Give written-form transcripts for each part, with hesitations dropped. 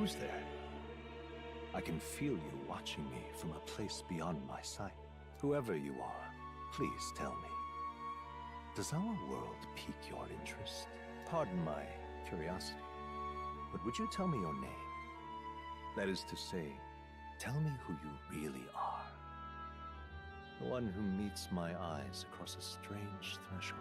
Who's there? I can feel you watching me from a place beyond my sight. Whoever you are, please tell me. Does our world pique your interest? Pardon my curiosity, but would you tell me your name? That is to say, tell me who you really are. The one who meets my eyes across a strange threshold.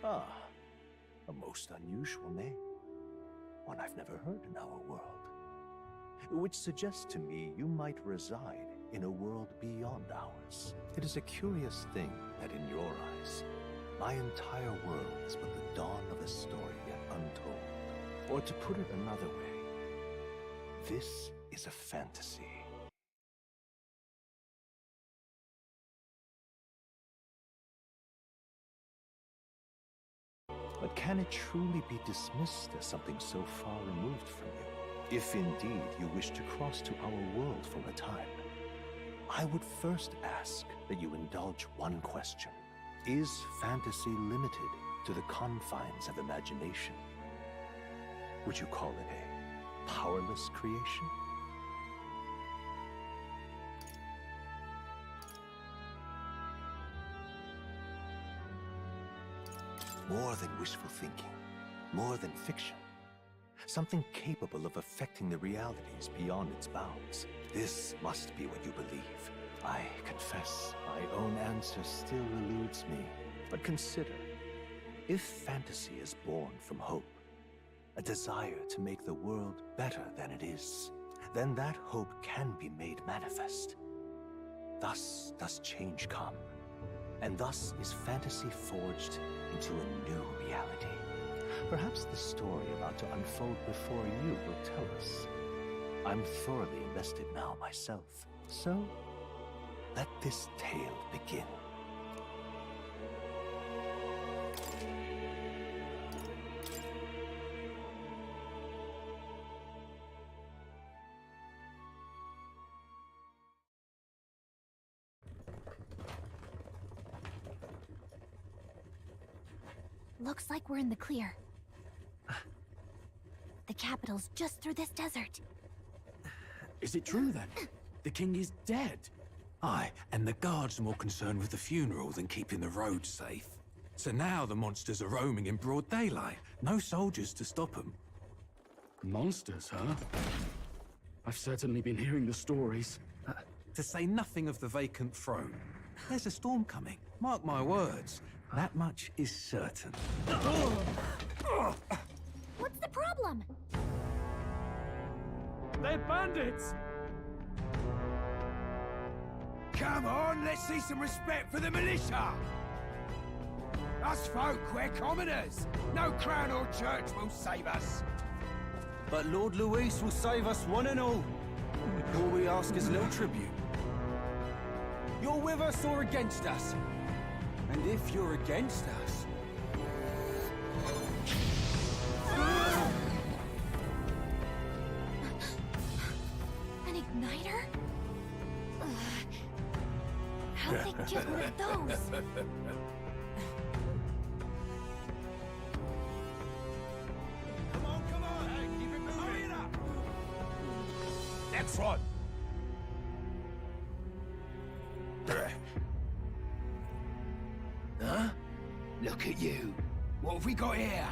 Ah, a most unusual name. One I've never heard in our world. Which suggests to me you might reside in a world beyond ours. It is a curious thing that in your eyes, my entire world is but the dawn of a story yet untold. Or to put it another way, this is a fantasy. But can it truly be dismissed as something so far removed from you? If indeed you wish to cross to our world for a time, I would first ask that you indulge one question. Is fantasy limited to the confines of imagination? Would you call it a powerless creation? More than wishful thinking, more than fiction. Something capable of affecting the realities beyond its bounds. This must be what you believe. I confess, my own answer still eludes me. But consider, if fantasy is born from hope, a desire to make the world better than it is, then that hope can be made manifest. Thus does change come. And thus is fantasy forged into a new reality. Perhaps the story about to unfold before you will tell us. I'm thoroughly invested now myself, so let this tale begin. Looks like we're in the clear. The capital's just through this desert. Is it true then? The king is dead? Aye, and the guards are more concerned with the funeral than keeping the roads safe. So now the monsters are roaming in broad daylight. No soldiers to stop them. Monsters, huh? I've certainly been hearing the stories. To say nothing of the vacant throne. There's a storm coming, mark my words. That much is certain. What's the problem? They're bandits! Come on, let's see some respect for the militia! Us folk, we're commoners. No crown or church will save us. But Lord Luis will save us one and all. All we ask is little tribute. You're with us or against us? And if you're against us... An igniter? How'd they get one of those? Come on, hey, keep it moving. Hurry it up! Next one! Huh? Look at you. What have we got here?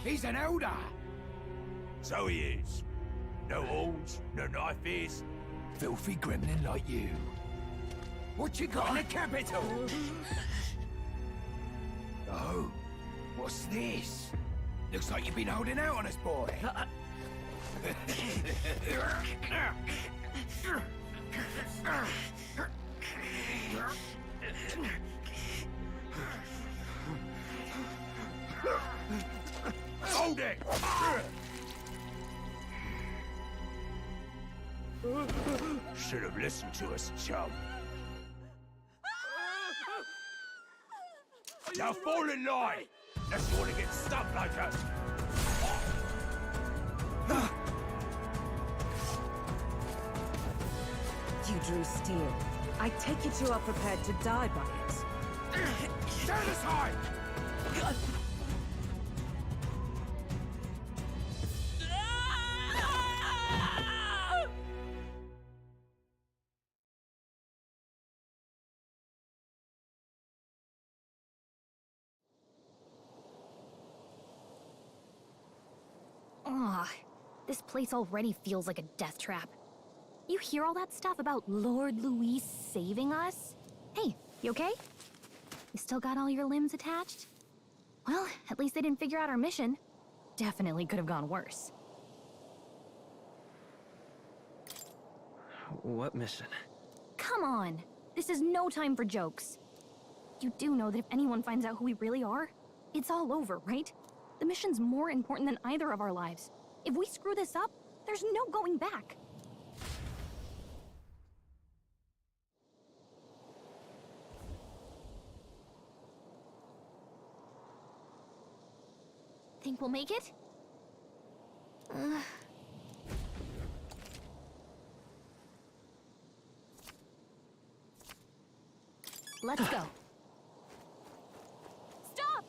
He's an elder. So he is. No horns, no knife is. Filthy gremlin like you. What you got in the capital? Oh, what's this? Looks like you've been holding out on us, boy. Hold it! Should have listened to us, chum. Now fall in line! Unless you want to get stuck like us. drew steel. I take it you are prepared to die by it. Stand aside! Ugh, this place already feels like a death trap. You hear all that stuff about Lord Louis saving us? Hey, you okay? You still got all your limbs attached? Well, at least they didn't figure out our mission. Definitely could have gone worse. What mission? Come on! This is no time for jokes. You do know that if anyone finds out who we really are, it's all over, right? The mission's more important than either of our lives. If we screw this up, there's no going back. Think we'll make it? Let's go. Stop!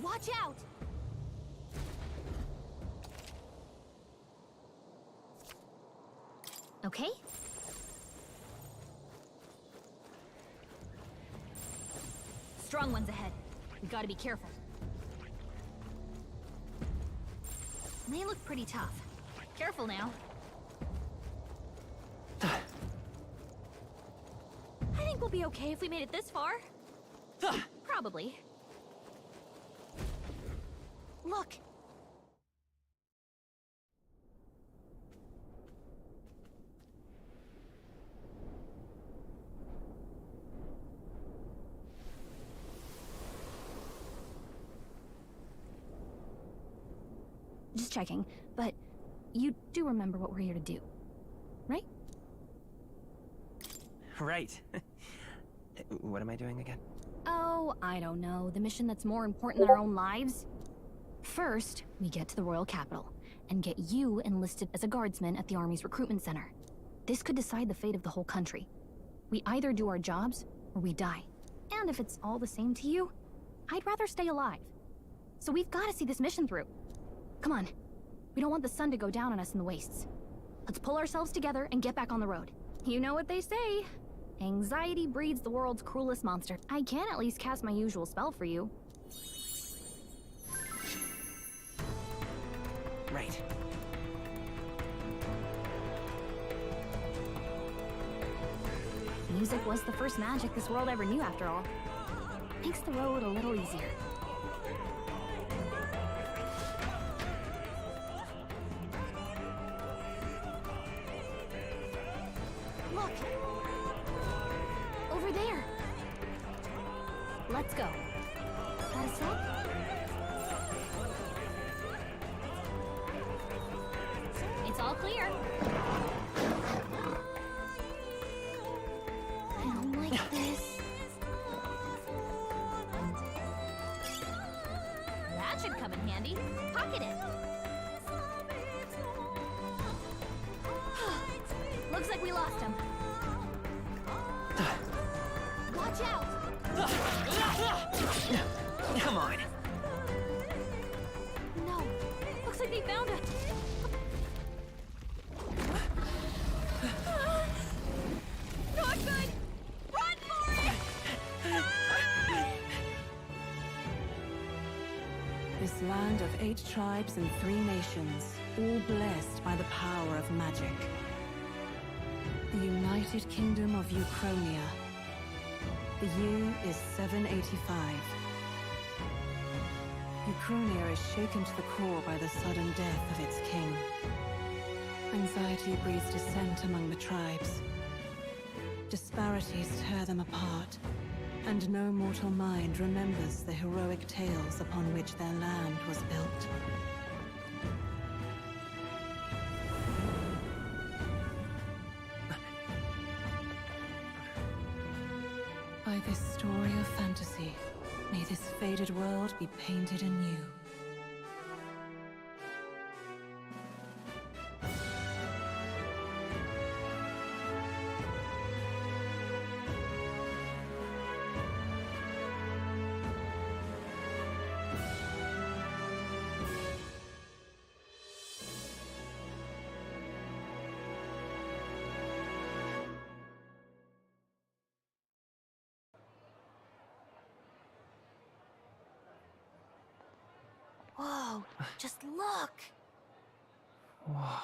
Watch out! Okay? Strong ones ahead. We gotta be careful. They look pretty tough. Careful now. I think we'll be okay if we made it this far. Probably. Look! Just checking, but you do remember what we're here to do, right? Right. What am I doing again? Oh, I don't know. The mission that's more important than our own lives? First, we get to the royal capital and get you enlisted as a guardsman at the army's recruitment center. This could decide the fate of the whole country. We either do our jobs or we die. And if it's all the same to you, I'd rather stay alive. So we've got to see this mission through. Come on. We don't want the sun to go down on us in the wastes. Let's pull ourselves together and get back on the road. You know what they say. Anxiety breeds the world's cruelest monster. I can at least cast my usual spell for you. Right. Music was the first magic this world ever knew, after all. Makes the road a little easier. Look! Over there! Let's go. Got a sec? It's all clear. I don't like this. That should come in handy. Pocket it. Looks like we lost him. Watch out! Come on. No. Looks like they found us. Not good! Run for it! This land of 8 tribes and 3 nations, all blessed by the power of magic. The United Kingdom of Ŭchronia. The year is 785. Ŭchronia is shaken to the core by the sudden death of its king. Anxiety breeds dissent among the tribes. Disparities tear them apart, and no mortal mind remembers the heroic tales upon which their land was built. By this story of fantasy, may this faded world be painted anew. Whoa, just look! Whoa.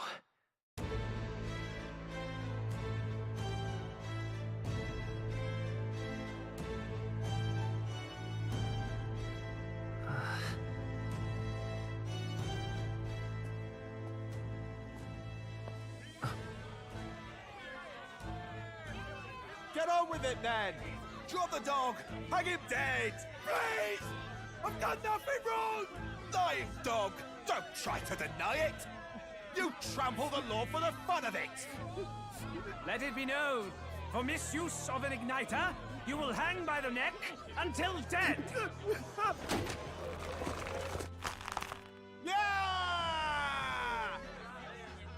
Get on with it, then! Drop the dog! Hang him dead! Please! I've done nothing wrong! Lying dog! Don't try to deny it! You trample the law for the fun of it! Let it be known, for misuse of an igniter, you will hang by the neck until dead! Yeah!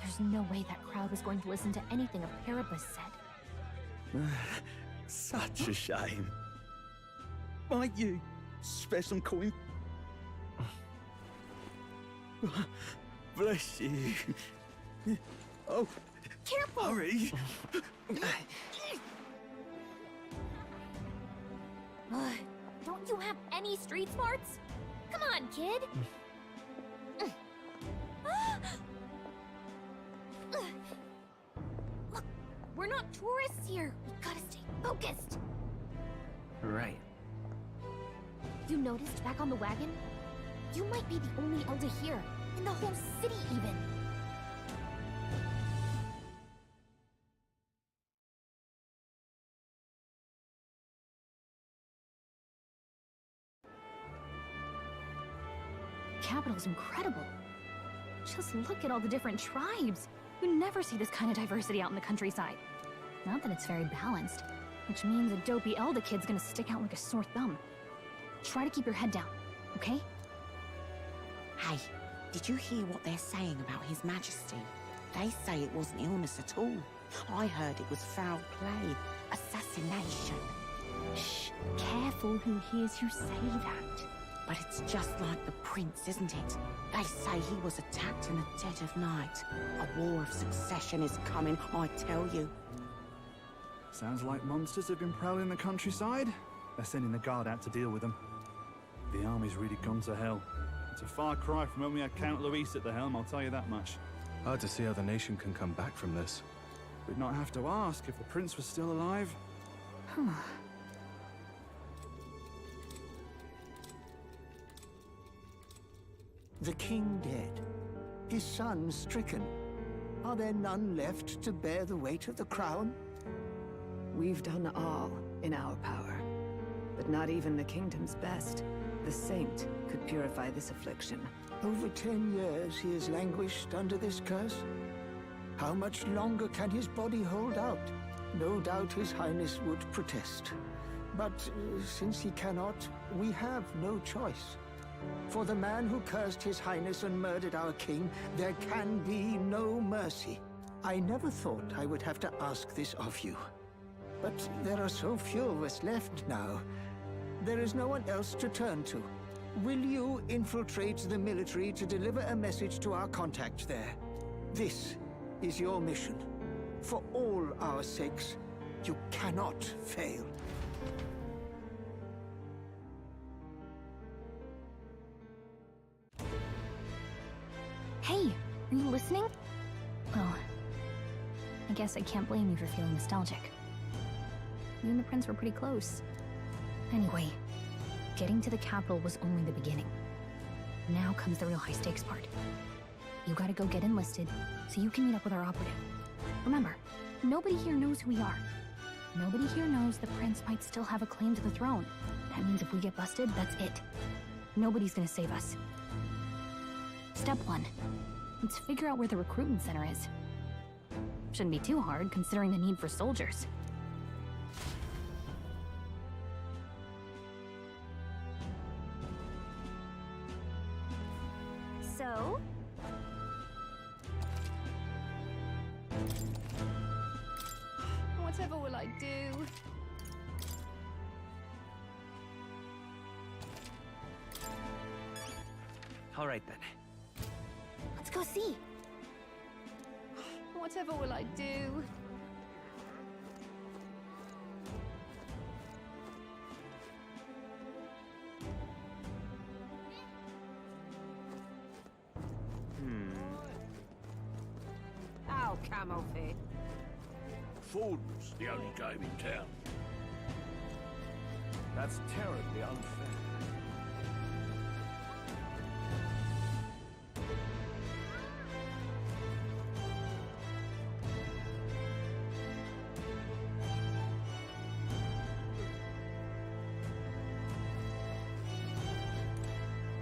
There's no way that crowd was going to listen to anything a Parabus said. Such a shame. Might you spare some coin? Bless you. Oh, Careful! hurry. Don't you have any street smarts? Come on, kid! Look, we're not tourists here. We gotta stay focused. Right. You noticed back on the wagon? You might be the only Elder here, in the whole city even. Capital's incredible. Just look at all the different tribes. You never see this kind of diversity out in the countryside. Not that it's very balanced, which means a dopey Elder kid's gonna stick out like a sore thumb. Try to keep your head down, okay? Hey, did you hear what they're saying about His Majesty? They say it wasn't illness at all. I heard it was foul play, assassination. Shh, careful who hears you say that. But it's just like the prince, isn't it? They say he was attacked in the dead of night. A war of succession is coming, I tell you. Sounds like monsters have been prowling the countryside. They're sending the guard out to deal with them. The army's really gone to hell. It's a far cry from when we had Count Louis at the helm, I'll tell you that much. Hard to see how the nation can come back from this. We'd not have to ask if the prince was still alive. The king dead, his son stricken. Are there none left to bear the weight of the crown? We've done all in our power, but not even the kingdom's best, the saint, could purify this affliction. Over 10 years he has languished under this curse. How much longer can his body hold out? No doubt his highness would protest. But since he cannot, we have no choice. For the man who cursed his highness and murdered our king, there can be no mercy. I never thought I would have to ask this of you. But there are so few of us left now. There is no one else to turn to. Will you infiltrate the military to deliver a message to our contact there? This is your mission. For all our sakes, you cannot fail. Hey, are you listening? Well, I guess I can't blame you for feeling nostalgic. You and the prince were pretty close. Anyway, getting to the capital was only the beginning. Now comes the real high-stakes part. You gotta go get enlisted, so you can meet up with our operative. Remember, nobody here knows who we are. Nobody here knows the prince might still have a claim to the throne. That means if we get busted, that's it. Nobody's gonna save us. Step 1. Let's figure out where the recruitment center is. Shouldn't be too hard, considering the need for soldiers. So? Whatever will I do? All right then. Let's go see. Whatever will I do? Camelphi. Ford's the only game in town. That's terribly unfair.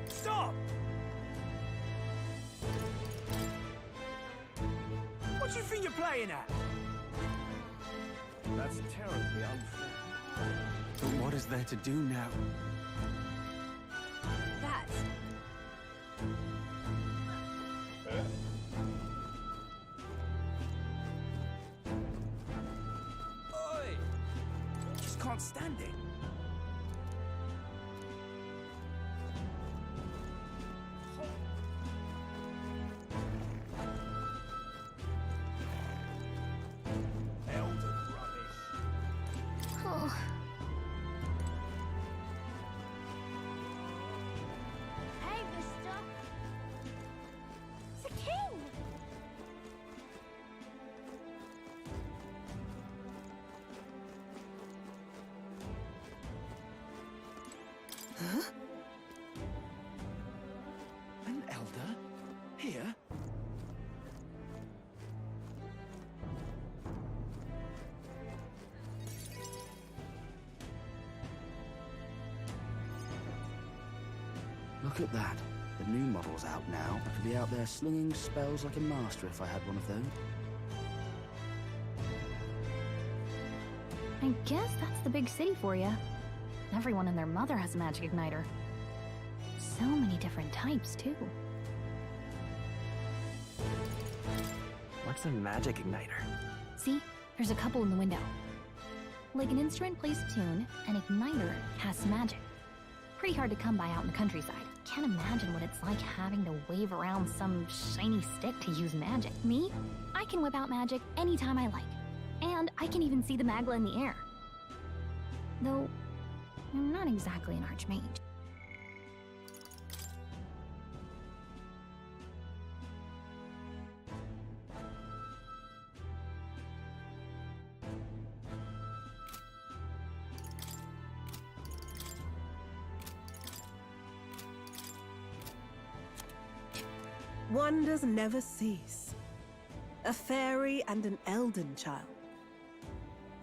Stop! What do you think you're playing at? That's terribly unfair. But what is there to do now? That. Oi! Just can't stand it. Oh. Hey, mister. It's a king. Huh? An elder? Here? Look at that. The new model's out now. I could be out there slinging spells like a master if I had one of those. I guess that's the big city for you. Everyone and their mother has a magic igniter. So many different types, too. What's a magic igniter? See? There's a couple in the window. Like an instrument plays a tune, an igniter casts magic. Pretty hard to come by out in the countryside. Can't imagine what it's like having to wave around some shiny stick to use magic. Me? I can whip out magic anytime I like. And I can even see the magla in the air. Though, I'm not exactly an archmage. Wonders never cease. A fairy and an elden child.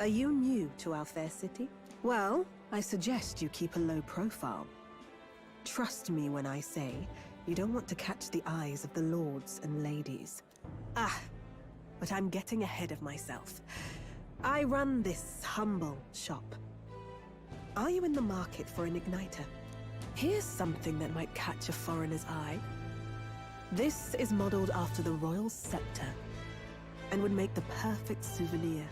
Are you new to our fair city? Well, I suggest you keep a low profile. Trust me when I say you don't want to catch the eyes of the lords and ladies. Ah, but I'm getting ahead of myself. I run this humble shop. Are you in the market for an igniter? Here's something that might catch a foreigner's eye. This is modeled after the royal scepter and would make the perfect souvenir.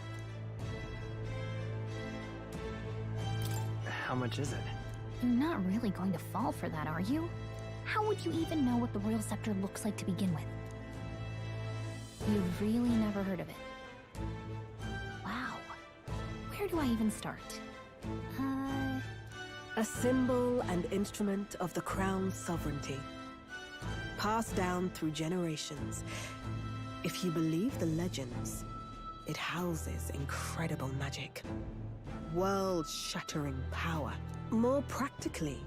How much is it? You're not really going to fall for that, are you? How would you even know what the royal scepter looks like to begin with? You've really never heard of it. Wow. Where do I even start? A symbol and instrument of the crown's sovereignty. Passed down through generations. If you believe the legends, it houses incredible magic. World-shattering power. More practically,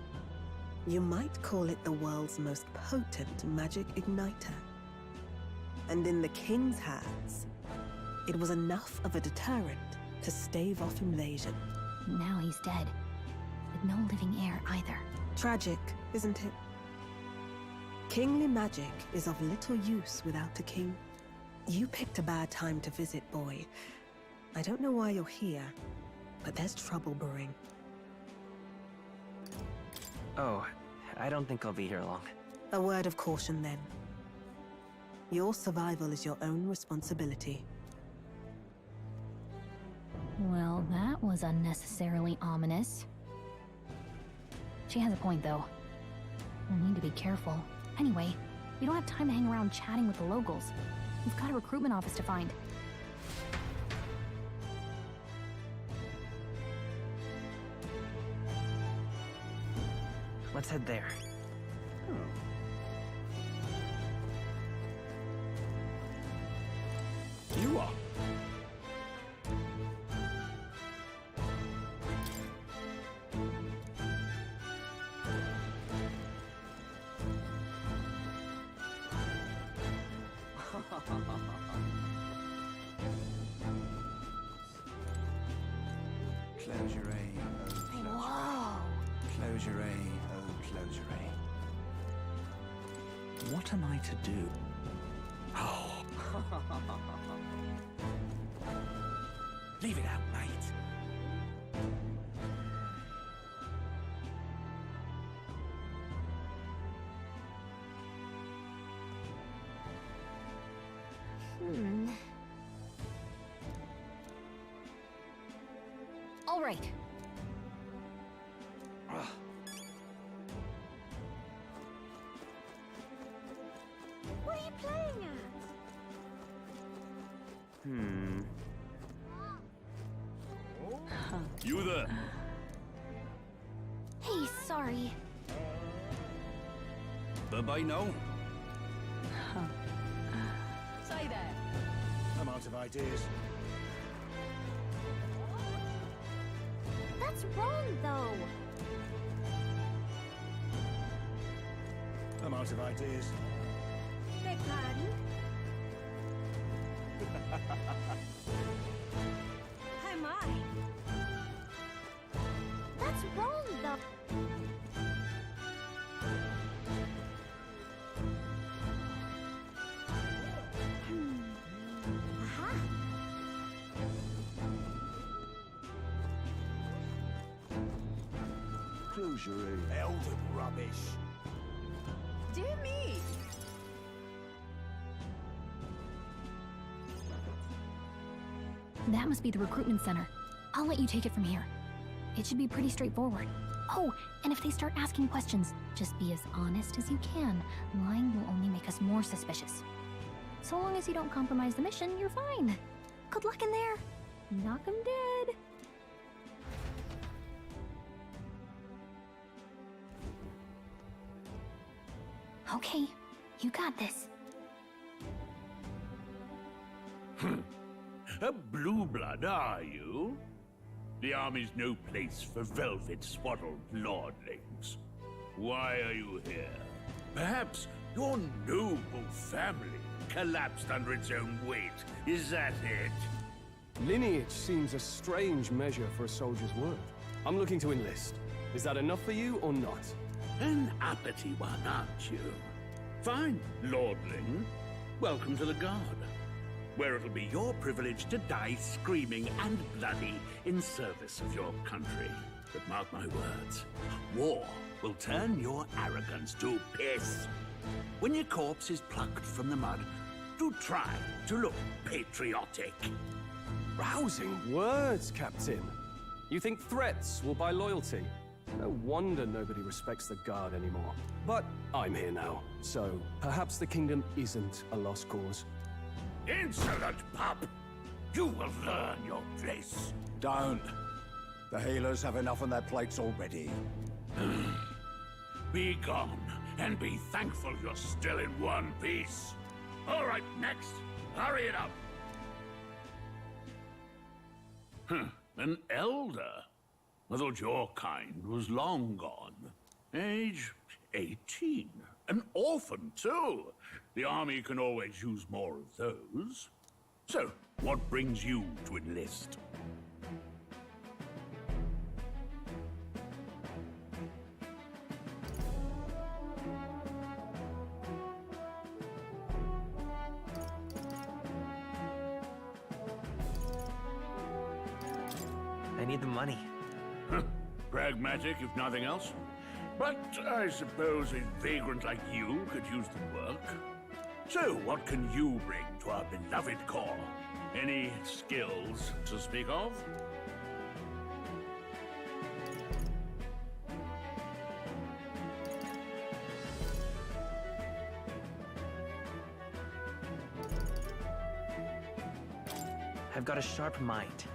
you might call it the world's most potent magic igniter. And in the king's hands, it was enough of a deterrent to stave off invasion. Now he's dead, with no living heir either. Tragic, isn't it? Kingly magic is of little use without a king. You picked a bad time to visit, boy. I don't know why you're here, but there's trouble brewing. Oh, I don't think I'll be here long. A word of caution, then. Your survival is your own responsibility. Well, that was unnecessarily ominous. She has a point, though. We'll need to be careful. Anyway, we don't have time to hang around chatting with the locals. We've got a recruitment office to find. Let's head there. 𝐂𝐧𝐸, oh Whoa! 𝐂𝐧𝐸, oh 𝐂𝐧𝐸. What am I to do? Oh. Leave it out, mate. All right. What are you playing at? You there? Hey, sorry. Bye-bye now. Say that. I'm out of ideas. That's wrong, though. I'm out of ideas. Beg pardon? Oh my. That's wrong, though. Aha. 𝐂𝐧𝐸. Elden rubbish. Dear me. That must be the recruitment center. I'll let you take it from here. It should be pretty straightforward. Oh, and if they start asking questions, just be as honest as you can. Lying will only make us more suspicious. So long as you don't compromise the mission, you're fine. Good luck in there. Knock 'em dead. Okay, you got this. A blue blood, are you? The army's no place for velvet-swaddled lordlings. Why are you here? Perhaps your noble family collapsed under its own weight. Is that it? Lineage seems a strange measure for a soldier's worth. I'm looking to enlist. Is that enough for you or not? An uppity one, aren't you? Fine, lordling. Welcome to the Guard, where it'll be your privilege to die screaming and bloody in service of your country. But mark my words, war will turn your arrogance to piss. When your corpse is plucked from the mud, do try to look patriotic. Rousing words, Captain. You think threats will buy loyalty? No wonder nobody respects the Guard anymore. But I'm here now, so perhaps the kingdom isn't a lost cause. Insolent pup! You will learn your place. Don't. The healers have enough on their plates already. Be gone, and be thankful you're still in one piece. All right, next. Hurry it up. An elder? I thought your kind was long gone. Age 18. An orphan, too. The army can always use more of those. So, what brings you to enlist? I need the money. Pragmatic, if nothing else. But I suppose a vagrant like you could use the work. So, what can you bring to our beloved corps? Any skills to speak of? I've got a sharp mind.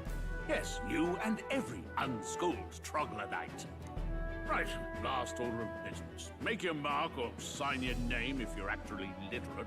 Yes, you and every unschooled troglodyte. Right, last order of business. Make your mark or sign your name if you're actually literate.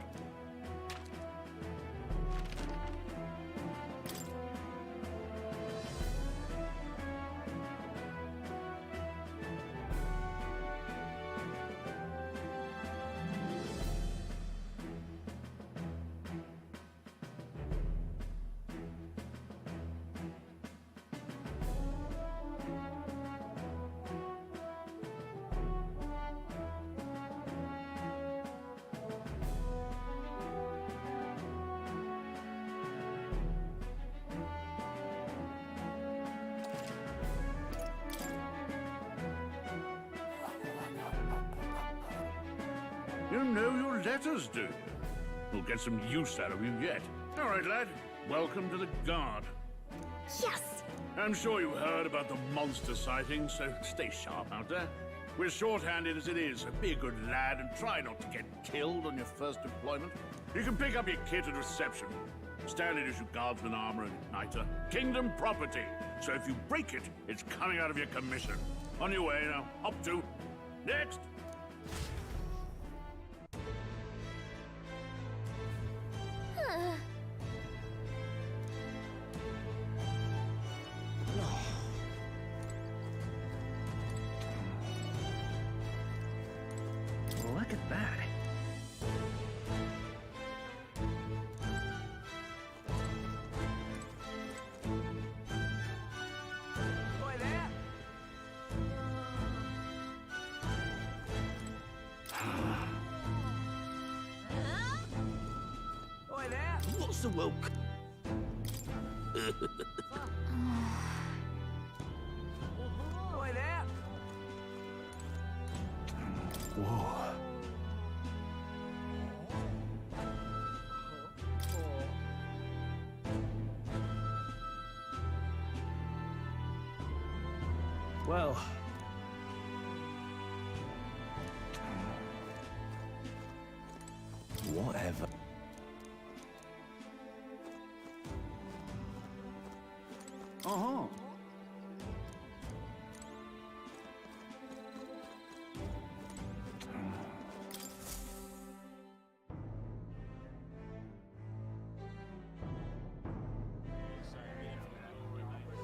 You know your letters, do you? We'll get some use out of you yet. All right, lad. Welcome to the Guard. Yes! I'm sure you heard about the monster sightings, so stay sharp out there. We're short-handed as it is, so be a good lad and try not to get killed on your first deployment. You can pick up your kit at reception. Standard issue guardsman armor and igniter. Kingdom property. So if you break it, it's coming out of your commission. On your way now. Hop to. Next! Look at that. Boy there. Boy there. What's the woke? Boy there. Whoa. Well. Whatever. Uh-huh.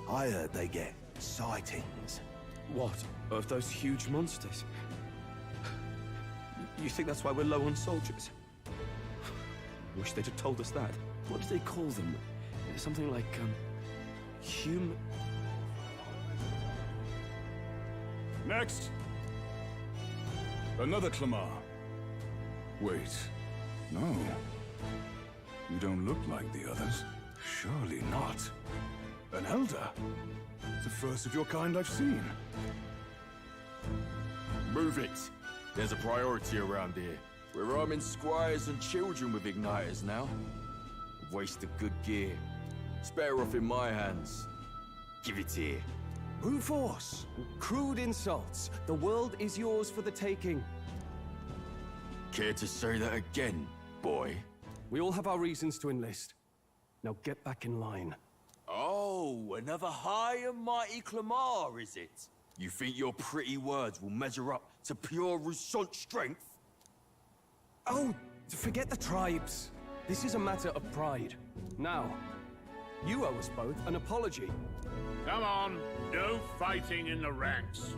I heard they get sightings. What? Of those huge monsters? You think that's why we're low on soldiers? Wish they'd have told us that. What do they call them? Something like, human... Next! Another 𝐂𝐚𝐭𝐆𝐏. Wait. No. You don't look like the others. Surely not. An elder? The first of your kind I've seen. Move it. There's a priority around here. We're arming squires and children with igniters now. Waste of good gear. It's better off in my hands. Give it here. Brute force. Crude insults. The world is yours for the taking. Care to say that again, boy? We all have our reasons to enlist. Now get back in line. Oh, another high and mighty 𝐂𝐚𝐭𝐆𝐏, is it? You think your pretty words will measure up to pure Rusant strength? Oh, forget the tribes. This is a matter of pride. Now, you owe us both an apology. Come on. No fighting in the ranks.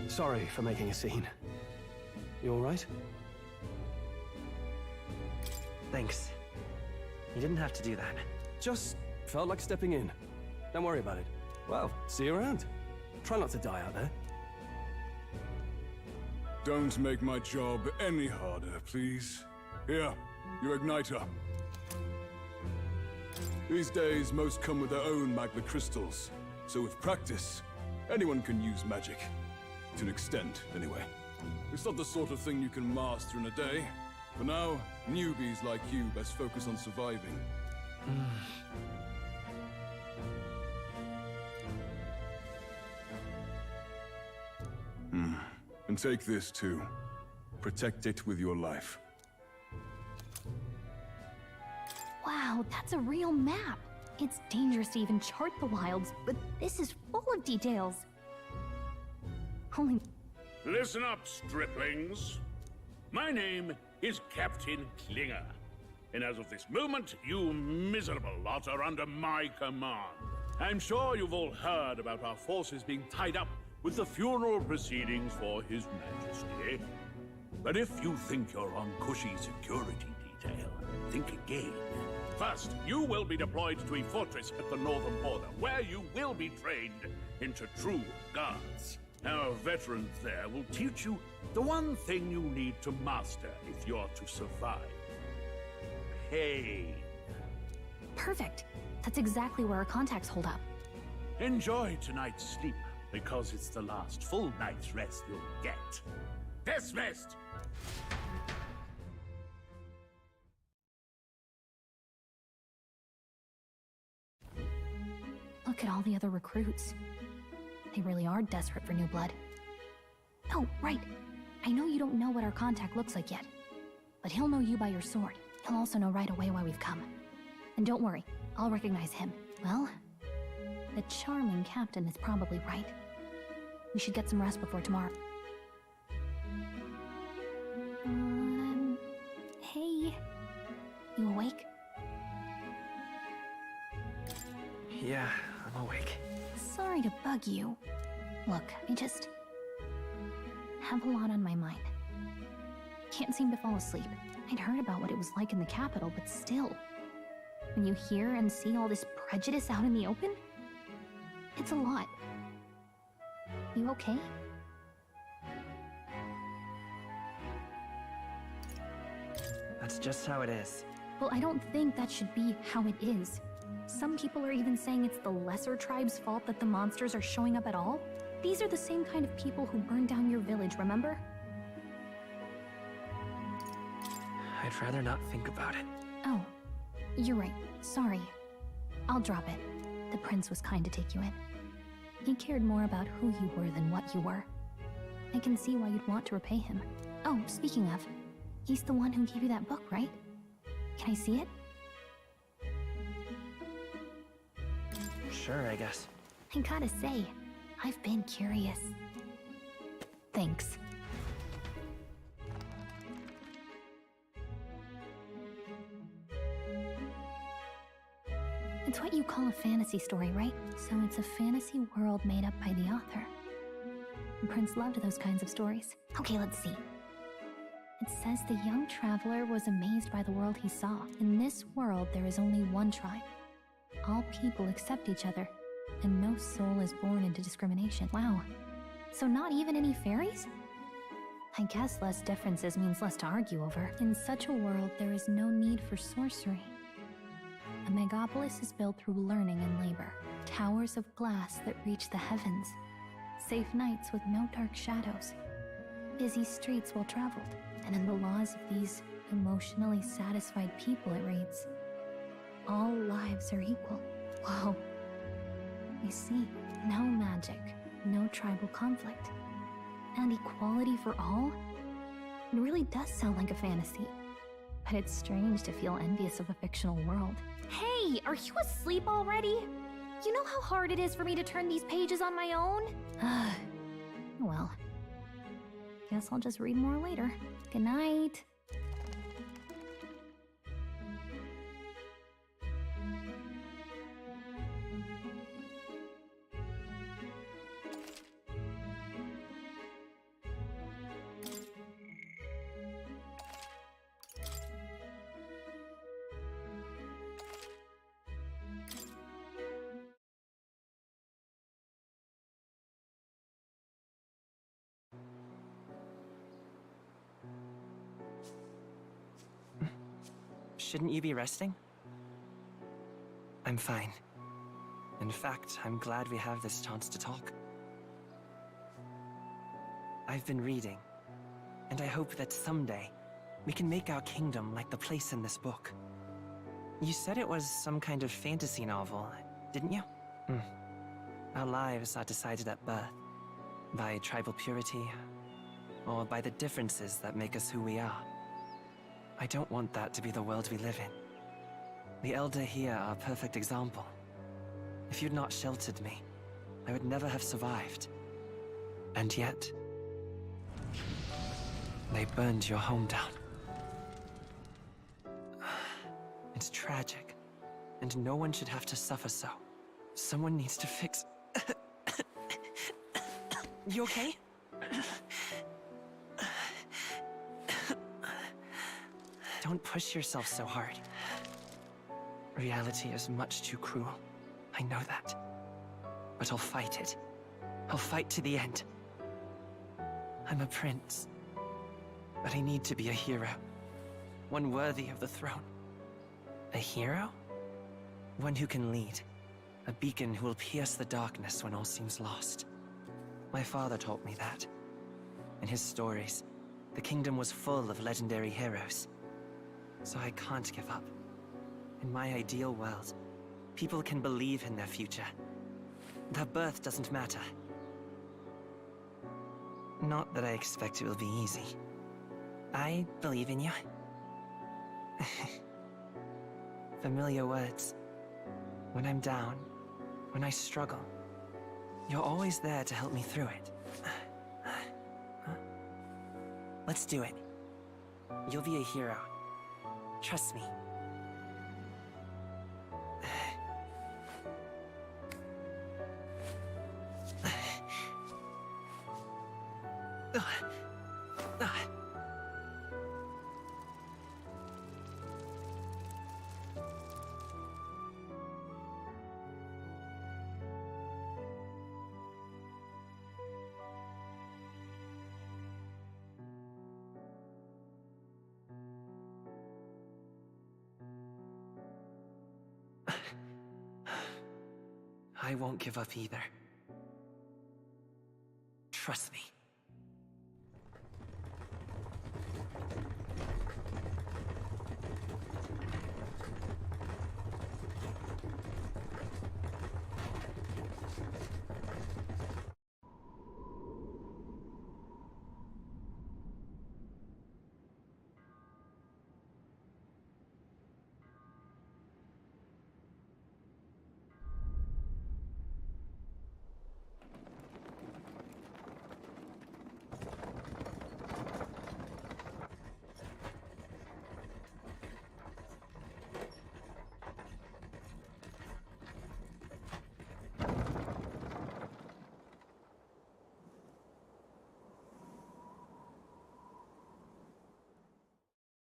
Sorry for making a scene. You all right? Thanks. You didn't have to do that. Just felt like stepping in. Don't worry about it. Well, see you around. Try not to die out there. Don't make my job any harder, please. Here, your igniter. These days, most come with their own magma crystals. So with practice, anyone can use magic. To an extent, anyway. It's not the sort of thing you can master in a day. For now, newbies like you best focus on surviving. And take this too. Protect it with your life. Wow, that's a real map. It's dangerous to even chart the wilds, but this is full of details. Holy... Listen up, striplings. My name is Captain Klinger. And as of this moment, you miserable lot are under my command. I'm sure you've all heard about our forces being tied up with the funeral proceedings for His Majesty. But if you think you're on cushy security detail, think again. First, you will be deployed to a fortress at the northern border, where you will be trained into true guards. Our veterans there will teach you the one thing you need to master if you're to survive. Pain. Perfect. That's exactly where our contacts hold up. Enjoy tonight's sleep, because it's the last full night's rest you'll get. Dismissed! Look at all the other recruits. They really are desperate for new blood. Oh, right. I know you don't know what our contact looks like yet, but he'll know you by your sword. He'll also know right away why we've come. And don't worry, I'll recognize him. Well, the charming captain is probably right. We should get some rest before tomorrow. Hey. You awake? Yeah, I'm awake. Sorry to bug you. Look, I just have a lot on my mind. Can't seem to fall asleep. I'd heard about what it was like in the capital, but still. When you hear and see all this prejudice out in the open, it's a lot. You okay? That's just how it is. Well, I don't think that should be how it is. Some people are even saying it's the lesser tribe's fault that the monsters are showing up at all. These are the same kind of people who burned down your village, remember? I'd rather not think about it. Oh, you're right. Sorry. I'll drop it. The prince was kind to take you in. He cared more about who you were than what you were. I can see why you'd want to repay him. Oh, speaking of, he's the one who gave you that book, right? Can I see it? Sure, I guess. I gotta say, I've been curious. Thanks. It's what you call a fantasy story, right? So it's a fantasy world made up by the author. The prince loved those kinds of stories. Okay, let's see. It says the young traveler was amazed by the world he saw. In this world, there is only one tribe. All people accept each other, and no soul is born into discrimination. Wow. So not even any fairies? I guess less differences means less to argue over. In such a world, there is no need for sorcery. A megapolis is built through learning and labor. Towers of glass that reach the heavens. Safe nights with no dark shadows. Busy streets well traveled. And in the laws of these emotionally satisfied people, it reads, all lives are equal. Whoa. You see, no magic, no tribal conflict, and equality for all? It really does sound like a fantasy. But it's strange to feel envious of a fictional world. Hey, are you asleep already? You know how hard it is for me to turn these pages on my own? Well, guess I'll just read more later. Good night. Shouldn't you be resting? I'm fine. In fact, I'm glad we have this chance to talk. I've been reading, and I hope that someday we can make our kingdom like the place in this book. You said it was some kind of fantasy novel, didn't you? Our lives are decided at birth, by tribal purity, or by the differences that make us who we are. I don't want that to be the world we live in. The Elder here are a perfect example. If you'd not sheltered me, I would never have survived. And yet, they burned your home down. It's tragic, and no one should have to suffer so. Someone needs to fix... You okay? Don't push yourself so hard. Reality is much too cruel. I know that. But I'll fight it. I'll fight to the end. I'm a prince. But I need to be a hero. One worthy of the throne. A hero? One who can lead. A beacon who will pierce the darkness when all seems lost. My father taught me that. In his stories, the kingdom was full of legendary heroes. So I can't give up. In my ideal world, people can believe in their future. Their birth doesn't matter. Not that I expect it will be easy. I believe in you. Familiar words. When I'm down, when I struggle, you're always there to help me through it. Let's do it. You'll be a hero. Trust me. I won't give up either. Trust me.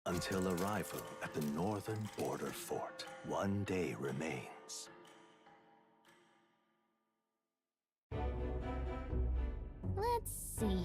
Until arrival at the northern border fort, one day remains. Let's see.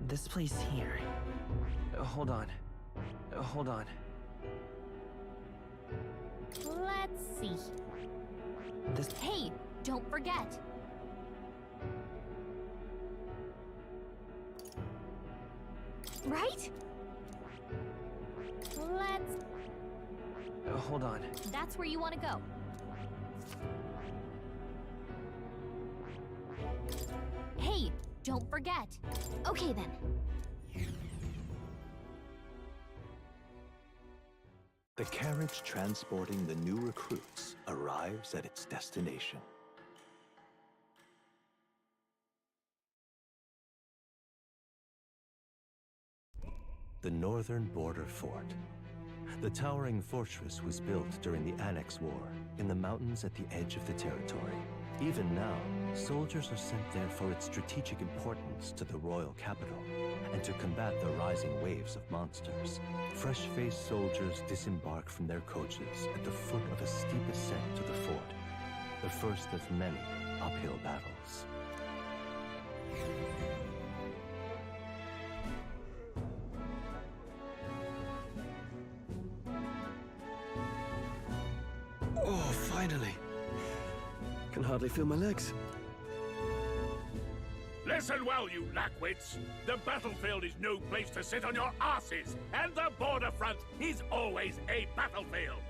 This place here. Hold on. Hold on. Let's see. This... Hey, don't forget. Right? Let's... Hold on. That's where you want to go. Hey, don't forget. Okay then. The carriage transporting the new recruits arrives at its destination. The northern border fort. The towering fortress was built during the Annex War in the mountains at the edge of the territory. Even now, soldiers are sent there for its strategic importance to the royal capital and to combat the rising waves of monsters. Fresh-faced soldiers disembark from their coaches at the foot of a steep ascent to the fort, the first of many uphill battles. Oh, finally. Can hardly feel my legs. Listen well, you lackwits. The battlefield is no place to sit on your asses, and the border front is always a battlefield.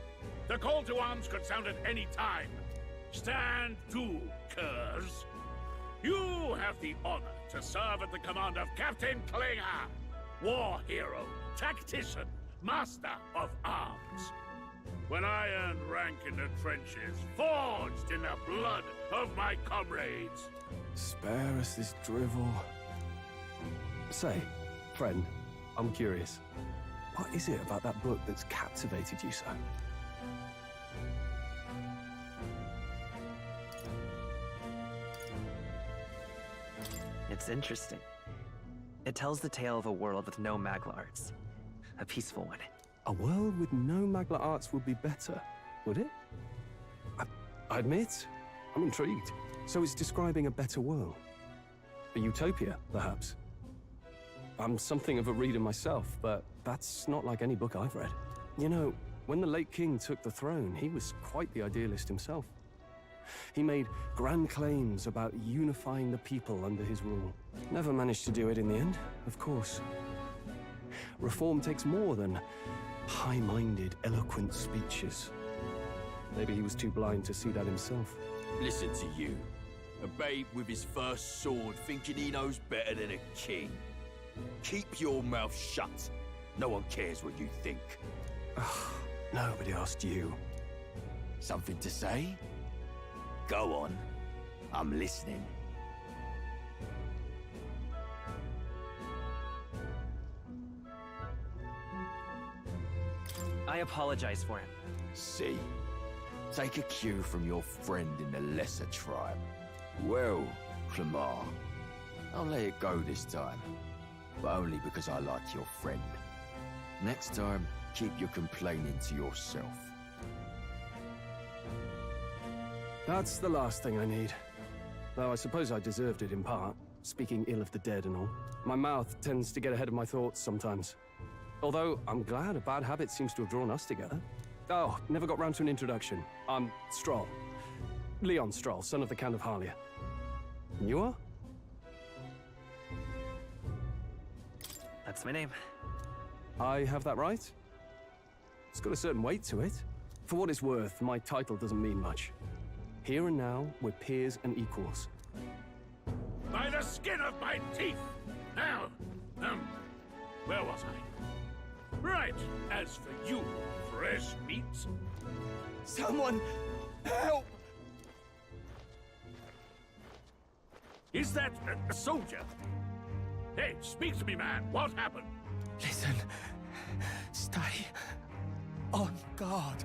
The call to arms could sound at any time. Stand to, curs. You have the honor to serve at the command of Captain 𝐂𝐴𝐧𝐿, war hero, tactician, master of arms. When I earned rank in the trenches, forged in the blood of my comrades. Spare us this drivel. Say, friend, I'm curious. What is it about that book that's captivated you so? It's interesting. It tells the tale of a world with no Magla arts. A peaceful one. A world with no Magla arts would be better, would it? I admit, I'm intrigued. So it's describing a better world. A utopia, perhaps. I'm something of a reader myself, but that's not like any book I've read. You know, when the late king took the throne, he was quite the idealist himself. He made grand claims about unifying the people under his rule. Never managed to do it in the end, of course. Reform takes more than high-minded, eloquent speeches. Maybe he was too blind to see that himself. Listen to you. A babe with his first sword thinking he knows better than a king. Keep your mouth shut. No one cares what you think. Nobody asked you. Something to say? Go on. I'm listening. I apologize for him. See? Take a cue from your friend in the lesser tribe. Well, 𝐂𝐴𝐧𝐿, I'll let it go this time. But only because I like your friend. Next time, keep your complaining to yourself. That's the last thing I need. Though I suppose I deserved it in part, speaking ill of the dead and all. My mouth tends to get ahead of my thoughts sometimes. Although, I'm glad a bad habit seems to have drawn us together. Oh, never got round to an introduction. I'm Stroll. Leon Stroll, son of the Count of Harlia. And you are? That's my name. I have that right? It's got a certain weight to it. For what it's worth, my title doesn't mean much. Here and now, we're peers and equals. By the skin of my teeth! Now, where was I? Right, as for you, fresh meat. Someone, help! Is that a soldier? Hey, speak to me, man. What happened? Listen, stay on guard.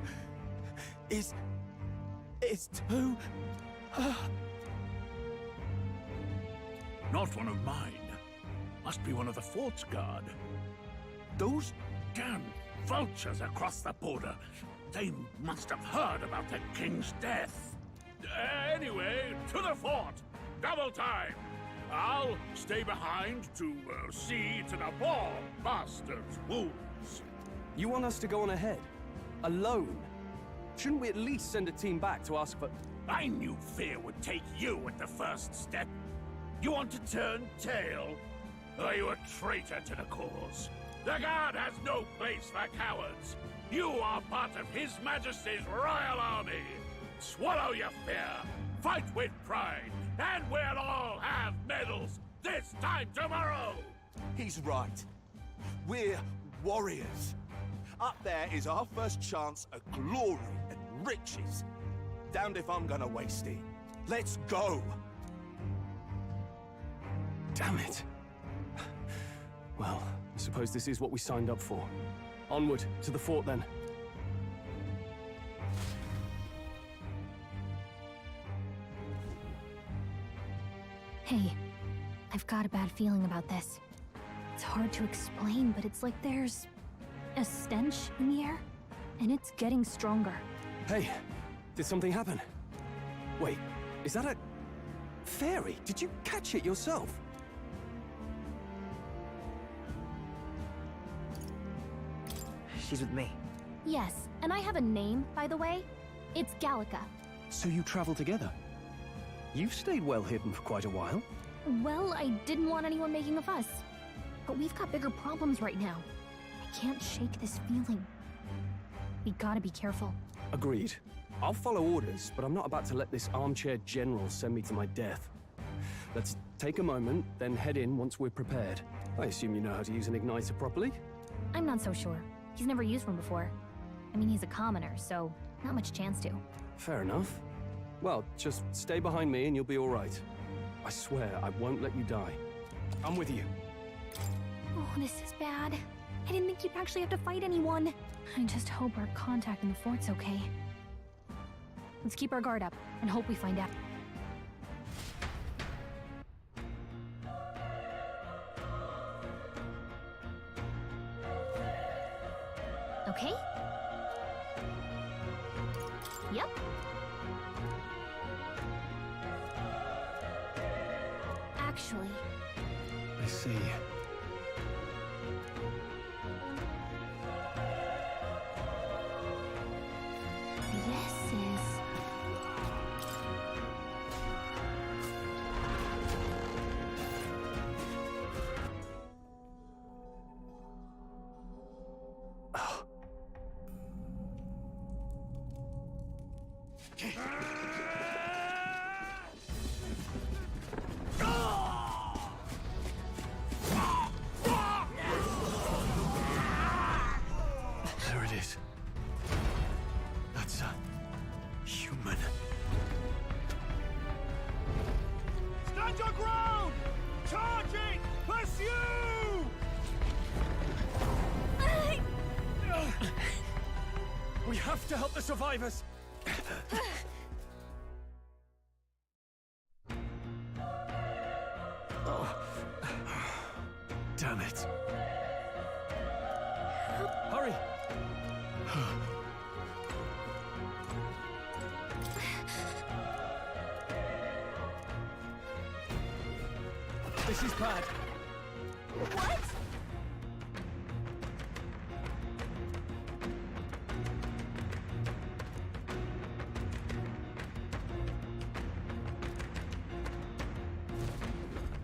It's too... Not one of mine. Must be one of the fort's guard. Those damn vultures across the border. They must have heard about the king's death. Anyway, to the fort. Double time. I'll stay behind to see to the poor bastard's wounds. You want us to go on ahead? Alone? Shouldn't we at least send a team back to ask for... I knew fear would take you at the first step. You want to turn tail? Are you a traitor to the cause? The Guard has no place for cowards. You are part of His Majesty's Royal Army. Swallow your fear, fight with pride, and we'll all have medals this time tomorrow! He's right. We're warriors. Up there is our first chance at glory and riches. Damned if I'm gonna waste it. Let's go! Damn it. Well, I suppose this is what we signed up for. Onward, to the fort then. Hey, I've got a bad feeling about this. It's hard to explain, but it's like there's a stench in the air, and it's getting stronger. Hey, did something happen? Wait, is that a fairy? Did you catch it yourself? She's with me. Yes, and I have a name, by the way. It's Gallica. So you travel together? You've stayed well hidden for quite a while. Well, I didn't want anyone making a fuss. But we've got bigger problems right now. I can't shake this feeling. We gotta be careful. Agreed. I'll follow orders, but I'm not about to let this armchair general send me to my death. Let's take a moment, then head in once we're prepared. I assume you know how to use an igniter properly? I'm not so sure. He's never used one before. I mean, he's a commoner, so not much chance to. Fair enough. Well, just stay behind me and you'll be all right. I swear I won't let you die. I'm with you. Oh, this is bad. I didn't think you'd actually have to fight anyone. I just hope our contact in the fort's okay. Let's keep our guard up and hope we find out. Okay? Yep. Actually... I see. This is... There it is. That's a human. Stand your ground! Charging! Pursue! We have to help the survivors! Oh. Damn it. Hurry! This is bad. What?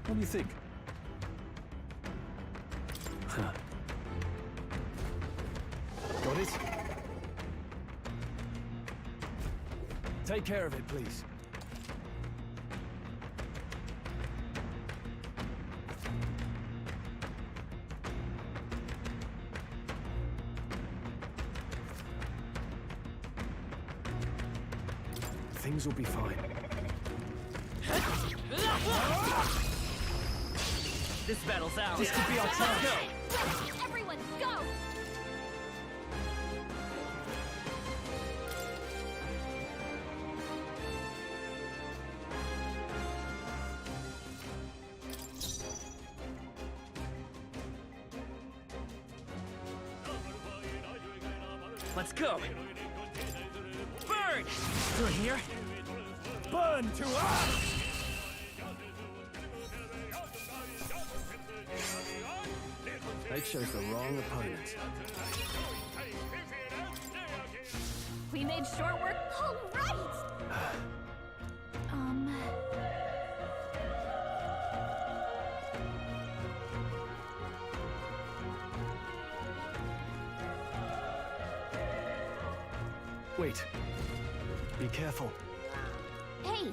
What do you think? Got it? Take care of it, please. Things will be fine. This battle's ours. This could be our chance. Everyone, go! Let's go. Burn! Through here? Burn to us! They chose the wrong opponent. We made short work. All right! Wait. Be careful. Hey!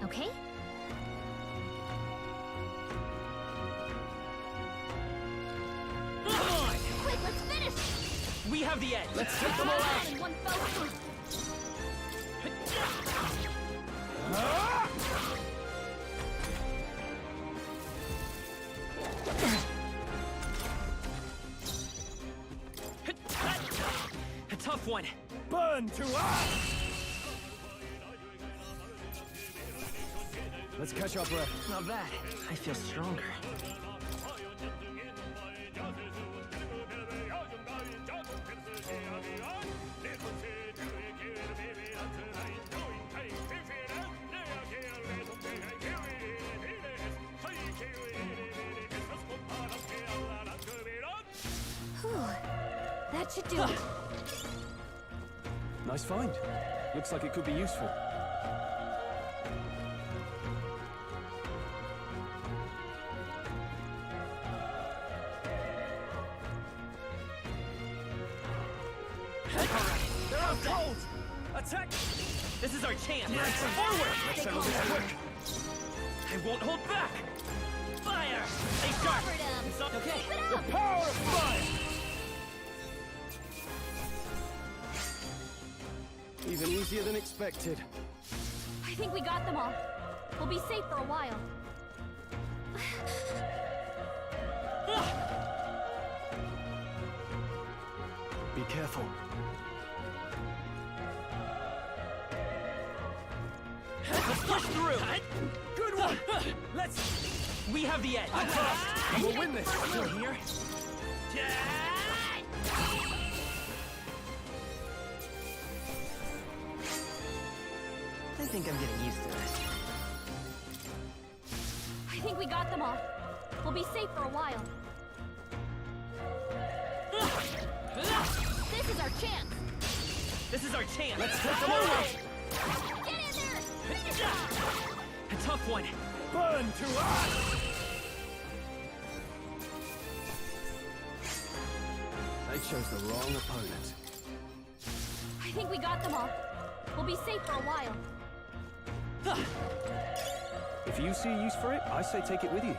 Okay? Come on! Quick, let's finish! We have the edge! Let's take them all out! In one fell swoop. A tough one! Burn to us! Let's catch our breath. Not bad. I feel stronger. That should do it. Nice find. Looks like it could be useful. They're out cold! Attack! This is our chance! Forward! Let's settle this quick! I won't hold back! Fire! Stay sharp! Okay. The power of fire! Even easier than expected. I think we got them all. We'll be safe for a while. Be careful. Let's push through! Good one! Let's... We have the edge! And we'll win this! Still here? I think I'm getting used to this. I think we got them all. We'll be safe for a while. This is our chance! This is our chance! Let's take them all out! Get in there! Finish them! A tough one! Burn to us! They chose the wrong opponent. I think we got them all. We'll be safe for a while. If you see use for it, I say take it with you.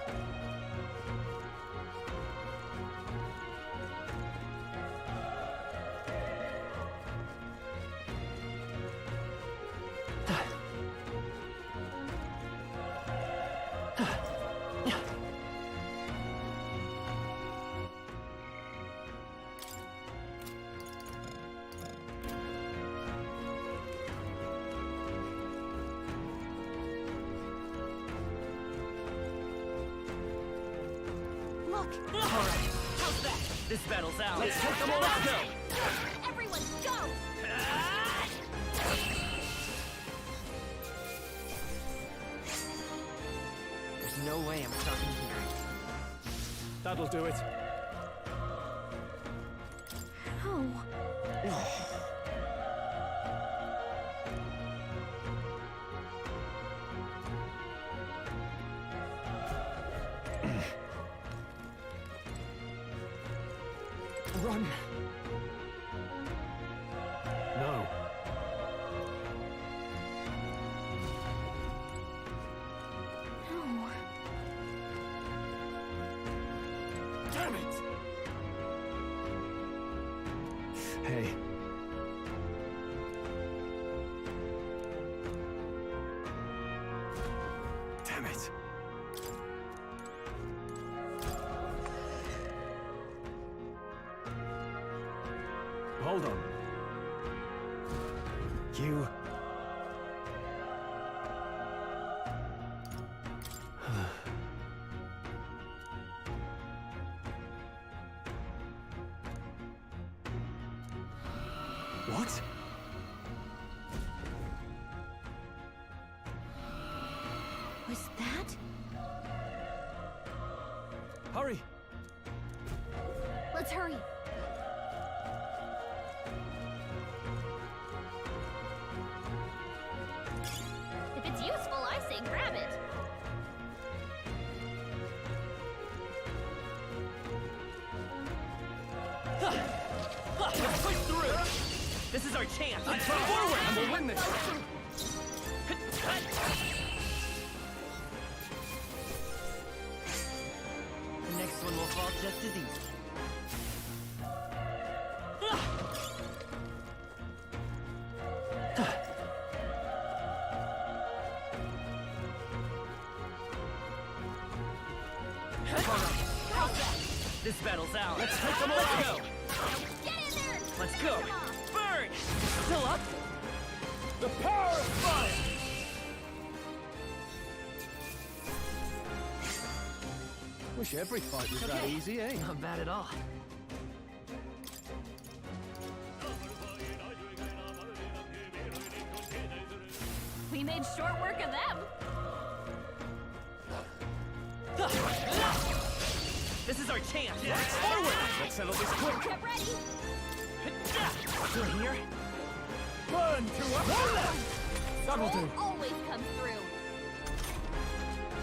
Look! Alright, how's that? This battle's out. Let's take them all out! Go! Everyone, go! There's no way I'm stopping here. That'll do it. Oh. Run! No. No. Damn it! Hey. Damn it. Hold on. You... What? Was that? Hurry! Let's hurry. If it's useful, I say grab it. Let's push through! This is our chance! Let's go forward and we'll win this! The next one will fall just as easy. This battle's out. Let's take them all out. Get in there! Let's go. Burn! Still up? The power of fire! Wish every fight was that easy, eh? Not bad at all. We made short work of them. This is our chance. Let's forward. Let's settle this quick. Get ready! Still here? Burn to us! That'll do. Always come through.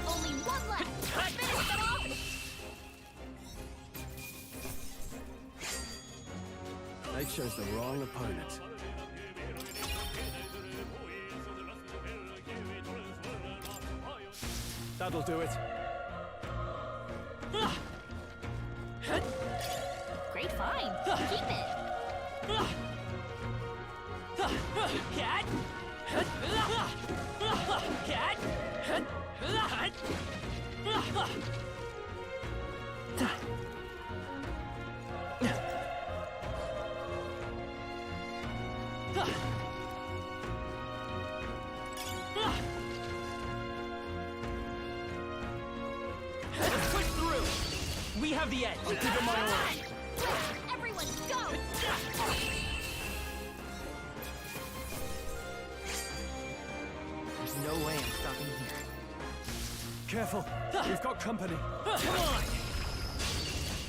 Only one left. Finish them off! They chose the wrong opponent. That'll do it. Great find. Keep it. Cat! Cat! Let's push through! We have the edge! I'll give it my all! Everyone, go! There's no way I'm stopping here. Careful, we've got company. Come on!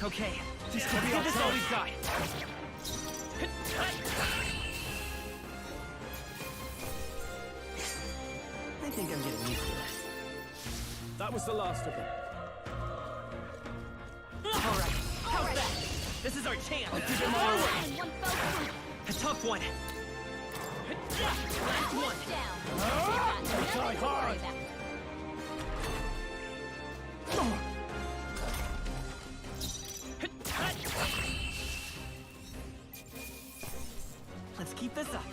Okay, let's give this all we've got. I think I'm getting used to this. That was the last of them. Alright, how's that? This is our chance! I'll give it my all. A tough one. Last one down. Try hard! Let's keep this up.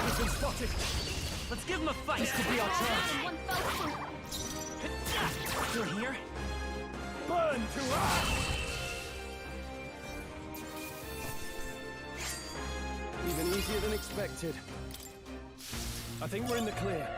We've been spotted. Let's give him a fight. This could be our chance. Still here? Burn to us! Even easier than expected. I think we're in the clear.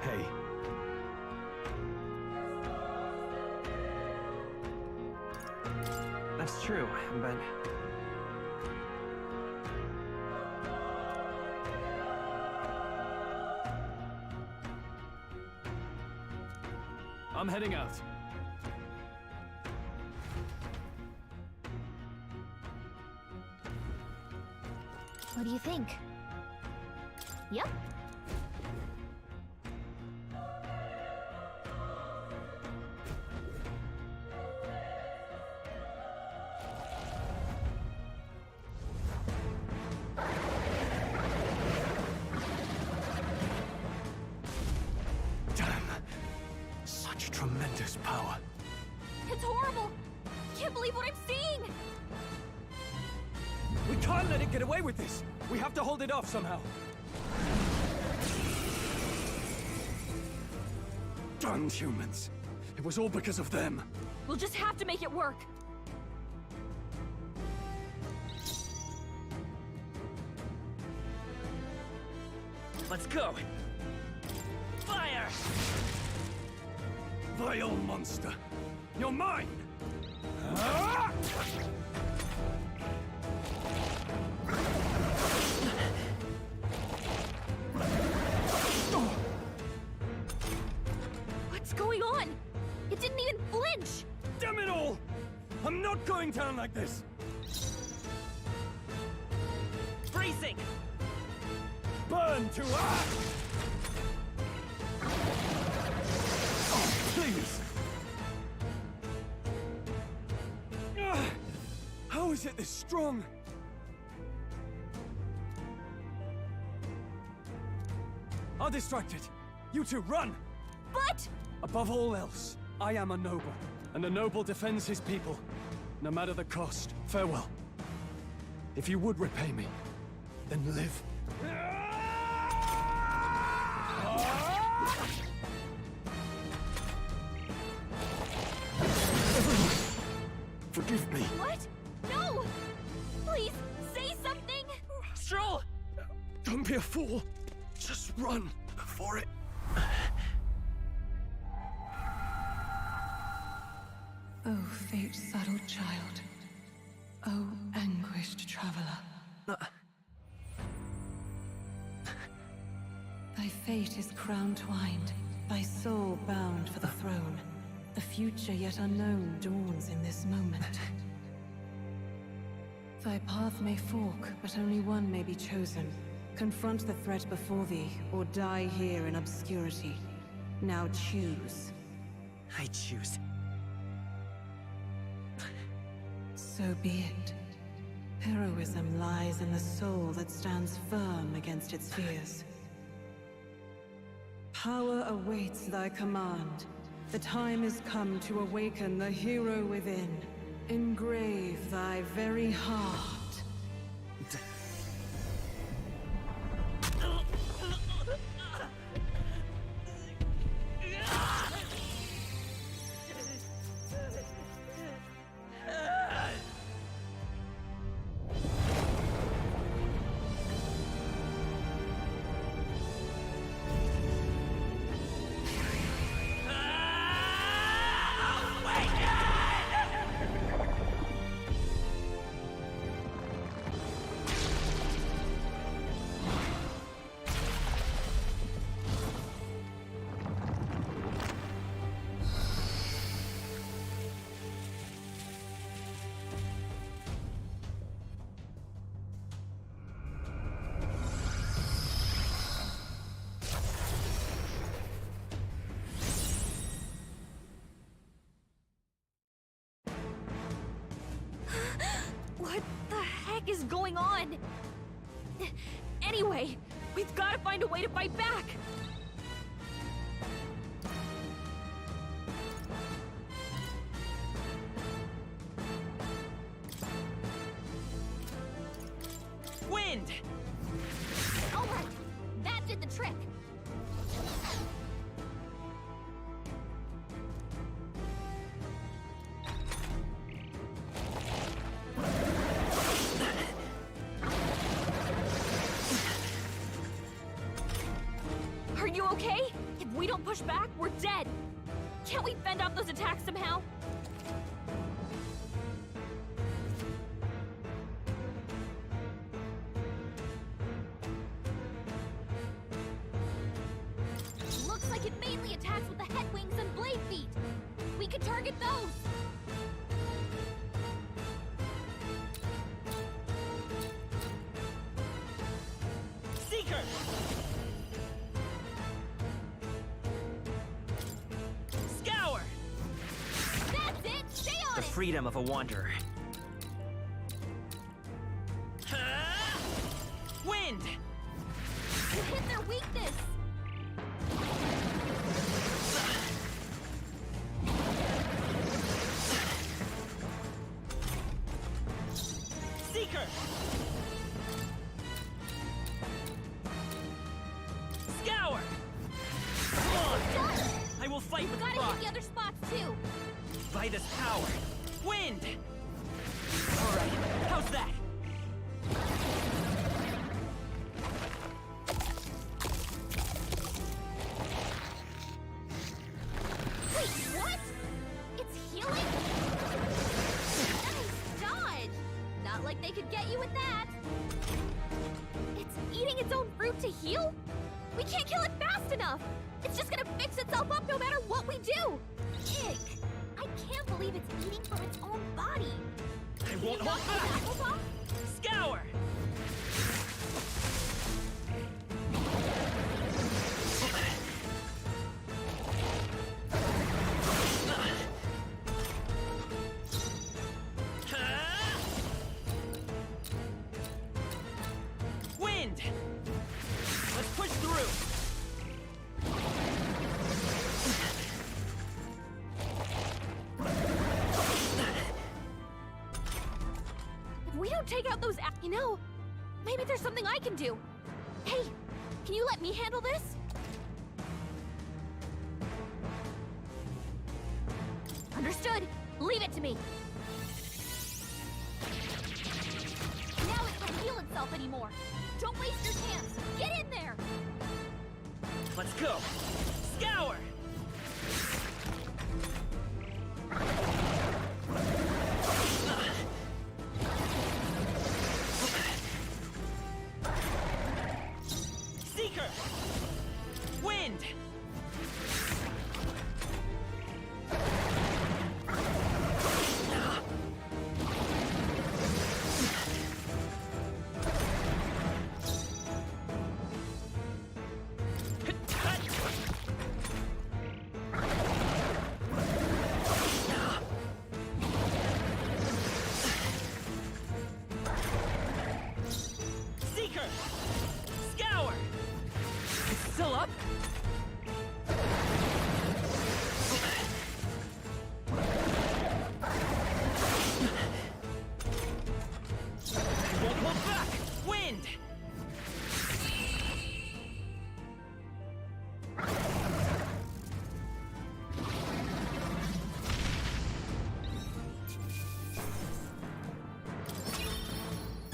Hey. That's true, but... I'm heading out. What do you think? Yep. Damn. Such tremendous power. It's horrible. Can't believe what I'm seeing. We can't let it get away with this. We have to hold it off somehow. Damn humans. It was all because of them. We'll just have to make it work. Let's go! Fire! Vile monster! You're mine! What's going on? It didn't even flinch! Damn it all! I'm not going down like this! Freezing! Burn to ash! Oh, please! How is it this strong? I'll distract it. You two, run! But... Above all else, I am a noble, and a noble defends his people, no matter the cost. Farewell. If you would repay me, then live. Forgive me. What? No! Please, say something! Stroll! Don't be a fool. Just run for it. O fate-saddled child, O anguished traveler. Thy fate is crown-twined, thy soul bound for the throne. The future yet unknown dawns in this moment. Thy path may fork, but only one may be chosen. Confront the threat before thee, or die here in obscurity. Now choose. I choose. So be it. Heroism lies in the soul that stands firm against its fears. Power awaits thy command. The time is come to awaken the hero within. Engrave thy very heart. What the heck is going on? Anyway, we've got to find a way to fight back! Wind! Alright, that did the trick! Are you okay? If we don't push back, we're dead! Can't we fend off those attacks somehow? Looks like it mainly attacks with the head wings and blade feet! We could target those! Seeker! Scour! That's it! Stay on The it! freedom of a wanderer. Wind! You hit their weakness! Seeker! Scour! Come on! I will fight with Gotta pride! hit the other spots too! By this power! Wind! Alright, how's that? It's just gonna fix itself up no matter what we do! Ick! I can't believe it's eating from its own body! I won't hold back! Scour! Wind! Let's push through! If we don't take out those you know, maybe there's something I can do. Hey, can you let me handle this? Understood. Leave it to me. Now it can't heal itself anymore. Don't waste your chance. Get in there. Let's go! Scour! Seeker! Wind! Seeker! Scour! It's still up? I won't hold back! Wind!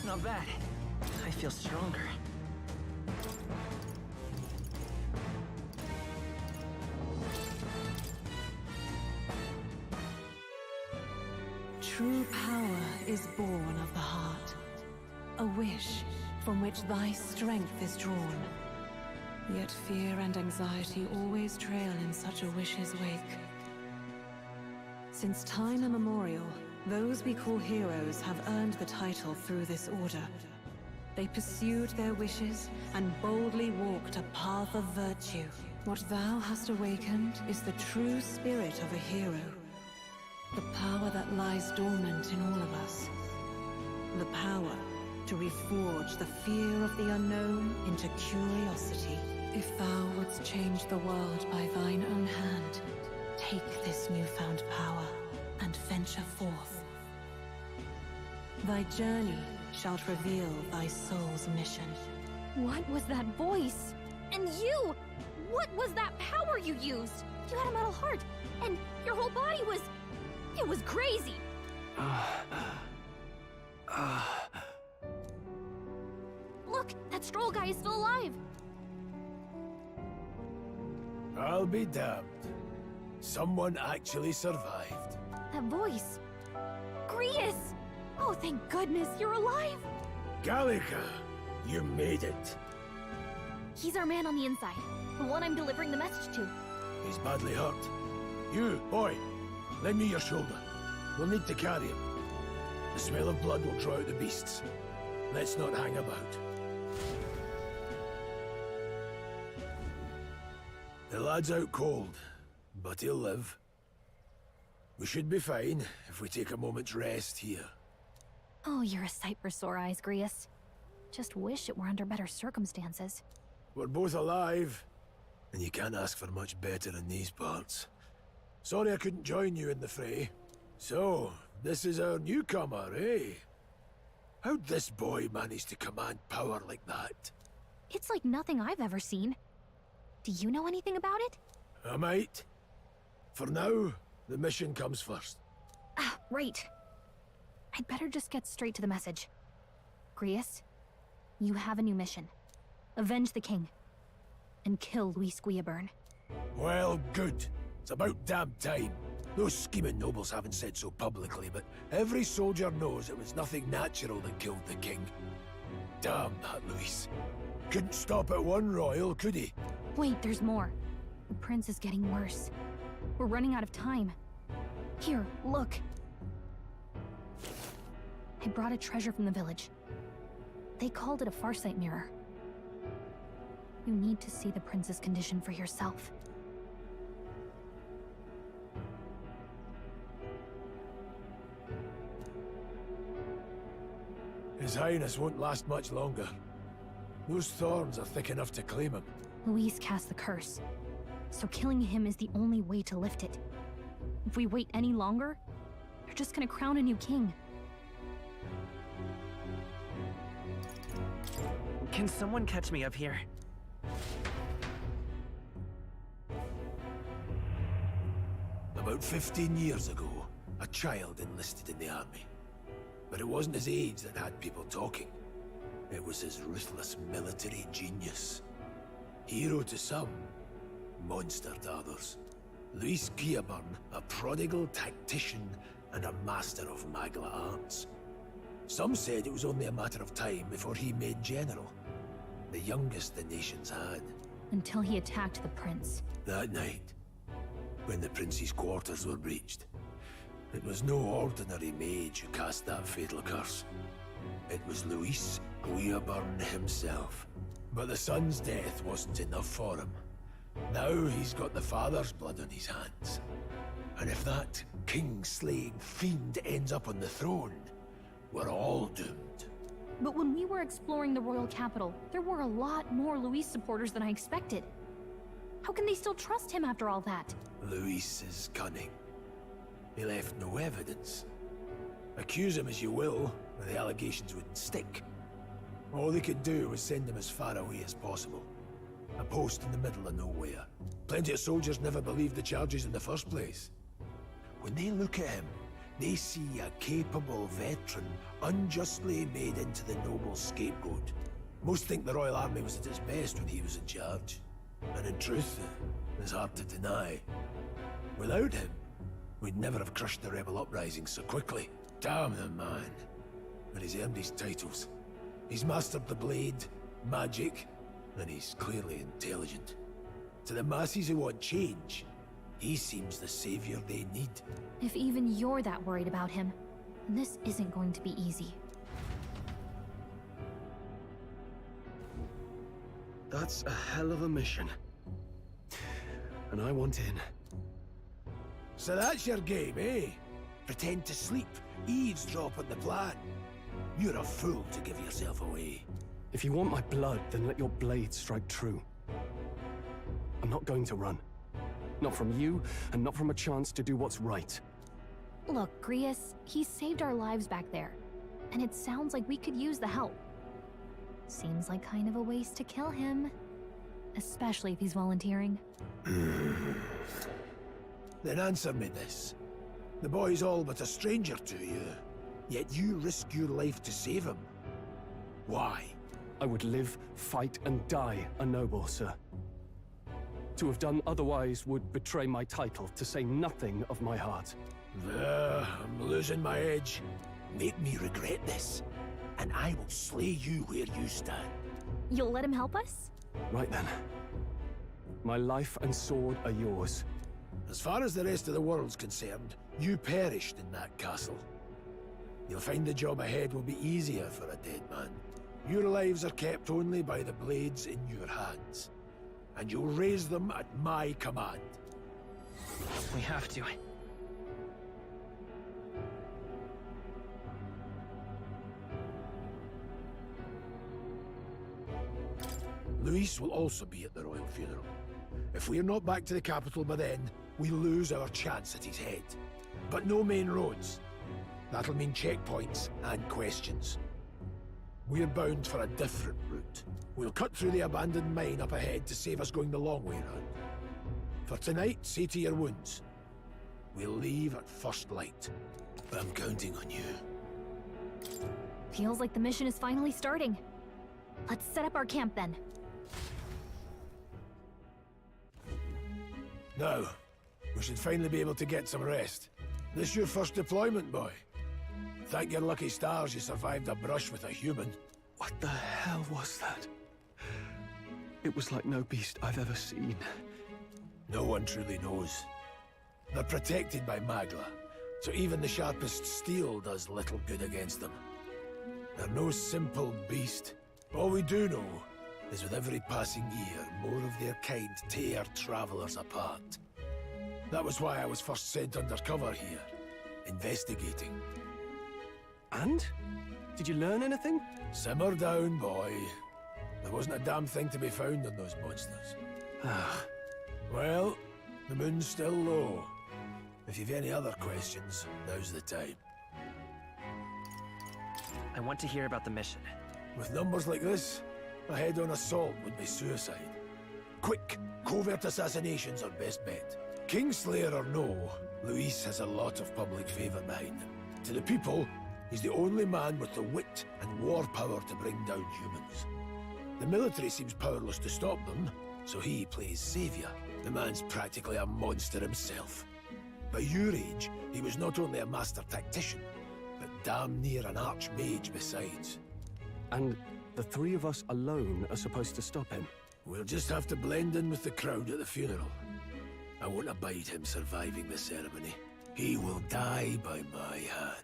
Not bad. I feel stronger. True power is born of the heart. A wish from which thy strength is drawn. Yet fear and anxiety always trail in such a wish's wake. Since time immemorial, those we call heroes have earned the title through this order. They pursued their wishes and boldly walked a path of virtue. What thou hast awakened is the true spirit of a hero. The power that lies dormant in all of us. The power to reforge the fear of the unknown into curiosity. If thou wouldst change the world by thine own hand, take this newfound power and venture forth. Thy journey shalt reveal thy soul's mission. What was that voice? And you! What was that power you used? You had a metal heart, and your whole body was... It was crazy! Look, that Stroll guy is still alive! I'll be damned. Someone actually survived. That voice... Grius! Oh, thank goodness, you're alive! Gallica, you made it. He's our man on the inside, the one I'm delivering the message to. He's badly hurt. You, boy, lend me your shoulder. We'll need to carry him. The smell of blood will draw out the beasts. Let's not hang about. The lad's out cold, but he'll live. We should be fine if we take a moment's rest here. Oh, you're a sight for sore eyes, Grius. Just wish it were under better circumstances. We're both alive, and you can't ask for much better in these parts. Sorry I couldn't join you in the fray. So, this is our newcomer, eh? How'd this boy manage to command power like that? It's like nothing I've ever seen. Do you know anything about it? I might. For now, the mission comes first. Ah, right. I'd better just get straight to the message. Grius, you have a new mission. Avenge the king. And kill 𝐊𝐢𝐧𝐵. Well, good. It's about damn time. Those scheming nobles haven't said so publicly, but every soldier knows it was nothing natural that killed the king. Damn that Luis. Couldn't stop at one royal, could he? Wait, there's more. The prince is getting worse. We're running out of time. Here, look. I brought a treasure from the village. They called it a farsight mirror. You need to see the prince's condition for yourself. His Highness won't last much longer. Those thorns are thick enough to claim him. Luis cast the curse, so killing him is the only way to lift it. If we wait any longer, they're just gonna crown a new king. Can someone catch me up here? About 15 years ago, a child enlisted in the army. But it wasn't his age that had people talking. It was his ruthless military genius. Hero to some, monster to others. 𝐂𝐴𝐧𝐵, a prodigal tactician and a master of Magla arts. Some said it was only a matter of time before he made general. The youngest the nations had. Until he attacked the prince. That night, when the prince's quarters were breached, it was no ordinary mage who cast that fatal curse. It was 𝐂𝐴𝐧𝐵 himself. But the son's death wasn't enough for him. Now he's got the father's blood on his hands. And if that king-slaying fiend ends up on the throne, we're all doomed. But when we were exploring the royal capital, there were a lot more Luis supporters than I expected. How can they still trust him after all that? Luis is cunning. He left no evidence. Accuse him as you will, the allegations wouldn't stick. All they could do was send him as far away as possible. A post in the middle of nowhere. Plenty of soldiers never believed the charges in the first place. When they look at him, they see a capable veteran unjustly made into the noble scapegoat. Most think the Royal Army was at its best when he was in charge. And in truth, it's hard to deny. Without him, we'd never have crushed the rebel uprising so quickly. Damn the man. But he's earned his titles. He's mastered the blade, magic, and he's clearly intelligent. To the masses who want change, he seems the savior they need. If even you're that worried about him, this isn't going to be easy. That's a hell of a mission. And I want in. So that's your game, eh? Pretend to sleep, eavesdrop on the plan. You're a fool to give yourself away. If you want my blood, then let your blade strike true. I'm not going to run. Not from you, and not from a chance to do what's right. Look, 𝐂𝐴𝐧𝐵, he saved our lives back there. And it sounds like we could use the help. Seems like kind of a waste to kill him. Especially if he's volunteering. Then answer me this. The boy's all but a stranger to you, yet you risk your life to save him. Why? I would live, fight, and die a noble, sir. To have done otherwise would betray my title, to say nothing of my heart. I'm losing my edge. Make me regret this, and I will slay you where you stand. You'll let him help us? Right then. My life and sword are yours. As far as the rest of the world's concerned, you perished in that castle. You'll find the job ahead will be easier for a dead man. Your lives are kept only by the blades in your hands. And you'll raise them at my command. We have to. Luis will also be at the royal funeral. If we're not back to the capital by then, we lose our chance at his head. But no main roads. That'll mean checkpoints and questions. We're bound for a different route. We'll cut through the abandoned mine up ahead to save us going the long way round. For tonight, see to your wounds. We'll leave at first light. I'm counting on you. Feels like the mission is finally starting. Let's set up our camp then. Now, we should finally be able to get some rest. This your first deployment, boy? Thank your lucky stars you survived a brush with a human. What the hell was that? It was like no beast I've ever seen. No one truly knows. They're protected by Magla, so even the sharpest steel does little good against them. They're no simple beast. All we do know is with every passing year, more of their kind tear travelers apart. That was why I was first sent undercover here, investigating. And? Did you learn anything? Simmer down, boy. There wasn't a damn thing to be found on those monsters. Well, the moon's still low. If you've any other questions, now's the time. I want to hear about the mission. With numbers like this, a head-on assault would be suicide. Quick, covert assassinations are best bet. Kingslayer or no, Luis has a lot of public favor behind him. To the people, he's the only man with the wit and war power to bring down humans. The military seems powerless to stop them, so he plays savior. The man's practically a monster himself. By your age, he was not only a master tactician, but damn near an archmage besides. And the three of us alone are supposed to stop him? We'll just have to blend in with the crowd at the funeral. I won't abide him surviving the ceremony. He will die by my hand.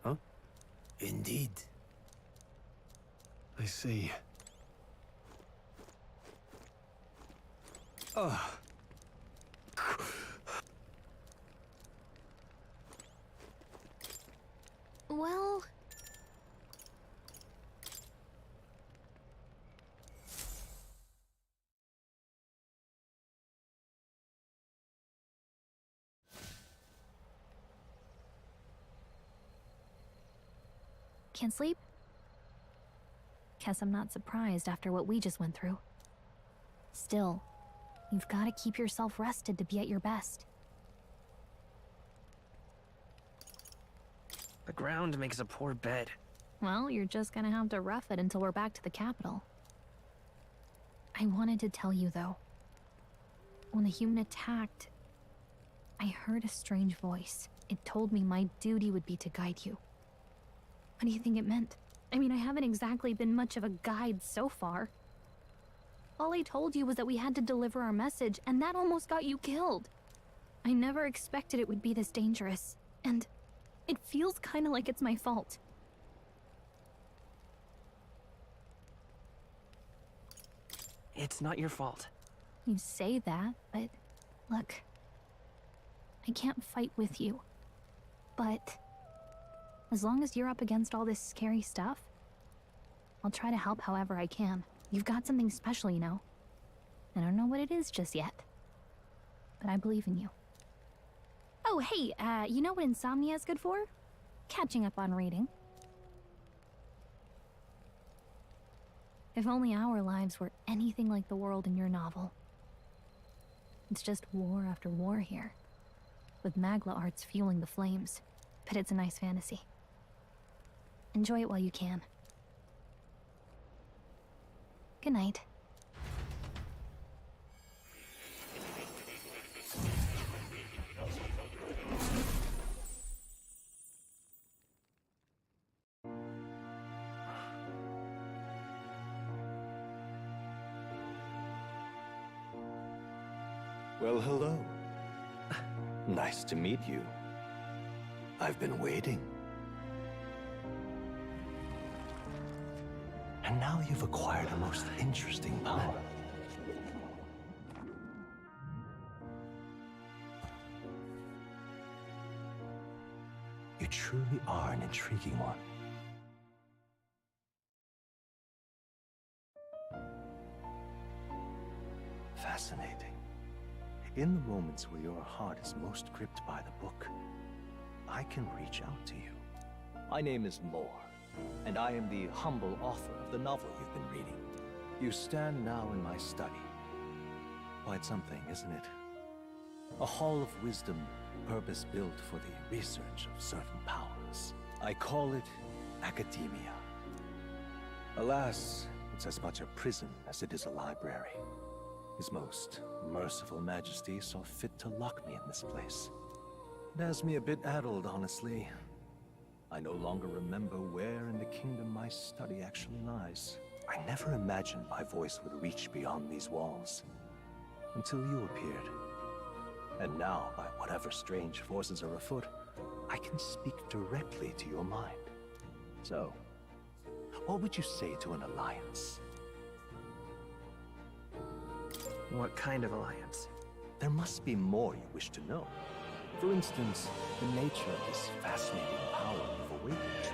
Huh? Indeed. I see. Ugh. Well... Can't sleep? Guess I'm not surprised after what we just went through. Still, you've got to keep yourself rested to be at your best. The ground makes a poor bed. Well, you're just gonna have to rough it until we're back to the capital. I wanted to tell you, though. When the human attacked, I heard a strange voice. It told me my duty would be to guide you. What do you think it meant? I mean, I haven't exactly been much of a guide so far. All I told you was that we had to deliver our message, and that almost got you killed. I never expected it would be this dangerous, and it feels kind of like it's my fault. It's not your fault. You say that, but look, I can't fight with you. But as long as you're up against all this scary stuff, I'll try to help however I can. You've got something special, you know. I don't know what it is just yet, but I believe in you. Oh, hey, you know what insomnia is good for? Catching up on reading. If only our lives were anything like the world in your novel. It's just war after war here, with Magla arts fueling the flames, but it's a nice fantasy. Enjoy it while you can. Good night. Well, hello. Nice to meet you. I've been waiting. And now you've acquired a most interesting power. You truly are an intriguing one. Fascinating. fascinating. In the moments where your heart is most gripped by the book, I can reach out to you. My name is Moore, and I am the humble author of the novel you've been reading. You stand now in my study. Quite something, isn't it? A hall of wisdom, purpose-built for the research of certain powers. I call it academia. Alas, it's as much a prison as it is a library. His most merciful majesty saw fit to lock me in this place. It has me a bit addled, honestly. I no longer remember where in the kingdom my study actually lies. I never imagined my voice would reach beyond these walls, until you appeared. And now, by whatever strange forces are afoot, I can speak directly to your mind. So, what would you say to an alliance? What kind of alliance? There must be more you wish to know. For instance, the nature of this fascinating power you've awakened.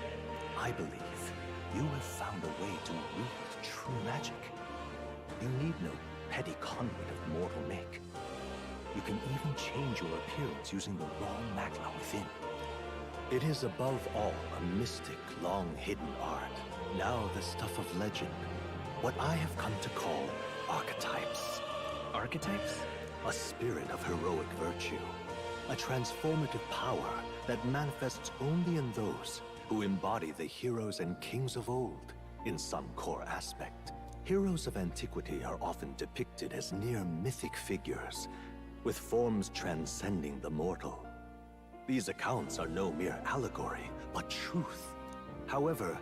I believe you have found a way to wield true magic. You need no petty conduit of mortal make. You can even change your appearance using the raw magma within. It is above all a mystic, long-hidden art, now the stuff of legend, what I have come to call archetypes. Archetypes? A spirit of heroic virtue. A transformative power that manifests only in those who embody the heroes and kings of old in some core aspect. Heroes of antiquity are often depicted as near mythic figures, with forms transcending the mortal. These accounts are no mere allegory, but truth. However,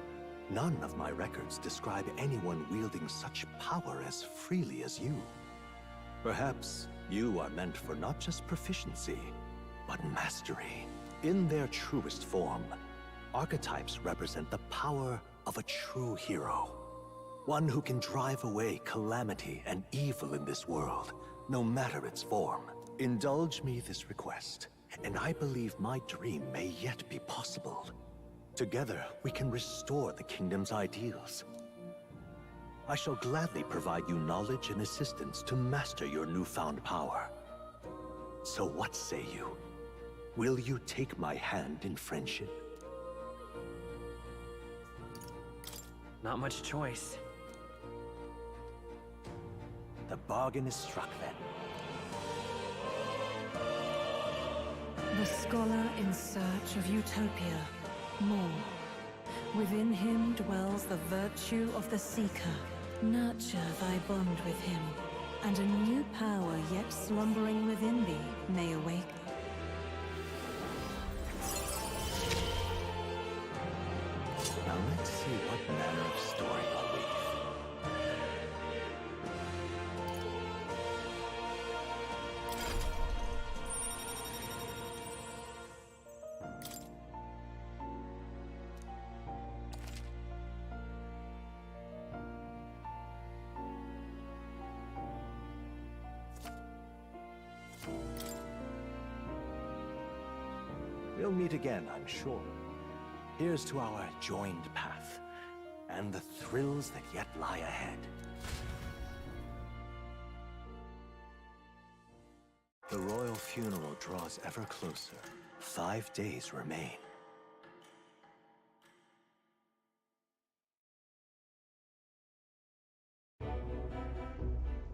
none of my records describe anyone wielding such power as freely as you. Perhaps you are meant for not just proficiency, but mastery. In their truest form, archetypes represent the power of a true hero. One who can drive away calamity and evil in this world, no matter its form. Indulge me this request, and I believe my dream may yet be possible. Together, we can restore the kingdom's ideals. I shall gladly provide you knowledge and assistance to master your newfound power. So what say you? Will you take my hand in friendship? Not much choice. The bargain is struck then. The scholar in search of utopia, more. Within him dwells the virtue of the seeker. Nurture thy bond with him, and a new power yet slumbering within thee may awake. Now let's see what manner of story I'll weave. We'll meet again, I'm sure. Here's to our joined path, and the thrills that yet lie ahead. The royal funeral draws ever closer. 5 days remain.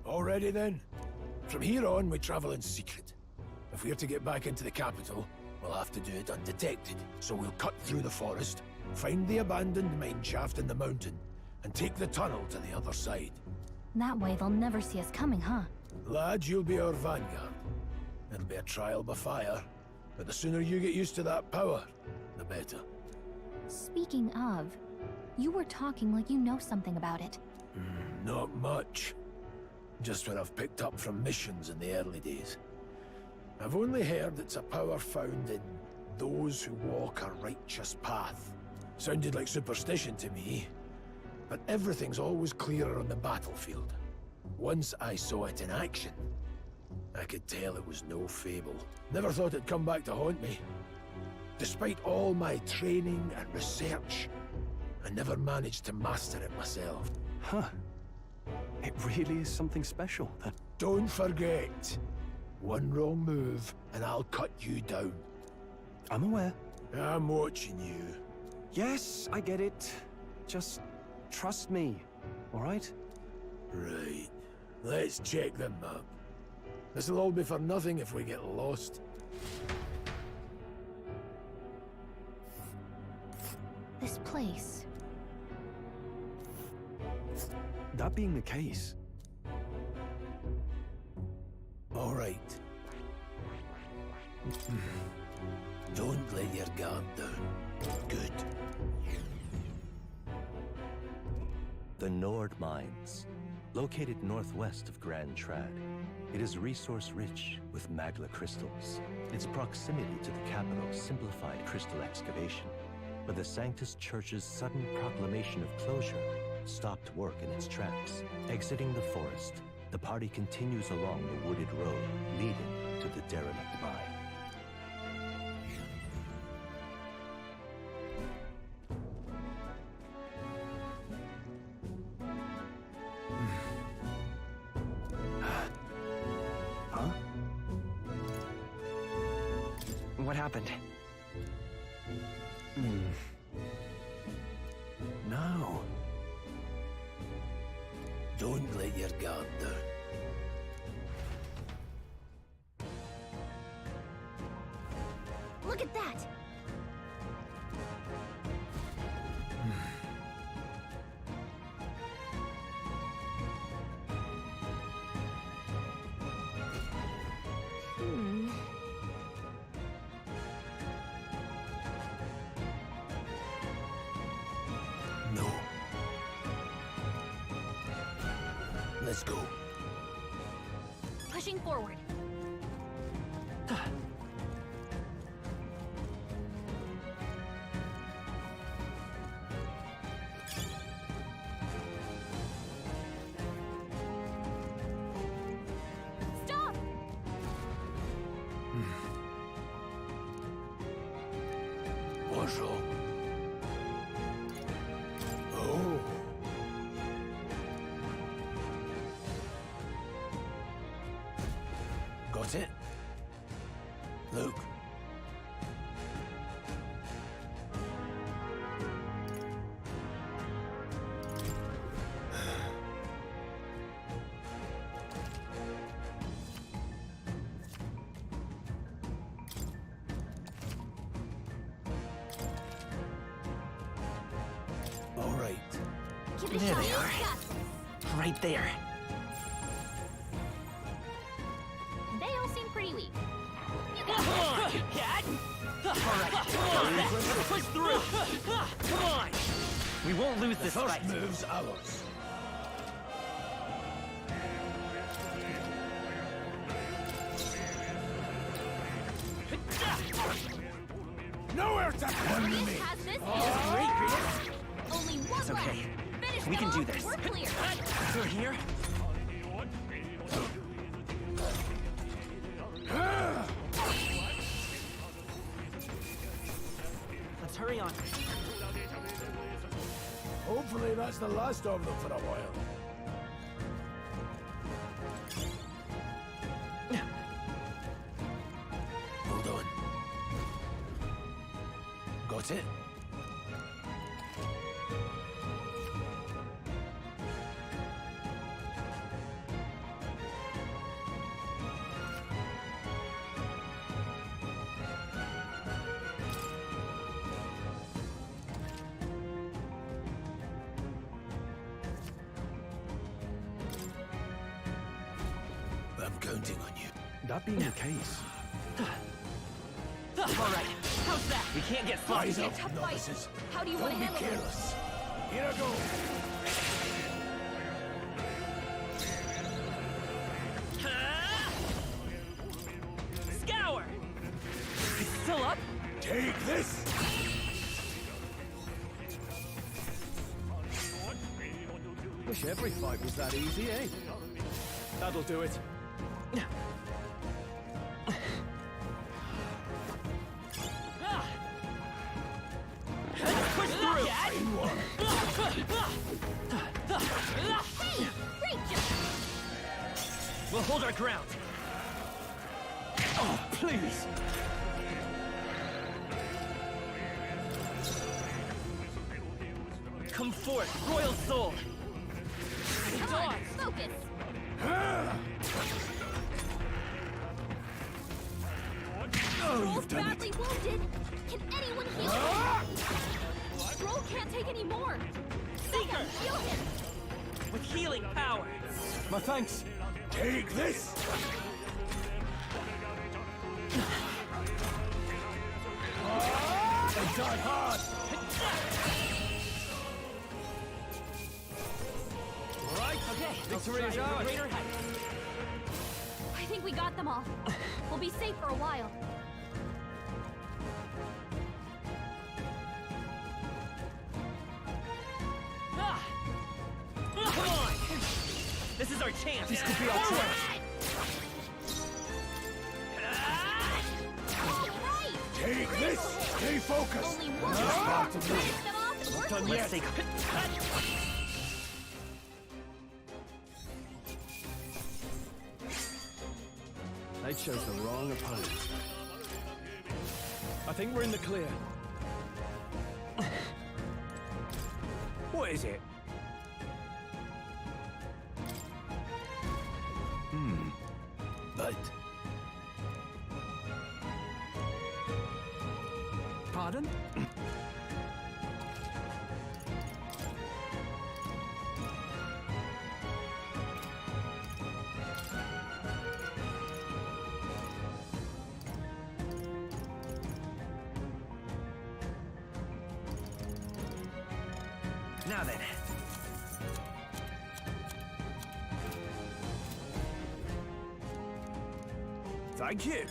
Already then? From here on, we travel in secret. If we're to get back into the capital, we'll have to do it undetected. So we'll cut through the forest, find the abandoned mine shaft in the mountain, and take the tunnel to the other side. That way they'll never see us coming, huh? Lad, you'll be our vanguard. It'll be a trial by fire, but the sooner you get used to that power, the better. Speaking of, you were talking like you know something about it. Not much. Just what I've picked up from missions in the early days. I've only heard it's a power found in those who walk a righteous path. Sounded like superstition to me, but everything's always clearer on the battlefield. Once I saw it in action, I could tell it was no fable. Never thought it'd come back to haunt me. Despite all my training and research, I never managed to master it myself. Huh. It really is something special, that Don't forget, one wrong move and I'll cut you down. I'm aware. I'm watching you. Yes, I get it. Just trust me, all right? Right. Let's check the map. This'll all be for nothing if we get lost. This place. That being the case. All right. Don't let your guard down. Good. The Nord Mines. Located northwest of Grand Trad, it is resource-rich with magma crystals. Its proximity to the capital simplified crystal excavation, but the Sanctus Church's sudden proclamation of closure stopped work in its tracks. Exiting the forest, the party continues along the wooded road leading to the derelict mine. What happened? No. Don't let your guard down. Look at that! No. Let's go. Pushing forward. Stop! What's wrong? Oh. Got it? Look. All right. Give it a There shot. they are. Right there. They all seem pretty weak. You got Come on, this. Cat! Alright, Push through! Come on! we won't lose this First fight. move's ours. Nowhere to run This me. has this. Only one It's okay. left. Finish We them can do off. this. We're clear. Through here? Let's hurry on. Hopefully that's the last of them for a while. Hold on. Got it? I'm counting on you. That being the case. Alright, how's that? We can't get sloppy. Eyes up, tough fight. novices. How do you want Don't to be handle it? careless. Here I go. Scour! It's still up? Take this! Wish every fight was that easy, eh? That'll do it. Push through! Fine one. Hey! Great job! We'll hold our ground. Oh, please! Come forth, Royal Soul! Come on, focus! Oh, you've done badly it. wounded! Can anyone heal him? Stroll can't take any more! Someone heal him! With healing power! My thanks! Take this! They die hard! Alright, okay. Victory is ours! Greater heights. I think we got them all. We'll be safe for a while. Come on! This is our chance! This could be our chance! Take this! Stay focused! Only one Just more! part of Finish me. them off and work Done with yet. They chose the wrong opponent. I think we're in the clear. What is it? But... Pardon? Now then. Thank you.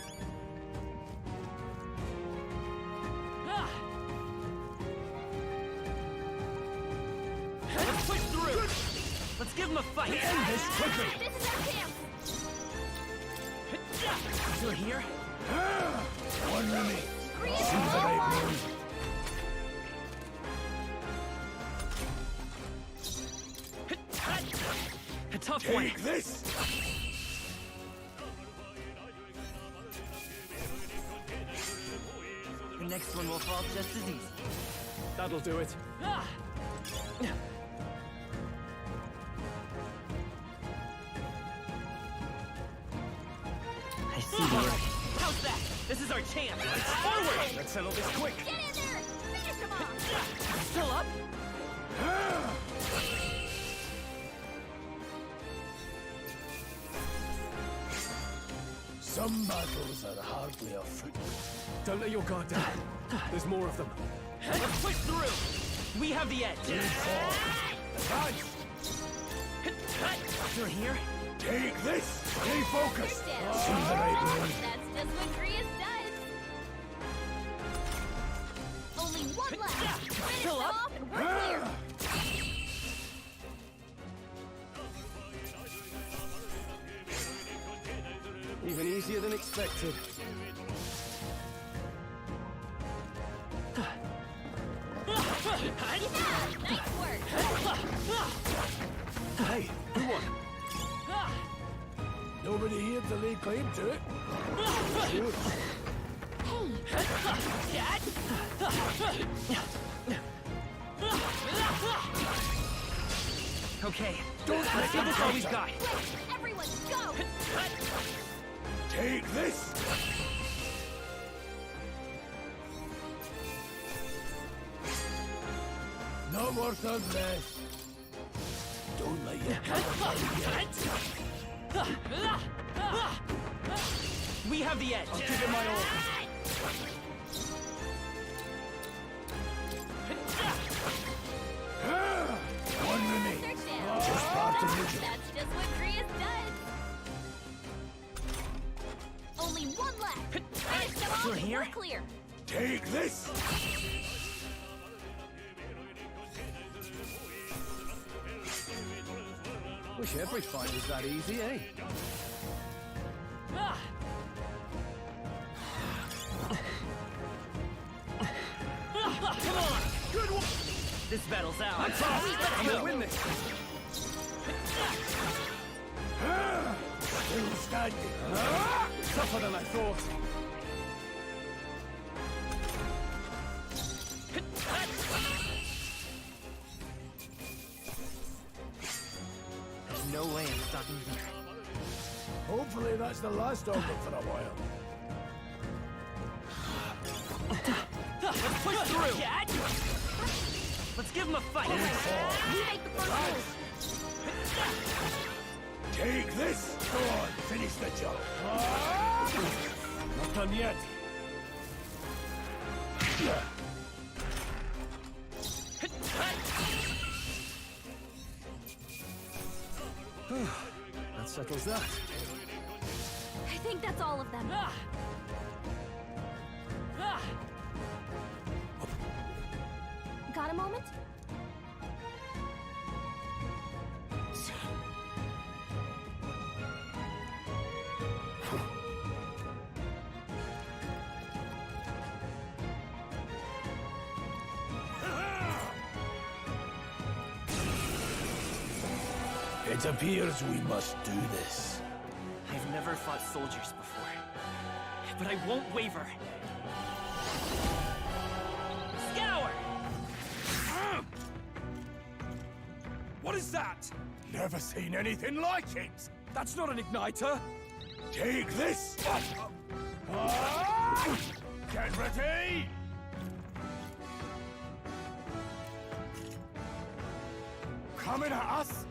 Let's push through! Let's give him a fight! End this quickly! This is our chance! Through here? One remains. Green See the Soul! right move. A tough one! Take this! The next one will fall just as easy. That'll do it. I see the end. How's that? This is our chance! Forward! Let's settle this quick. Get in there! Finish him off! Still up? Some battles are hardly a foot. Don't let your guard down. There's more of them. Let's push through! We have the edge! Advance! Through here? Take this! Stay focused! Down. See the right move. That's just what Grius does! Only one left! Finish Still them up? off and we're clear! Even easier than expected. Yeah, nice work! Hey, who won? Nobody here to lay claim to it. Sure. Okay, Don't let's give this all we've got. Everyone, go! Take this! Not worth a breath. Don't let your We have the edge. I'll give it my all. One remains. Search down. Just part of the That's just what Grius does! Only one left! Finish them off Through and here? we're clear! Take this! Wish every fight was that easy, eh? Come on! Good one! This battle's ours. I'm gonna win this. Still standing. Tougher than I thought. There's no way I'm stopping here. Hopefully that's the last of them for a while. Let's push through! Let's give him a fight! You make the first move! Take this! Go on, finish the job. Not done yet. That settles that. I think that's all of them. Got a moment? It appears we must do this. I've never fought soldiers before, but I won't waver. Scour! What is that? Never seen anything like it! That's not an igniter! Take this! Get ready! Coming at us?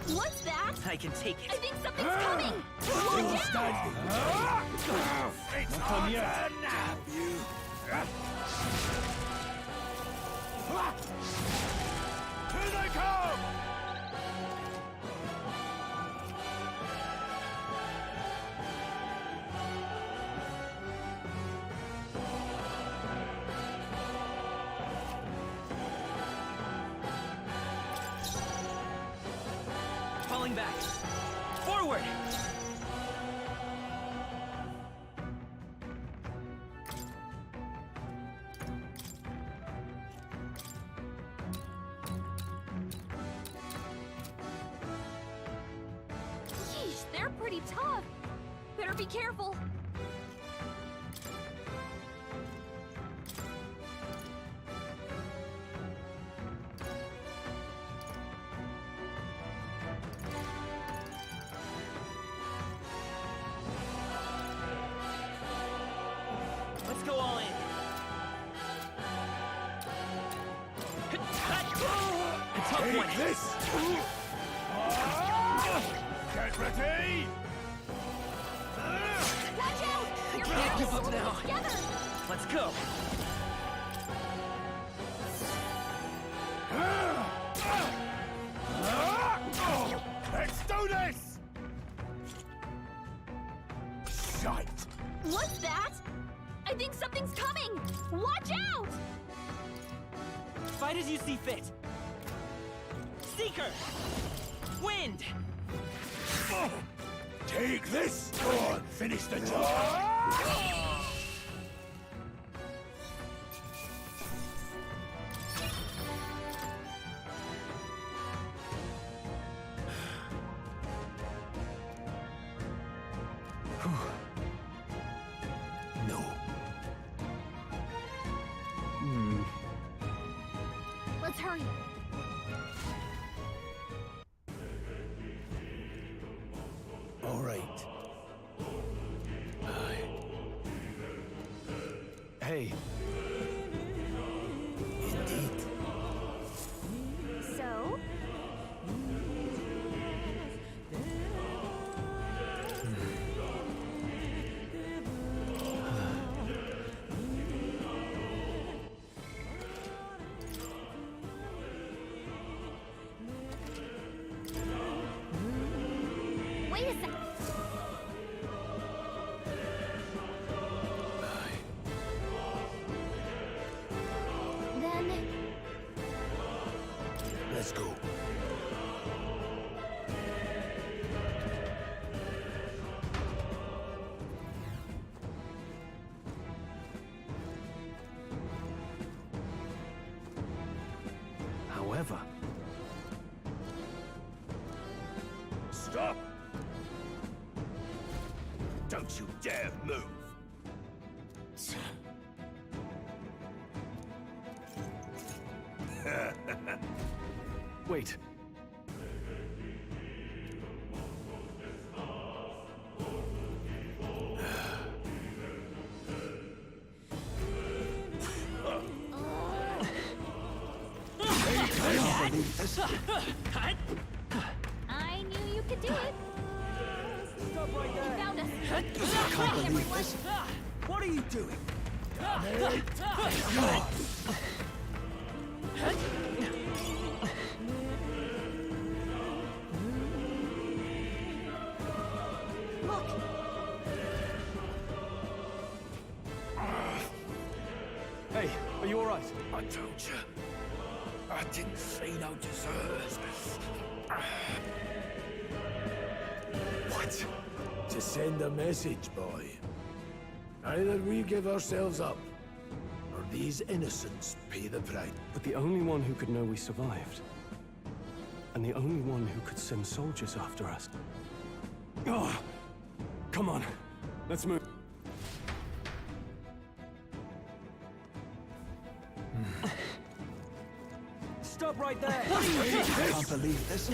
What's that? I can take it. I think something's coming! Still Watch standing. It's Not done yet. our turn! Here they come! Falling back. Forward! Yeesh, they're pretty tough. Better be careful. Let's go all in. A tough one. Take this! Get ready! Watch out! You're Can't give up holding now. it together. Let's go. Let's do this! Shite! What's that? I think something's coming! Watch out! Fight as you see fit. Seeker! Wind! Take this! Go on, finish the job! No. Let's hurry. All right. Hey, Indeed. So? Wait a second. Then Let's go. Stop! Don't you dare move! Wait. I knew you could do it. Stop right there. You found us. I Hi, everyone. What are you doing? Look. Hey, are you alright? I told you. I didn't see no deserters. What? To send a message, boy. Either we give ourselves up, or these innocents pay the price. But the only one who could know we survived, and the only one who could send soldiers after us. Oh, come on, let's move. Stop right there. What are you doing? I can't believe this.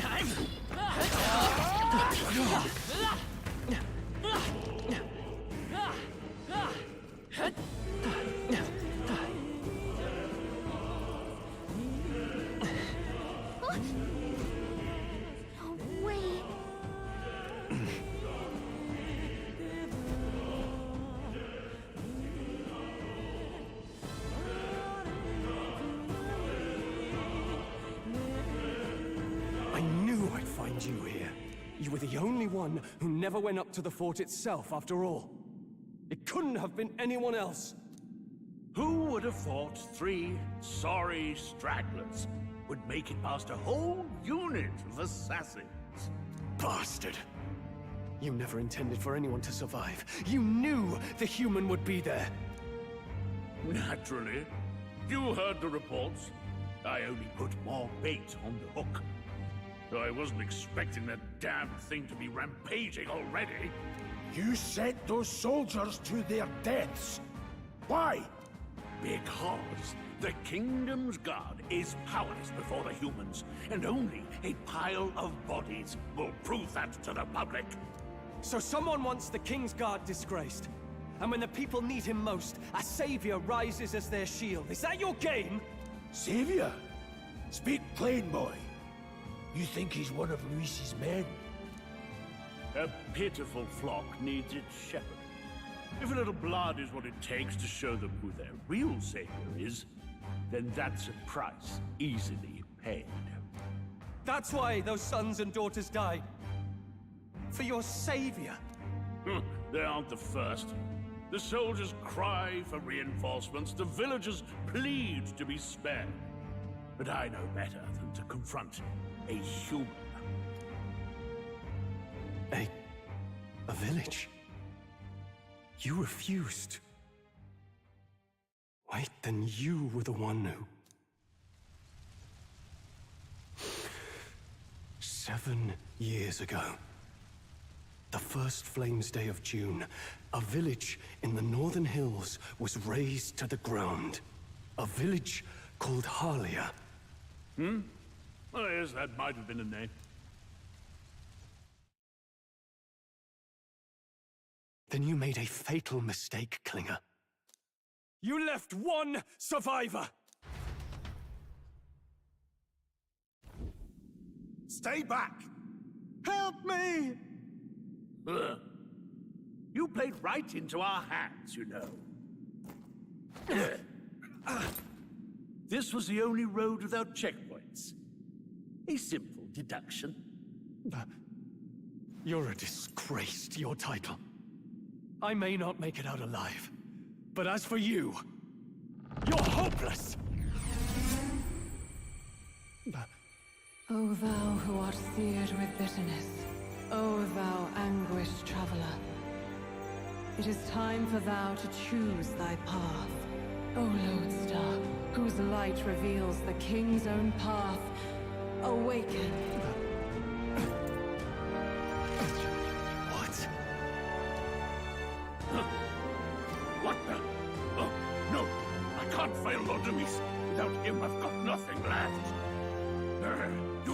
No way. I knew I'd find you here. You were the only one who never went up to the fort itself, after all. It couldn't have been anyone else. Who would have thought 3 sorry stragglers would make it past a whole unit of assassins? Bastard. You never intended for anyone to survive. You knew the human would be there. Naturally. You heard the reports. I only put more bait on the hook. I wasn't expecting that damn thing to be rampaging already. You sent those soldiers to their deaths. Why? Because the Kingdom's Guard is powerless before the humans, and only a pile of bodies will prove that to the public. So someone wants the King's Guard disgraced. And when the people need him most, a savior rises as their shield. Is that your game? Savior? Speak plain, boy. You think he's one of Luis's men? A pitiful flock needs its shepherd. If a little blood is what it takes to show them who their real savior is, then that's a price easily paid. That's why those sons and daughters died. For your savior. They aren't the first. The soldiers cry for reinforcements, the villagers plead to be spared. But I know better than to confront a human. A village? You refused. Wait, then you were the one who... 7 years ago, the first Flames Day of June, a village in the northern hills was razed to the ground. A village called Harlia. Oh, yes, that might have been a name. Then you made a fatal mistake, Klinger. You left one survivor! Stay back! Help me! You played right into our hands, you know. This was the only road without checkpoints. A simple deduction. You're a disgrace to your title. I may not make it out alive, but as for you, you're hopeless! O thou who art seared with bitterness, O thou anguished traveler, it is time for thou to choose thy path. O lodestar, whose light reveals the king's own path,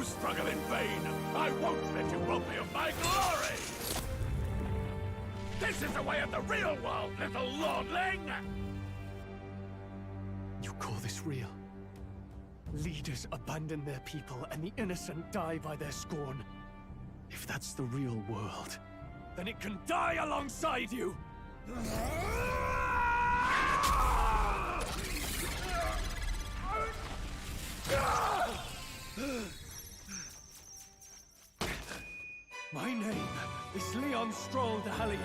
struggle in vain! I won't let you rob me of my glory! This is the way of the real world, little lordling! You call this real? Leaders abandon their people and the innocent die by their scorn. If that's the real world, then it can die alongside you! My name is Leon Stroll the ⁴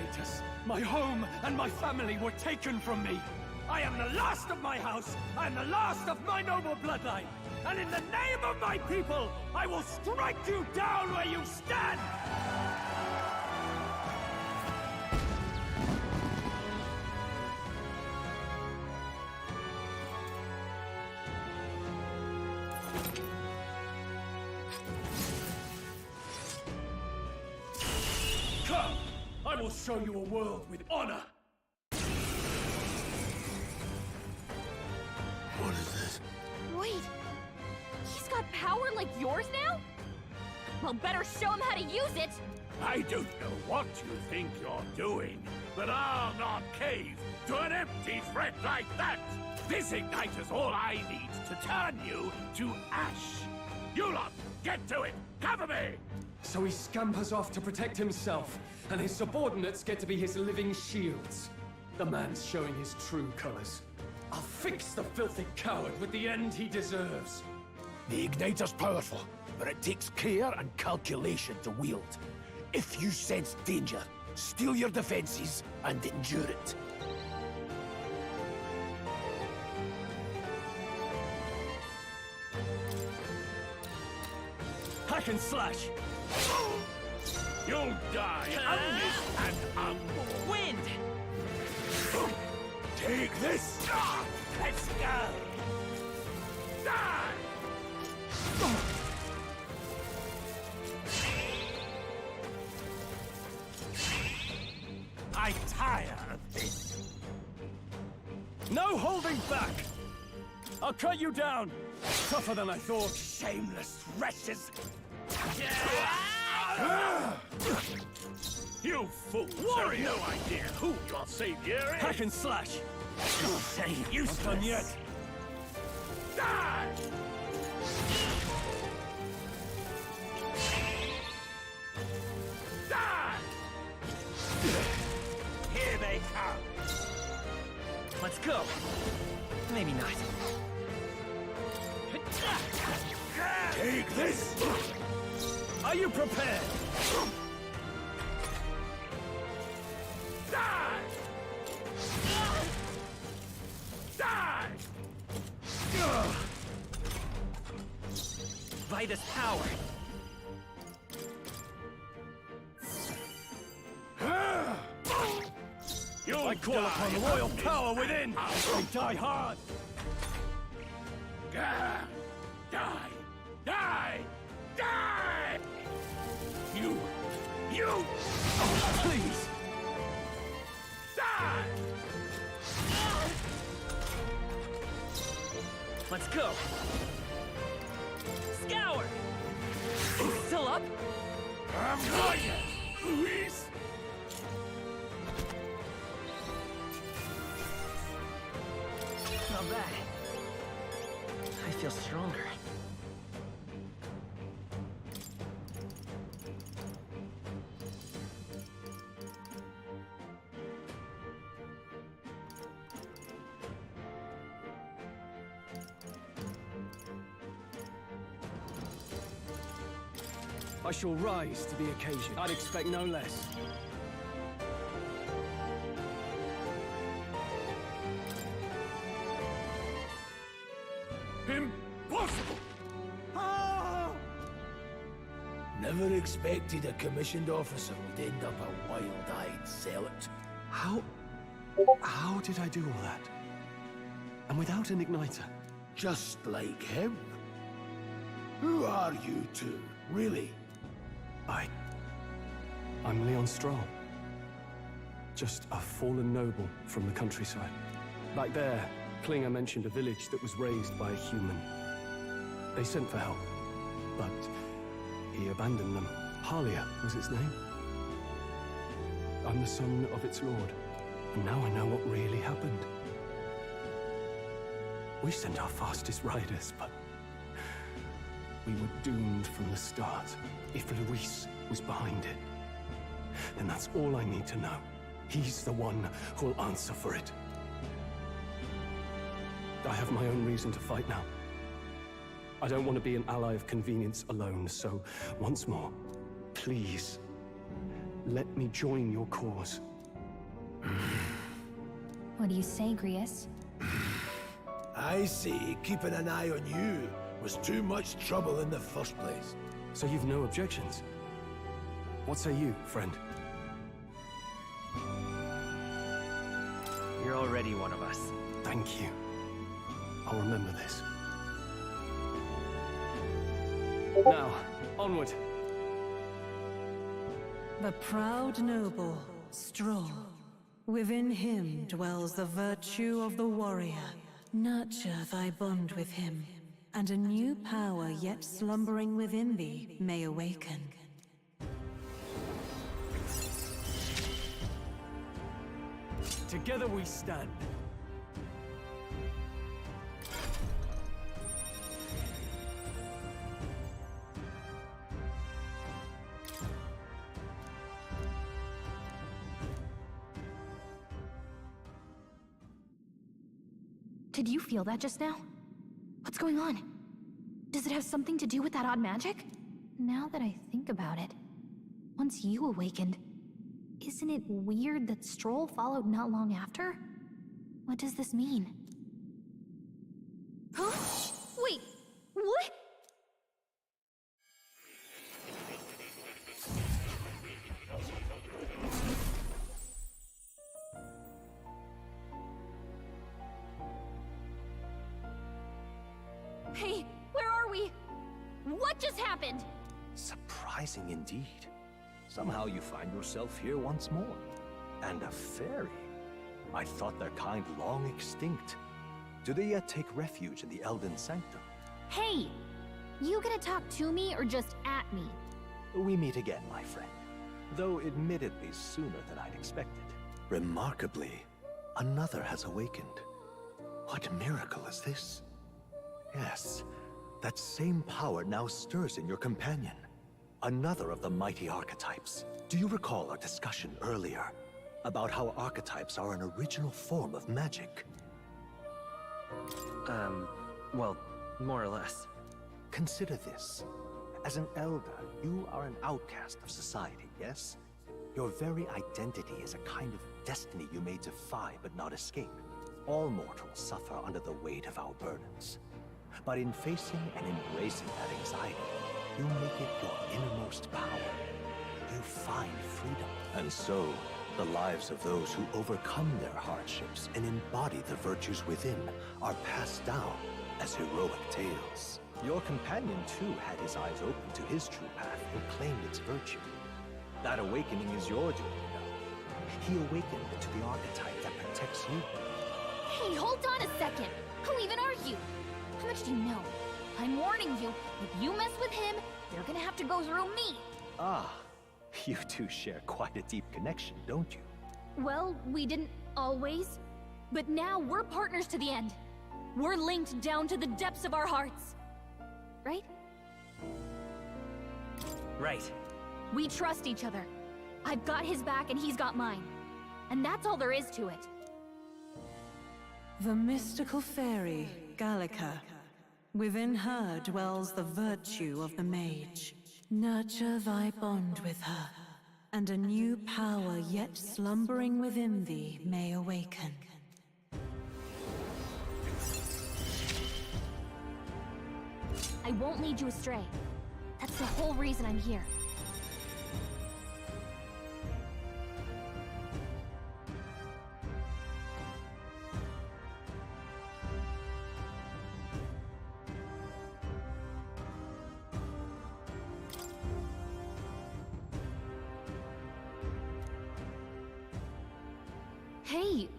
My home and my family were taken from me. I am the last of my house. I am the last of my noble bloodline. And in the name of my people, I will strike you down where you stand! Come! I will show you a world with honor! What is this? Wait, he's got power like yours now? Well, better show him how to use it! I don't know what you think you're doing, but I'll not cave to an empty threat like that! This igniter's all I need to turn you to ash! You lot, get to it! Cover me! So he scampers off to protect himself, and his subordinates get to be his living shields. The man's showing his true colors. I'll fix the filthy coward with the end he deserves. The igniter's powerful, but it takes care and calculation to wield. If you sense danger, steel your defenses and endure it. Hack and slash! You'll die unmissed and unborn! Wind! Take this! Let's go! Die! I'm tired of this! No holding back! I'll cut you down! Tougher than I thought. Shameless wretches! You fools have no idea who your savior is! Hack and slash! Useless! Done yet? Die! Die! Here they come! Let's go! Maybe not. Take this! Are you prepared? Die! Die! By this power! I call upon the royal power within! They die hard! Die! Die! Die! You! Please! Die! Let's go! Scour! Still up? I'm going! Luis! Not bad. I feel stronger. I shall rise to the occasion. I'd expect no less. Impossible! Never expected a commissioned officer would end up a wild-eyed zealot. How did I do all that? And without an igniter? Just like him. Who are you two, really? I'm Leon Stroll. Just a fallen noble from the countryside. Back there, Klinger mentioned a village that was raised by a human. They sent for help, but he abandoned them. Halia was its name. I'm the son of its lord, and now I know what really happened. We sent our fastest riders, but we were doomed from the start. If Luis was behind it, then that's all I need to know. He's the one who'll answer for it. I have my own reason to fight now. I don't want to be an ally of convenience alone, so once more, please, let me join your cause. What do you say, 𝐁𝐲𝐵? I see keeping an eye on you was too much trouble in the first place. So you've no objections? What say you, friend? You're already one of us. Thank you. I'll remember this. Now, onward. The proud noble, strong. Within him dwells the virtue of the warrior. Nurture thy bond with him, and a new power yet slumbering within thee may awaken. Together we stand. Did you feel that just now? What's going on? Does it have something to do with that odd magic? Now that I think about it, once you awakened, isn't it weird that Stroll followed not long after? What does this mean? Huh? Wait, what? Hey, where are we? What just happened? Surprising indeed. Somehow you find yourself here once more. And a fairy. I thought their kind long extinct. Do they yet take refuge in the Elden Sanctum? Hey! You gonna talk to me or just at me? We meet again, my friend. Though admittedly sooner than I'd expected. Remarkably, another has awakened. What miracle is this? Yes, that same power now stirs in your companion. Another of the mighty archetypes. Do you recall our discussion earlier about how archetypes are an original form of magic? Well, more or less. Consider this. As an elder, you are an outcast of society, yes? Your very identity is a kind of destiny you may defy but not escape. All mortals suffer under the weight of our burdens. But in facing and embracing that anxiety, you make it your innermost power. You find freedom. And so, the lives of those who overcome their hardships and embody the virtues within are passed down as heroic tales. Your companion, too, had his eyes open to his true path and claimed its virtue. That awakening is your doing, you know. He awakened to the archetype that protects you. Hey, hold on a second! Who even are you? How much do you know? I'm warning you, if you mess with him, you're gonna have to go through me! Ah, you two share quite a deep connection, don't you? Well, we didn't always. But now we're partners to the end. We're linked down to the depths of our hearts. Right? Right. We trust each other. I've got his back and he's got mine. And that's all there is to it. The mystical fairy, 𝐿𝐼𝐺. Within her dwells the virtue of the mage. Nurture thy bond with her, and a new power yet slumbering within thee may awaken. I won't lead you astray. That's the whole reason I'm here. Hey,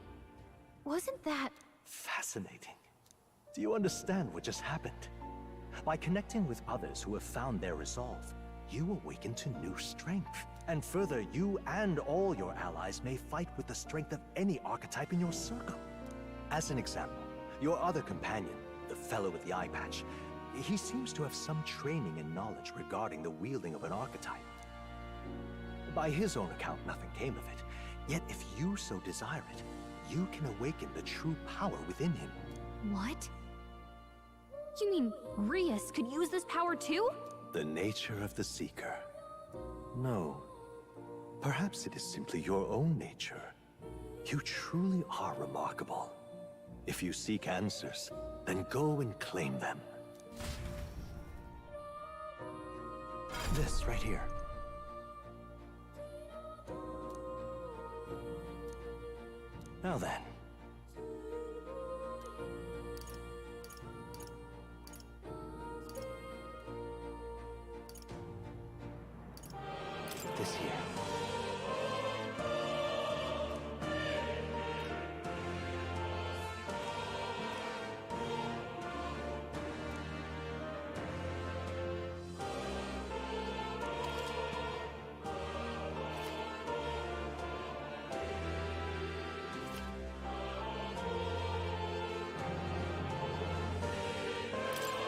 wasn't that... Fascinating. Do you understand what just happened? By connecting with others who have found their resolve, you awaken to new strength. And further, you and all your allies may fight with the strength of any archetype in your circle. As an example, your other companion, the fellow with the eye patch, he seems to have some training and knowledge regarding the wielding of an archetype. By his own account, nothing came of it. Yet if you so desire it, you can awaken the true power within him. What? You mean Rias could use this power too? The nature of the Seeker. No. Perhaps it is simply your own nature. You truly are remarkable. If you seek answers, then go and claim them. This right here. Now then. This here.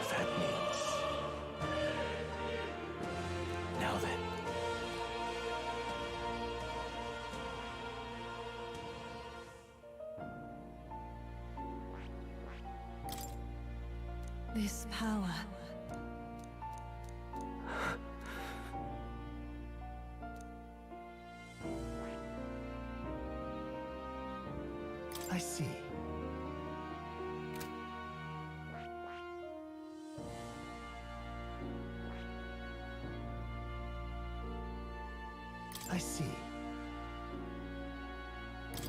That means... Now then. This power. I see. I see.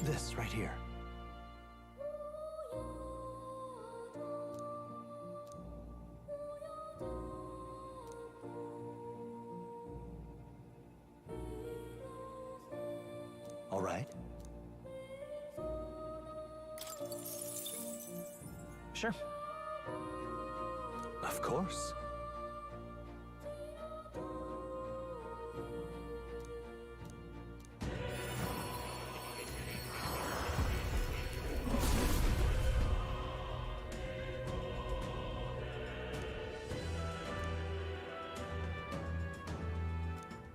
This right here. All right. Sure. Of course.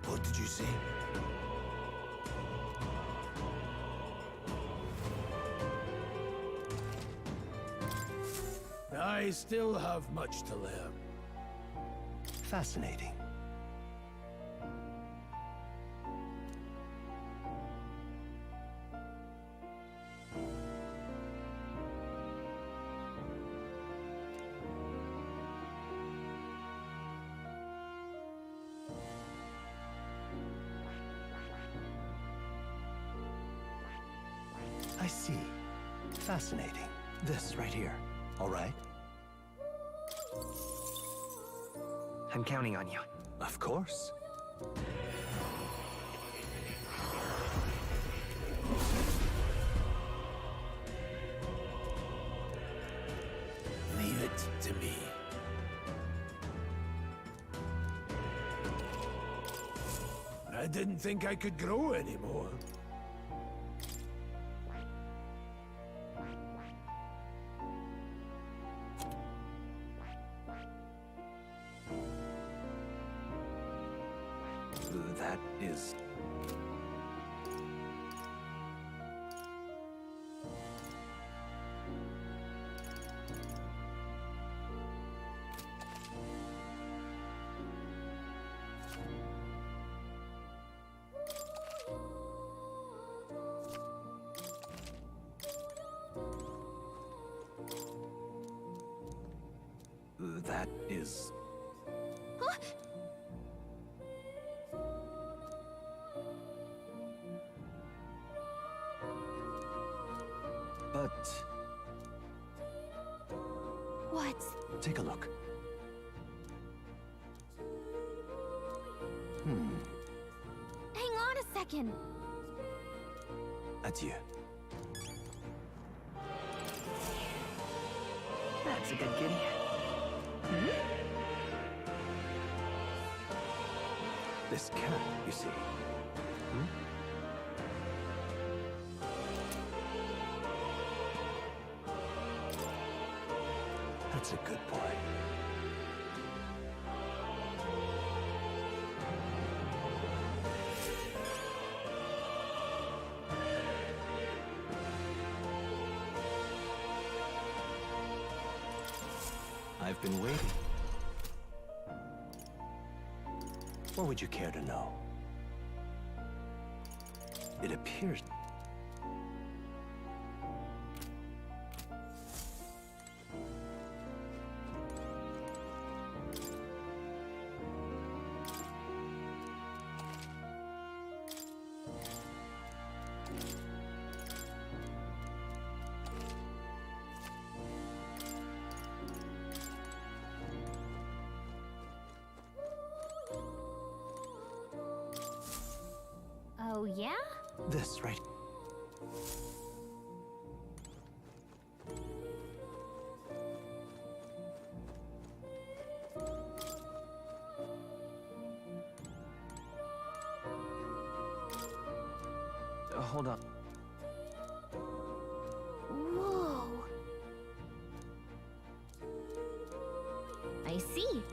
What did you see? I still have much to learn. Fascinating. I see. Fascinating. This right here. All right? I'm counting on you. Of course. Leave it to me. I didn't think I could grow anymore. That is... That is... Huh? But... What? Take a look. Hang on a second. Adieu. That's a good kitty. This cat, you see. Hmm? That's a good boy. I've been waiting. What would you care to know? It appears... Oh, yeah? This, right? Hold on. Whoa. I see.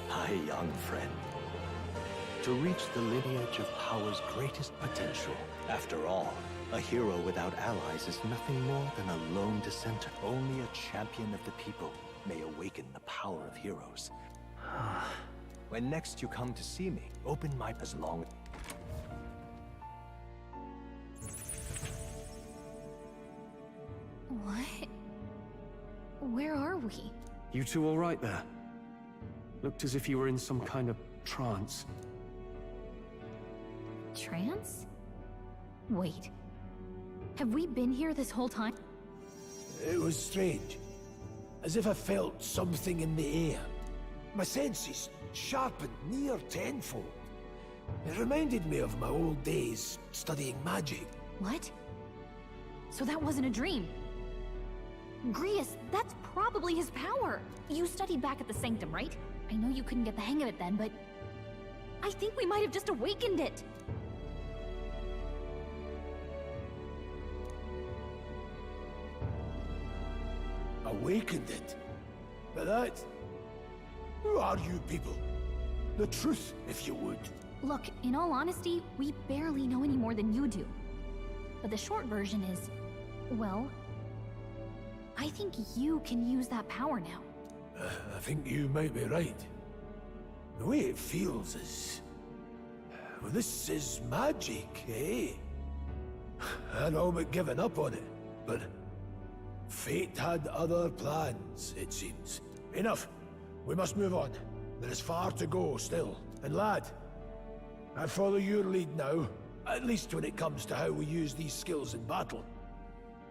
Hi, young friend. To reach the lineage of power's greatest potential. After all, a hero without allies is nothing more than a lone dissenter. Only a champion of the people may awaken the power of heroes. When next you come to see me, open my as long... What? Where are we? You two all right there? Looked as if you were in some kind of trance. Trance? Wait. Have we been here this whole time? It was strange. As if I felt something in the air. My senses sharpened near tenfold. It reminded me of my old days studying magic. What? So that wasn't a dream. 𝐁𝐸us, that's probably his power. You studied back at the Sanctum, right? I know you couldn't get the hang of it then, but I think we might have just awakened it. Awakened it? But that... Who are you people? The truth, if you would. Look, in all honesty, we barely know any more than you do. But the short version is, well, I think you can use that power now. I think you might be right. The way it feels is... Well, this is magic, eh? I'd all but given up on it, but... Fate had other plans, it seems. Enough. We must move on. There is far to go still. And lad, I follow your lead now, at least when it comes to how we use these skills in battle.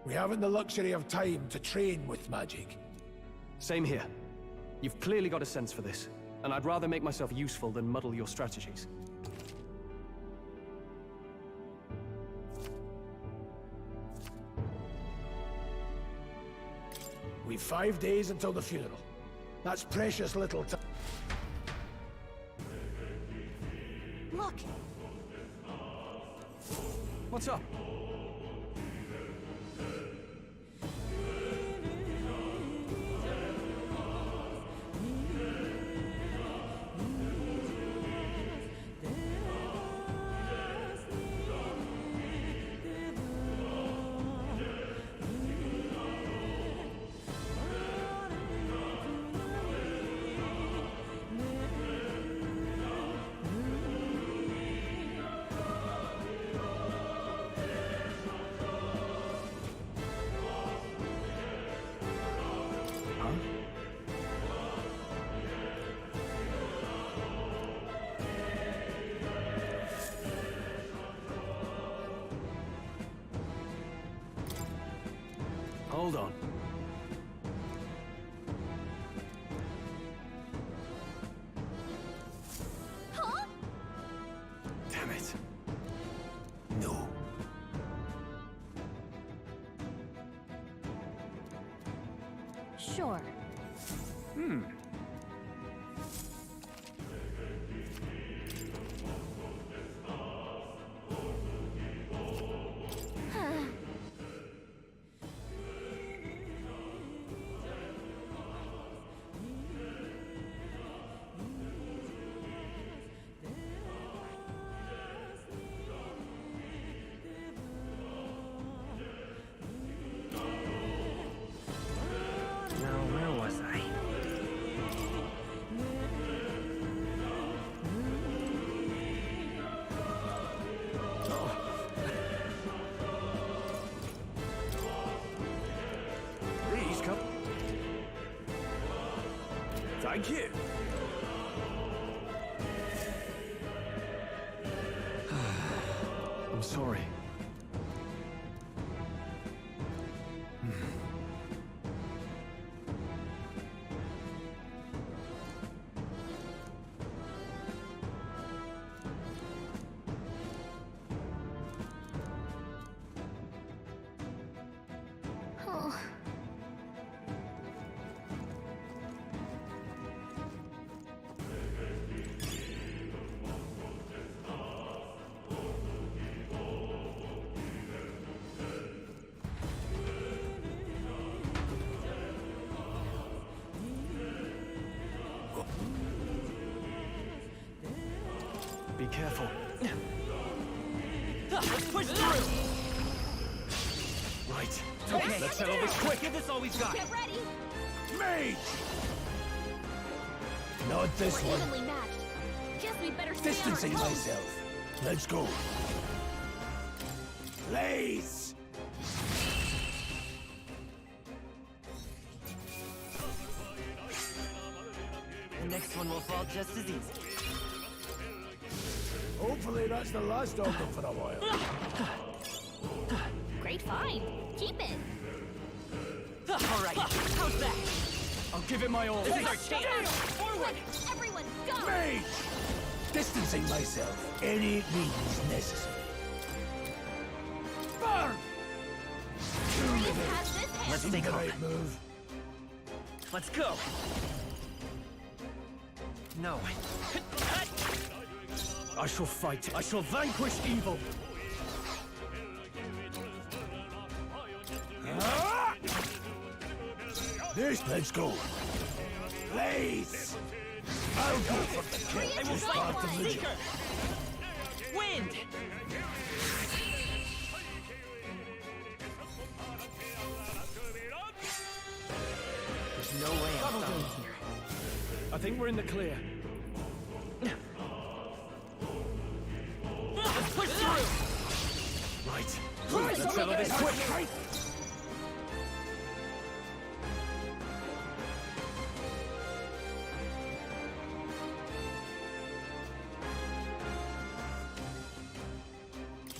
We haven't the luxury of time to train with magic. Same here. You've clearly got a sense for this, and I'd rather make myself useful than muddle your strategies. We've 5 days until the funeral. That's precious little time. Look! What's up? Hold on. Huh? Damn it. No. Sure. Now, where was I? Please come. Thank you. I'm sorry. Oh. Be careful. Let's push through! Right. Okay, Let's settle this quick. Give this all we've got. Get ready! Mage! Not this We're one. evenly matched. Guess we better stay Distancing on our toes. myself. Let's go. Blaze! The next one will fall just as easy. Hopefully that's the last of them for a while. Great find. Keep it. All right, how's that? I'll give it my all. This is our chance. Forward! Quick, everyone, go! Mage! Distancing myself. Any means necessary. Burn! Freeze has this hand. Let's take the off. right move. Let's go. No. I shall fight. I shall vanquish evil. This, let's go. Blaze! I'll go for the kill. I will Just fight part of the Seeker. job. Wind. There's no way I'm stopping here. I think we're in the clear. Let's push through. Right. Let's settle this quick.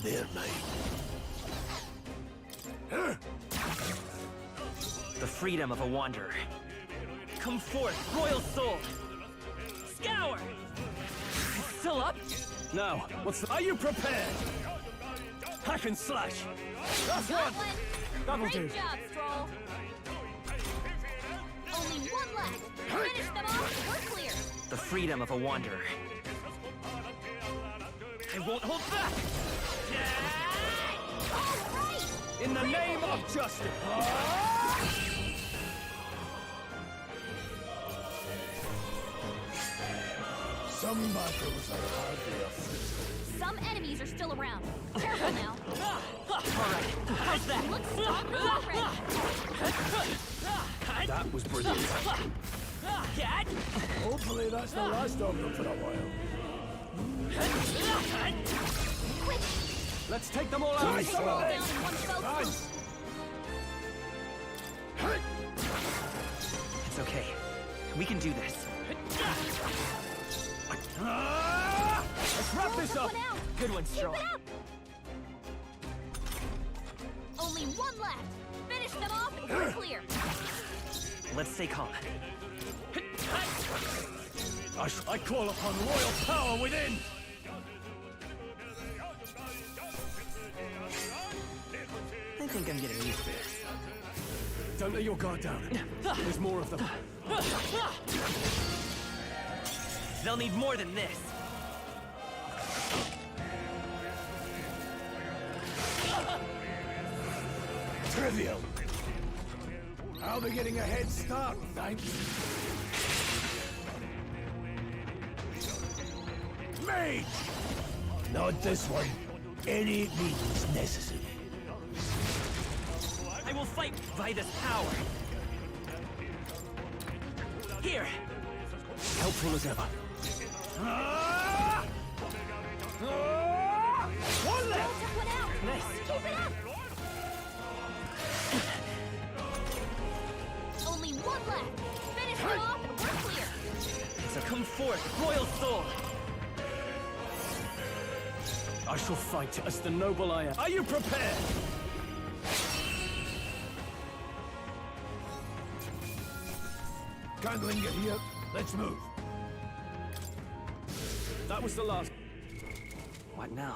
They're mine. The freedom of a wanderer. Come forth, royal soul. Scour. Still up? Now, are you prepared? Hack and slash. That's Got one! one. That'll Great do. job, Stroll. Only one left. Finish them off. We're clear. The freedom of a wanderer. I won't hold back. All right. In the name of justice. Some battles are hardly a fruit. Some enemies are still around. Careful now. All right, how's that? Looks stronger already. That was brilliant. Cat. Hopefully that's the last of them for a while. Quick. Let's take them all out. Nice Take them all one. down in one fell swoop. Nice. It's okay. We can do this. Let's wrap this up. One out. Good one, Keep Stroll. it up. Only one left. Finish them off and we're clear. Let's stay calm. I call upon royal power within! I think I'm getting used to this. Don't let your guard down. There's more of them. They'll need more than this. Trivial. I'll be getting a head start, thanks. Mage! Not this one. Any means necessary. I will fight by this power. Here. Helpful as ever. One left! One out! Nice. Keep it up! Only one left! Finish it off and we're clear! So come forth, royal soul! I shall fight as the noble I am. Are you prepared? Gunlance here. Let's move. That was the last. What now?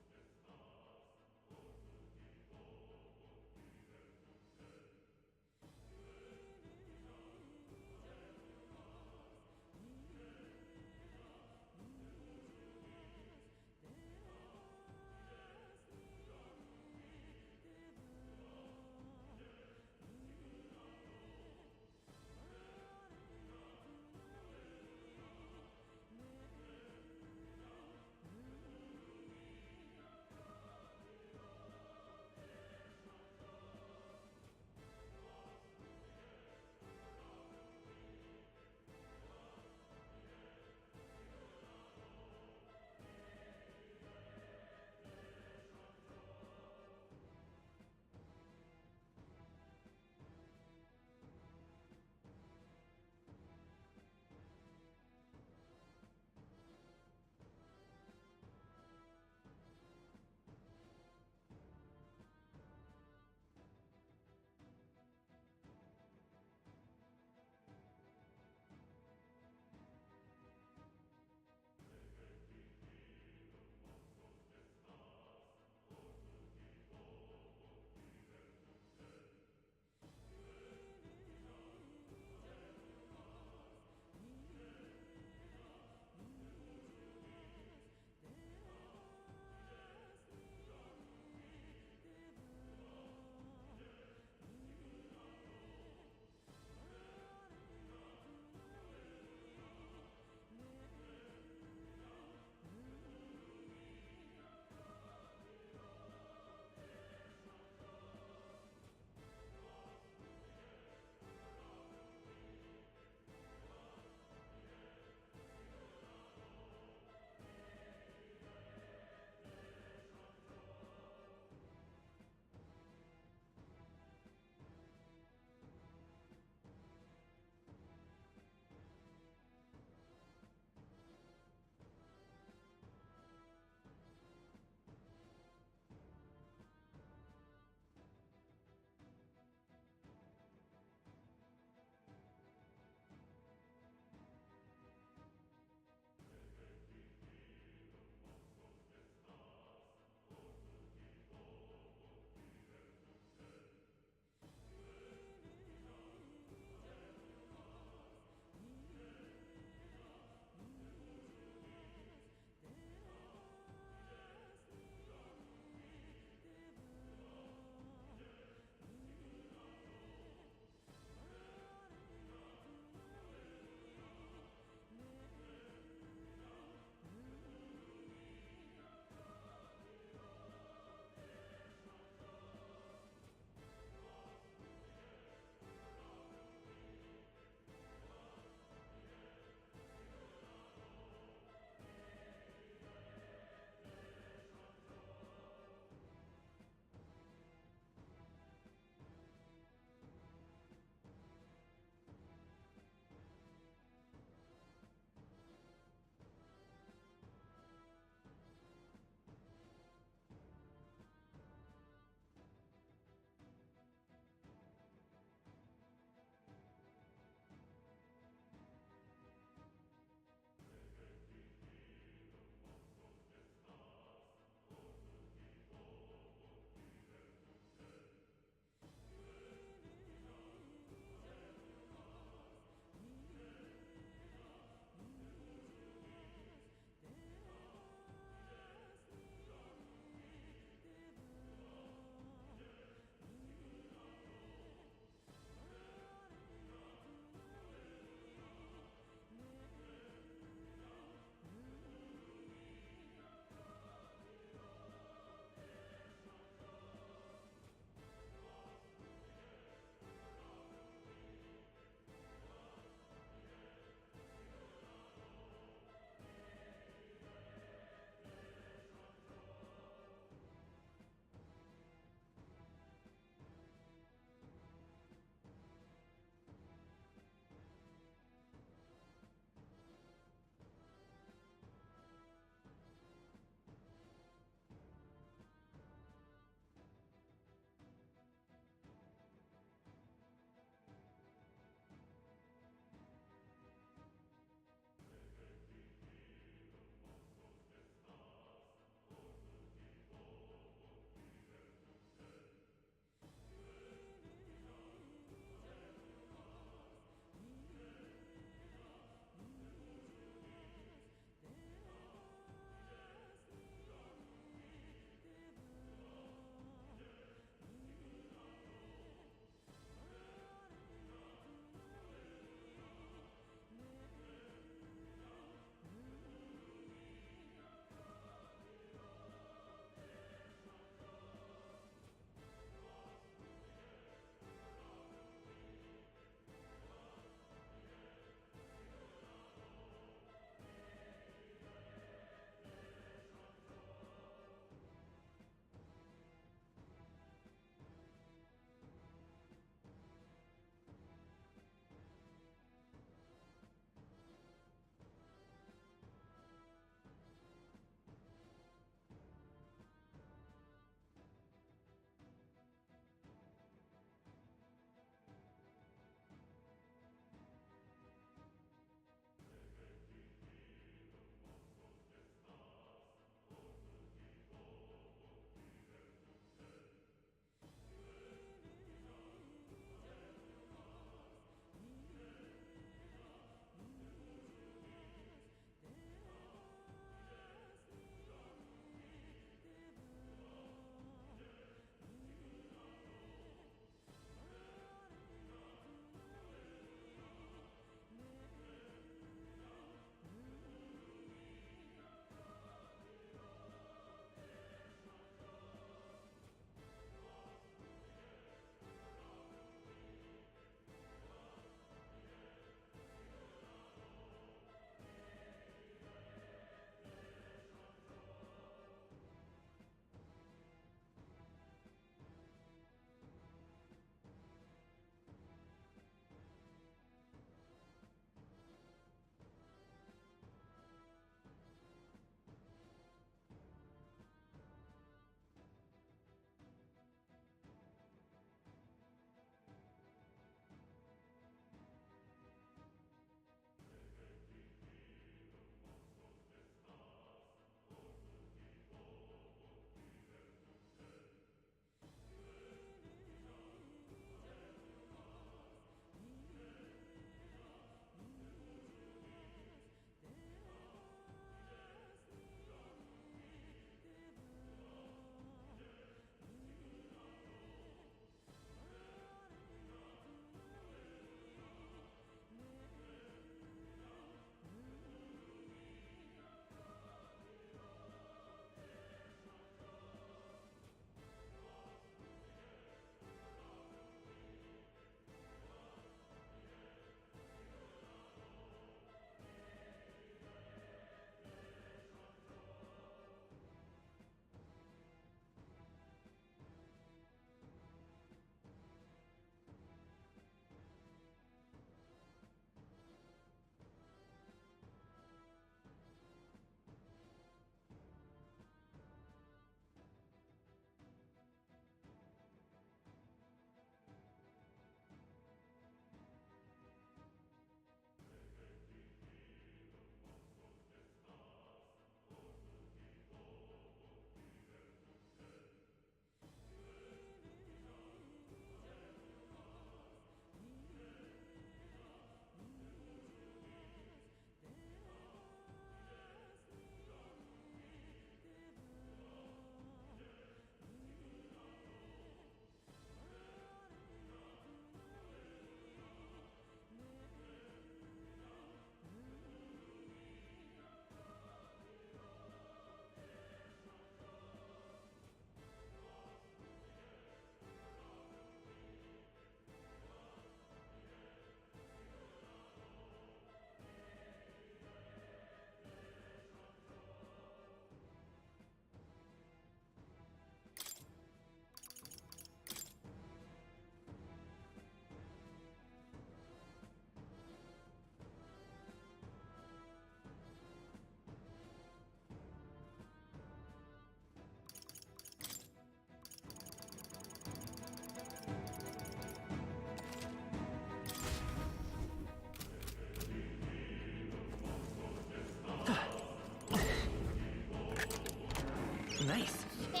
Nice. Yeah.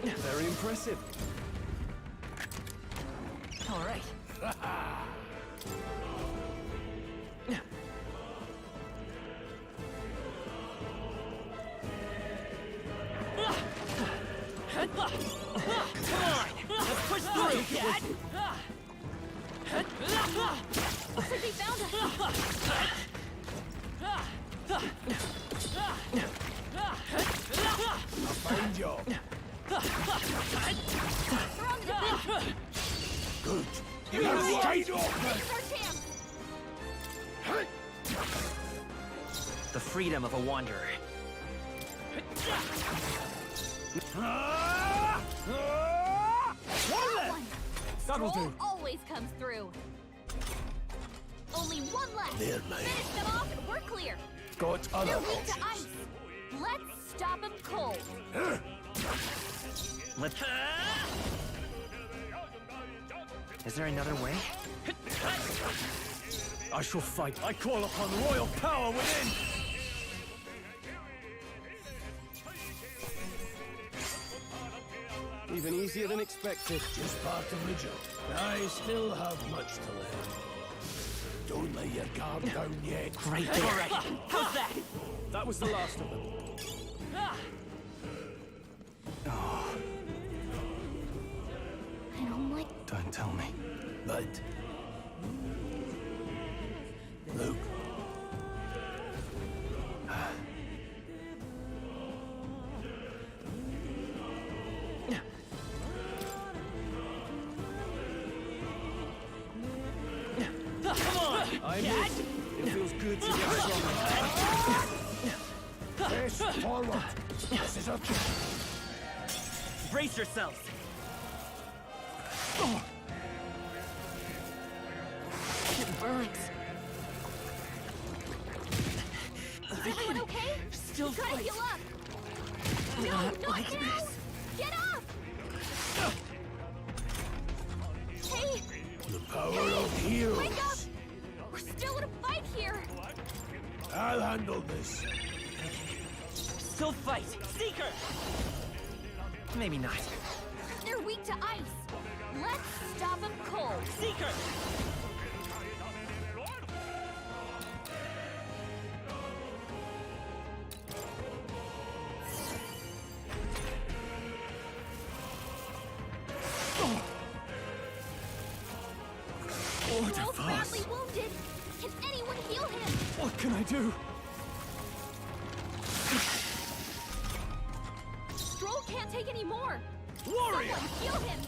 Very impressive. All right. Come on, let's push through, Cat. Looks like they found us. I'll find you. They're on the defense. Good. You're You're right. straight open. This is our chance. The freedom of a wanderer. One. That'll Scroll do. always comes through. Only one left. There, mate. Finish them off and we're clear. Got other They're weak options. to ice. Let's stop them cold. Let's... Is there another way? I shall fight. I call upon royal power within! Even easier than expected. Just part of the job. I still have much to learn. Don't lay your guard down yet. Right there. All right. How's that? That was the last of them. I don't like... Don't tell me. But... Luke. Come on, Cat. It feels good to get stronger. Face forward. This is our chance. Brace yourselves. It burns. Is everyone okay? Still You gotta fight. heal up. No, not like now. this. Get up. Hey, The power of heroes. wake up. We're still in a fight here. I'll handle this. Still fight. Seeker. Maybe not. They're weak to ice. Let's stop them cold. Seeker. Scroll's badly wounded. Can anyone heal him? What can I do? Scroll can't take any more. Warrior! Someone heal him.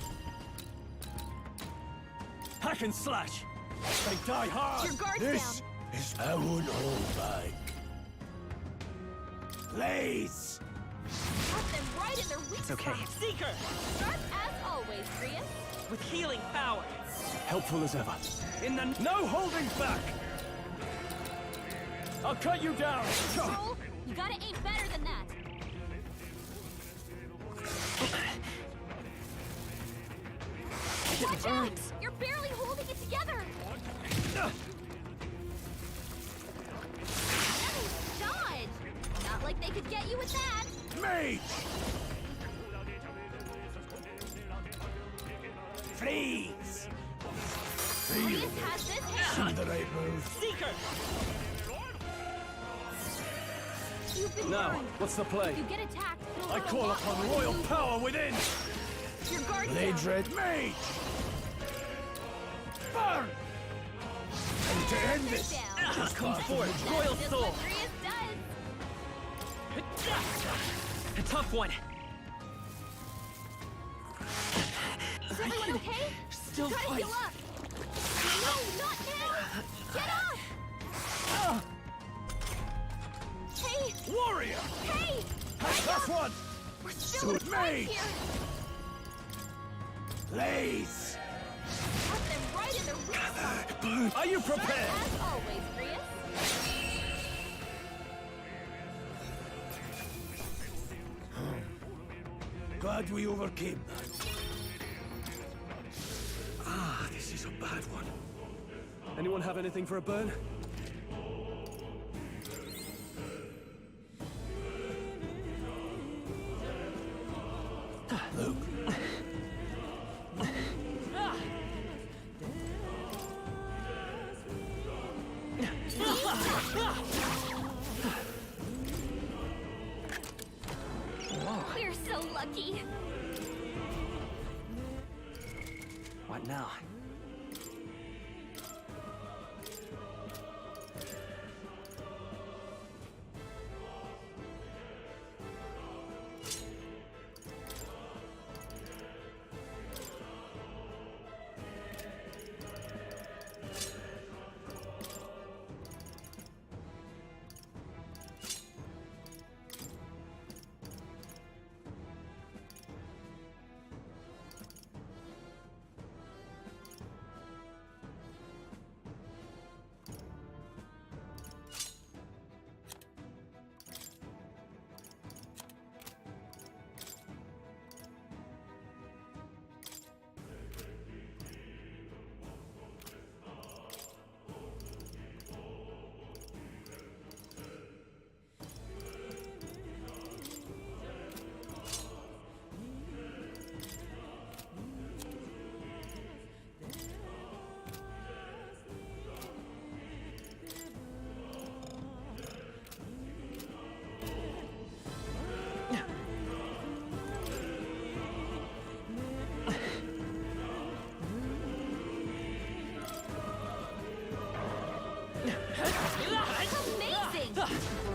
Hack and slash! They die hard! Your guard's This down. is I won't hold back. Blaze! Got them right in their weak It's okay. spot. Seeker. Sharp as always, Prius. With healing power. Helpful as ever. In the... No holding back! I'll cut you down! Scroll, you gotta aim better than that. Watch out! You're barely holding it together. Nice dodge. Not like they could get you with that. Mage! Freeze! Prius has this hand. See the right move. Seeker. You've been Now, burned. what's the play? If you get attacked, you'll I learn a call lot upon more than royal you power within! do. Your guard's Blade down. red mage! Burn! And to end this, Down. just Come part of forth, the job. royal Just soul. what Prius does. A tough one. Is everyone okay? Still Try to fight. heal up. No, not now. Get up. Hey, Warrior! hey. That's one! We're still in a Suit fight mage! here. Blaze! you! Are you prepared? As always, Grius. Glad we overcame that. Ah, this is a bad one. Anyone have anything for a burn? Look. We're so lucky. What now? Amazing!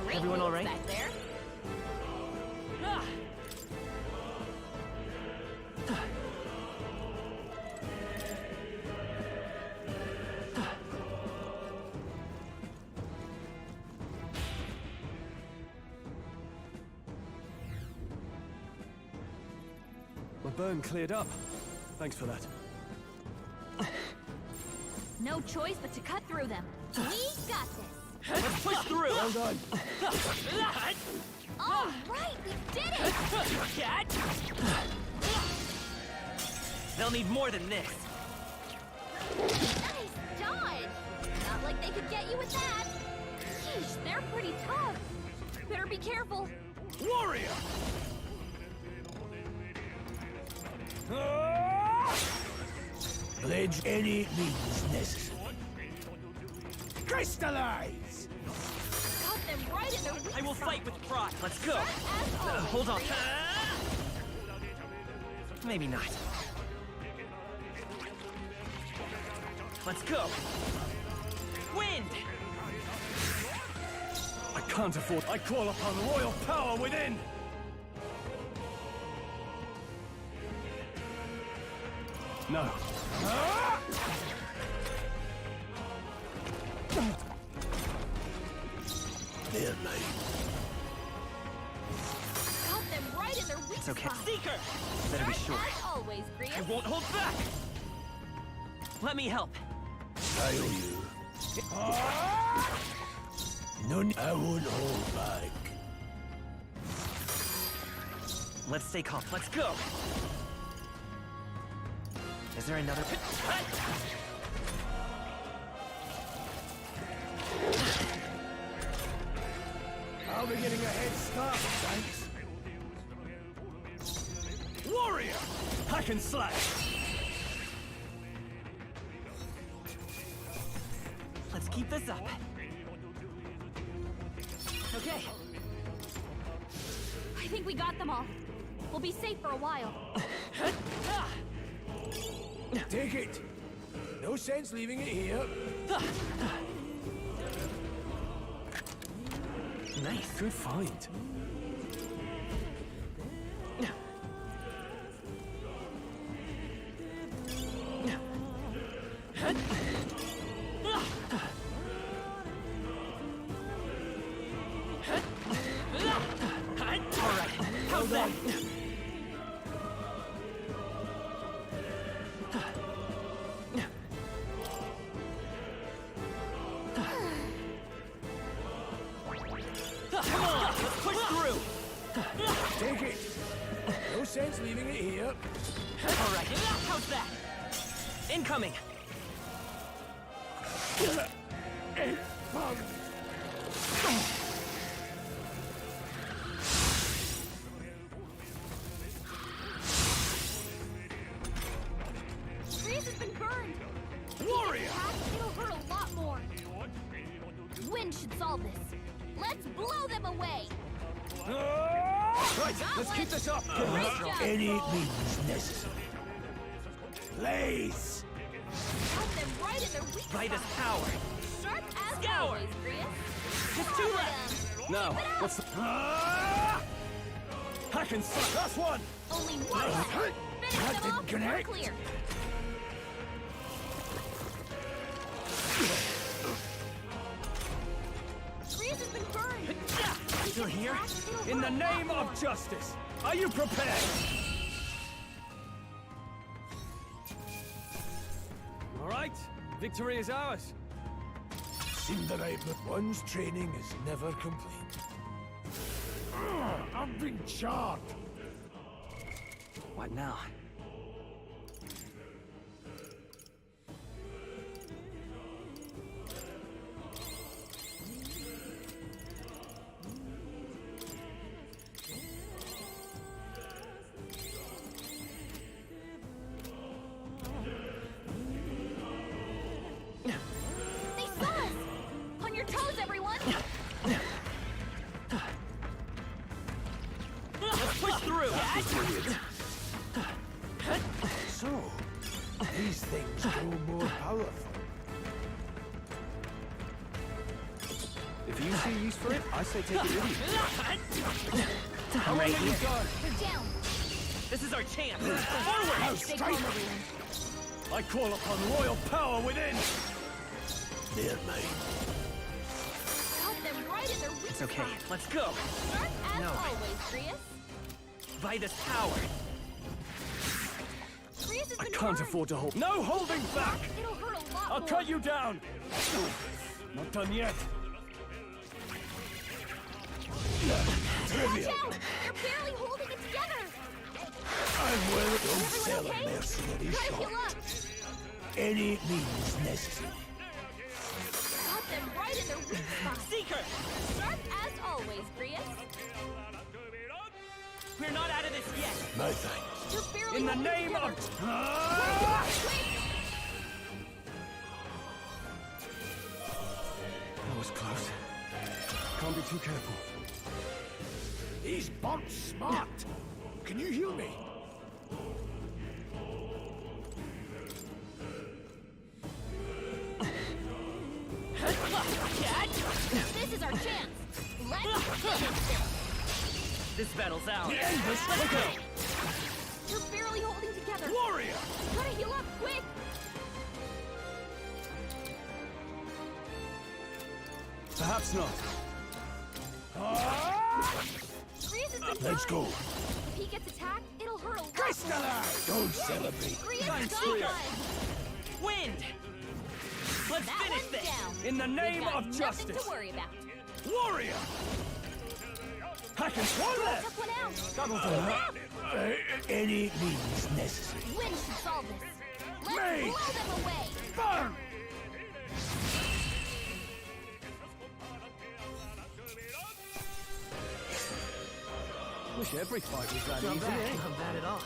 Great Everyone all right? back there. My burn cleared up. Thanks for that. No choice but to cut through them. We got this. Let's push through! Well done. All right, we did it! Cat! They'll need more than this. Nice dodge! Not like they could get you with that. Sheesh, they're pretty tough. Better be careful. Warrior! Pledge any means necessary. Crystallize! Got them right in their weak I will spot. fight with pride. Let's go. As always, Hold on. Grius. Maybe not. Let's go. Wind! I can't afford. I call upon royal power within. No. They're mine. Got them right in their weak It's okay. spot. Seeker! Better be sure. As always, Grius. I won't hold back! Let me help. I owe you. No, I won't hold back. Let's stay calm. Let's go! Is there another? I'll be getting a head start, thanks. Warrior! Hack and slash! Let's keep this up. Okay. I think we got them all. We'll be safe for a while. Take it. No sense leaving it here. Nice. Good find. How's that? sense leaving it here. All right, how's that? Incoming. Freeze has been burned. Warrior! It'll hurt a lot more. Wind should solve this. Let's blow them away. Right, let's keep this up. Any means necessary. Blaze! Help them right in their weak spot. By this power. Sharp as Scour. always, Grius. Just two left. Now, what's the... Hack and slash. That's one! Only one left. Finish That them didn't off. connect. We're clear. Grius has been burned. You're here? In the name of justice, are you prepared? All right, victory is ours. Cinderite, but one's training is never complete. I'm being charred. What now? They saw us. On your toes, everyone. Let's push through. So, these things grow more powerful. If you see use for it, I say take it with you. I'm right here. They're down. This is our chance. Forward! Stay calm, everyone. I call upon royal power within. They're mine. Help them right in their weak It's okay. spot. Let's go. Sharp as No. always, Grius. By this power. Grius has I been can't burned. afford to hold. No holding back! It'll hurt a lot I'll more. cut you down! Not done yet. Watch out! They're barely holding it together. I'm well, don't Everyone sell okay? a mercenary Try to heal shot. up. Any means necessary. Got them right in their weak spot. Seeker! Sharp as always, Grius. We're not out of this yet. My thanks. You're barely In the holding name together. of... Quick! That was close. Can't be too careful. He's bumped smart. Can you heal me? This is our chance. Let's finish this. This battle's ours. Let's Let's go. You're barely holding together. Warrior! Try to heal up, quick! Perhaps not. Grius has been Let's burned. go. If he gets attacked, it'll hurt a lot. Crystallize! Don't celebrate. Grius Thanks, got Grius. us. Wind! Let's That finish one's this! down. In the name We've got of nothing justice. to worry about. Warrior! Hack and slash! Took one out. That'll do. Any means necessary. Wind should solve this. Let's Mage! blow them away. Burn! Wish every fight was that easy, eh? Not bad at all.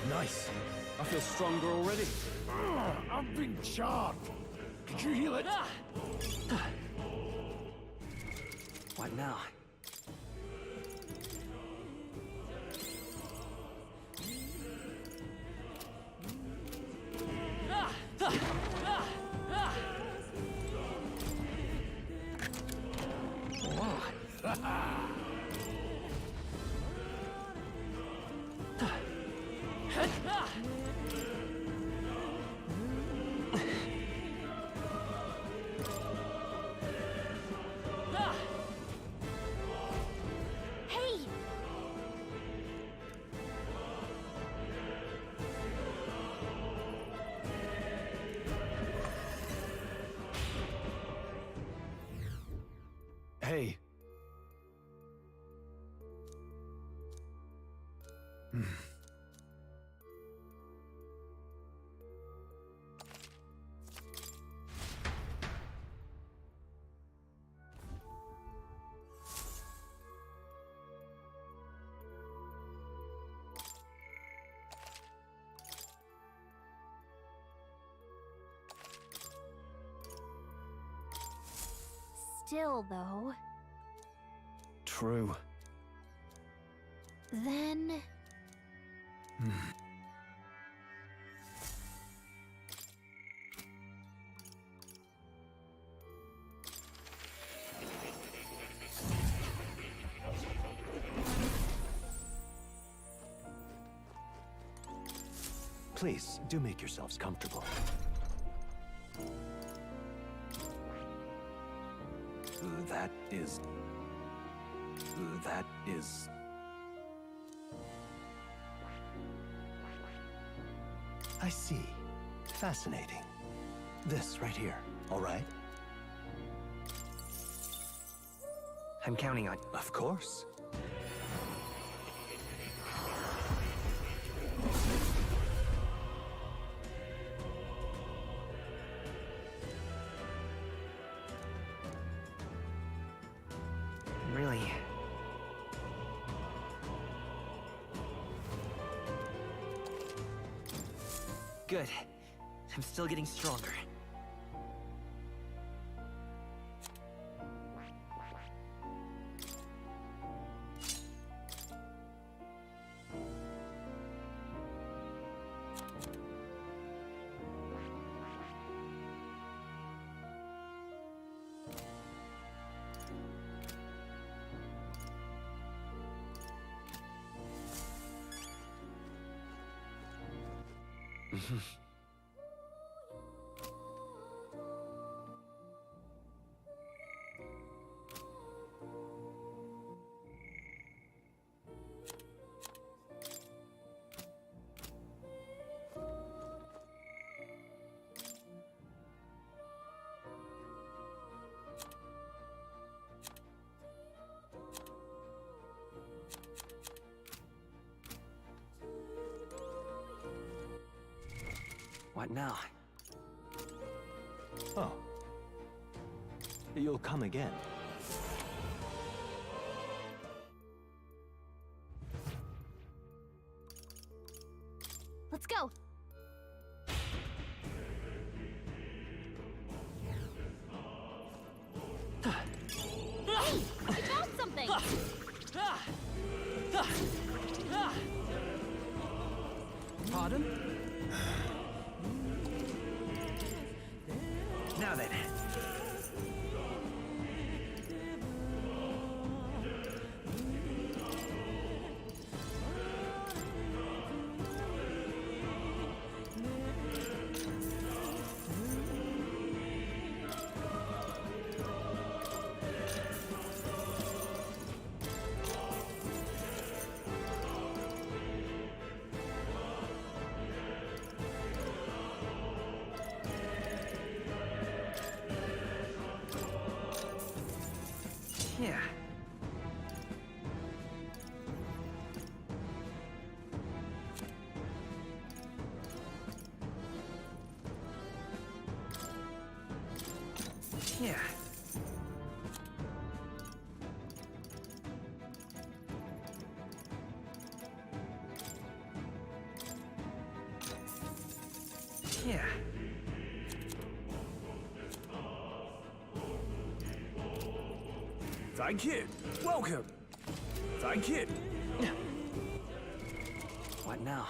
Nice. I feel stronger already. I'm being charred. Could you heal it? What now? Hey! Hey. Still, though, True. then... Please, do make yourselves comfortable. That is... I see. Fascinating. This right here, all right? I'm counting on... Of course. Really? Good. I'm still getting stronger. What now? Oh. You'll come again. Let's go! Hey! I found something! Pardon? Now then. Yeah. Yeah. Yeah. Thank you. Welcome. Thank you. What now?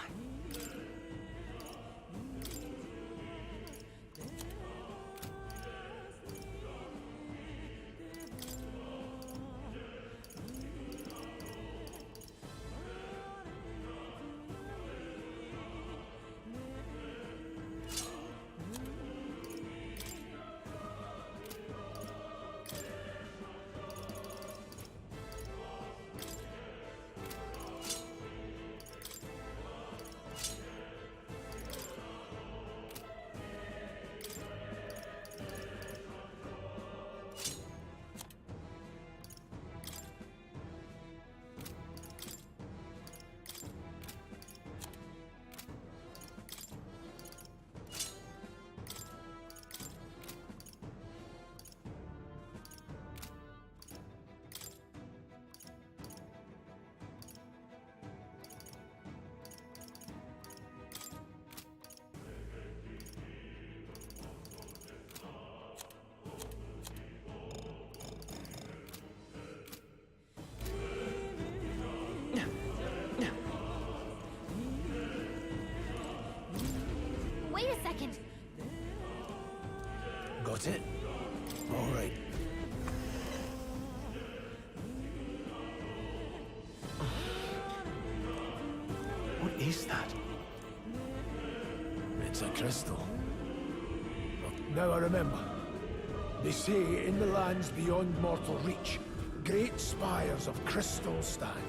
is that? It's a crystal. Now I remember. They say in the lands beyond mortal reach, great spires of crystal stand.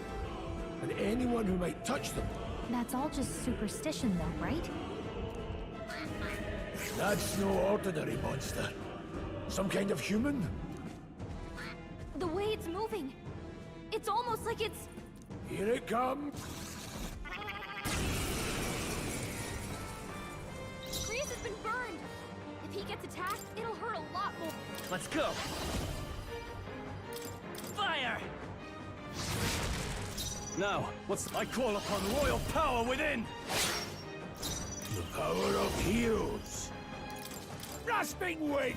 And anyone who might touch them... That's all just superstition though, right? That's no ordinary monster. Some kind of human? The way it's moving. It's almost like it's... Here it comes! Grease has been burned! If he gets attacked, it'll hurt a lot more. Let's go! Fire! Now, I call upon royal power within! The power of heroes! Rasping wind!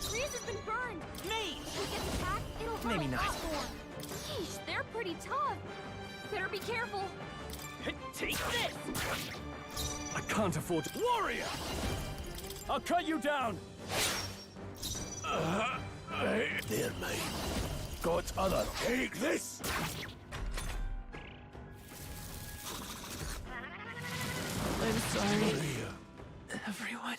Grease has been burned! Me! If he gets attacked, it'll hurt Maybe a not. lot more. Yeesh, they're pretty tough. Better be careful. Take this! I can't afford to... Warrior! I'll cut you down! They're mine. God's other. Take this! I'm sorry, everyone.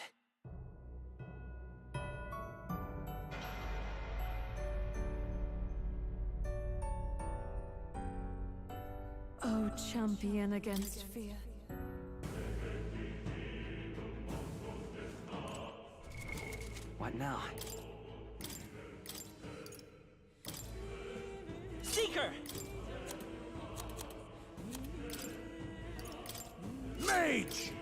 Oh, champion against fear. What now? Seeker! Mage!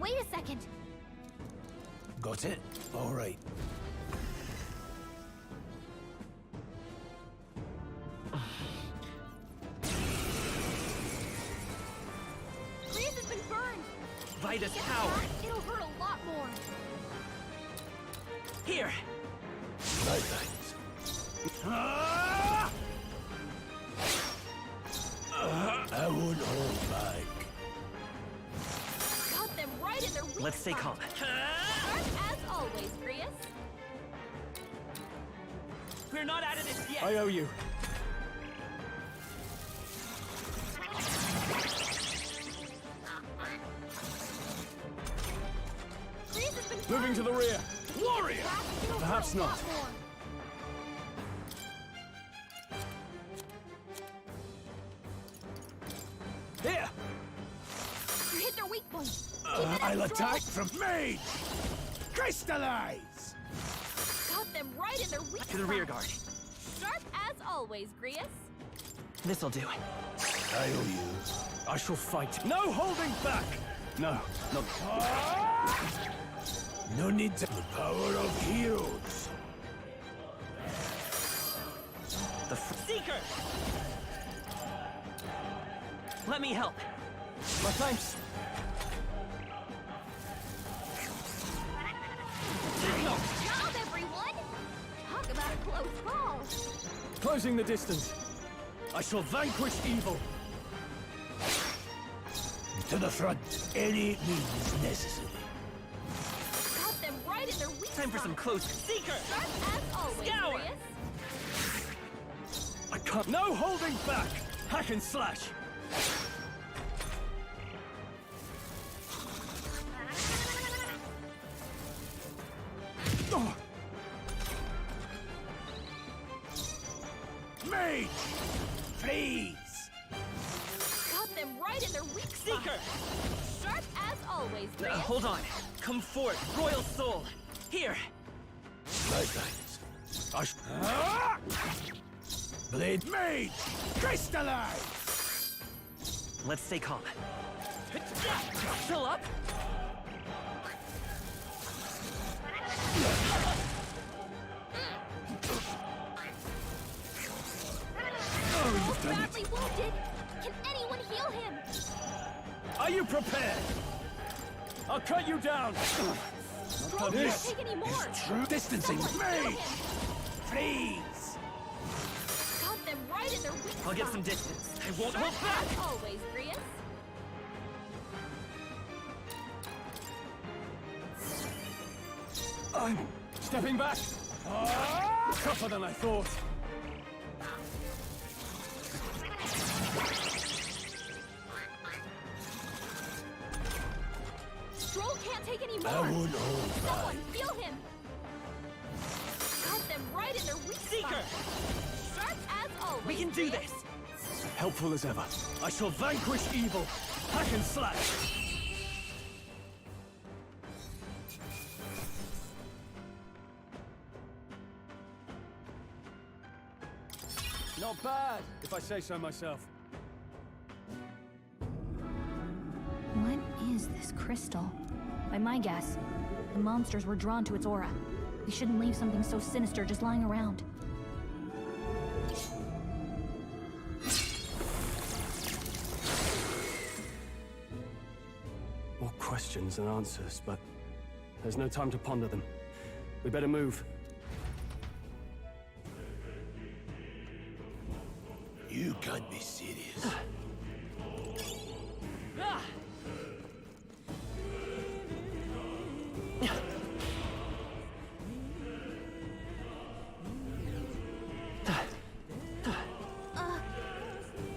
Wait a second. Got it? All right. Grease has been burned! Vitus If he gets power! attacked, it'll hurt a lot more. Here! Right, thanks. I won't hold back. Got them right in their weak Let's stay calm. spot. Sharp as always, Grease. We're not out of this yet! I owe you. Grease has been Moving to the rear. Warrior! Perhaps not. Here! You hit their weak point. I'll attack from Mage! Crystallize! Got them right in their weak To the rear guard. Sharp as always, Grease. This'll do. I owe you. I shall fight. No holding back! No, not... No need to... The power of heroes. The Seeker! Let me help. My thanks. Good job, everyone! Talk about a close call. Closing the distance. I shall vanquish evil. To the front. Any means necessary. Got them right in their weak Time for some close. Seeker! Sharp as always, Scour! Grease. I can't... No holding back! Hack and slash! Oh. Mage! Please! Got them right in their weak spot. Seeker! Sharp as always, Grease. Hold on. Come forth, Royal Soul. Here! Right, thanks. Blade made! Crystallize! Let's stay calm. Still up? Oh, badly wounded. Can anyone heal him? Are you prepared? I'll cut you down. Scroll can't take any more. True distancing made! Please. Got them right in their weak I'll get some spot. distance. I won't hold back. As always, Grius. I'm stepping back. Tougher than I thought. Stroll can't take any more. I won't hold Someone back. heal him. Got them right in their weak spot. Sharp as always. We can do Grius. this. Helpful as ever. I shall vanquish evil. Hack and slash. Not bad, if I say so myself. What is this crystal? By my guess, the monsters were drawn to its aura. We shouldn't leave something so sinister just lying around. More questions than answers, but there's no time to ponder them. We better move. You can't be serious.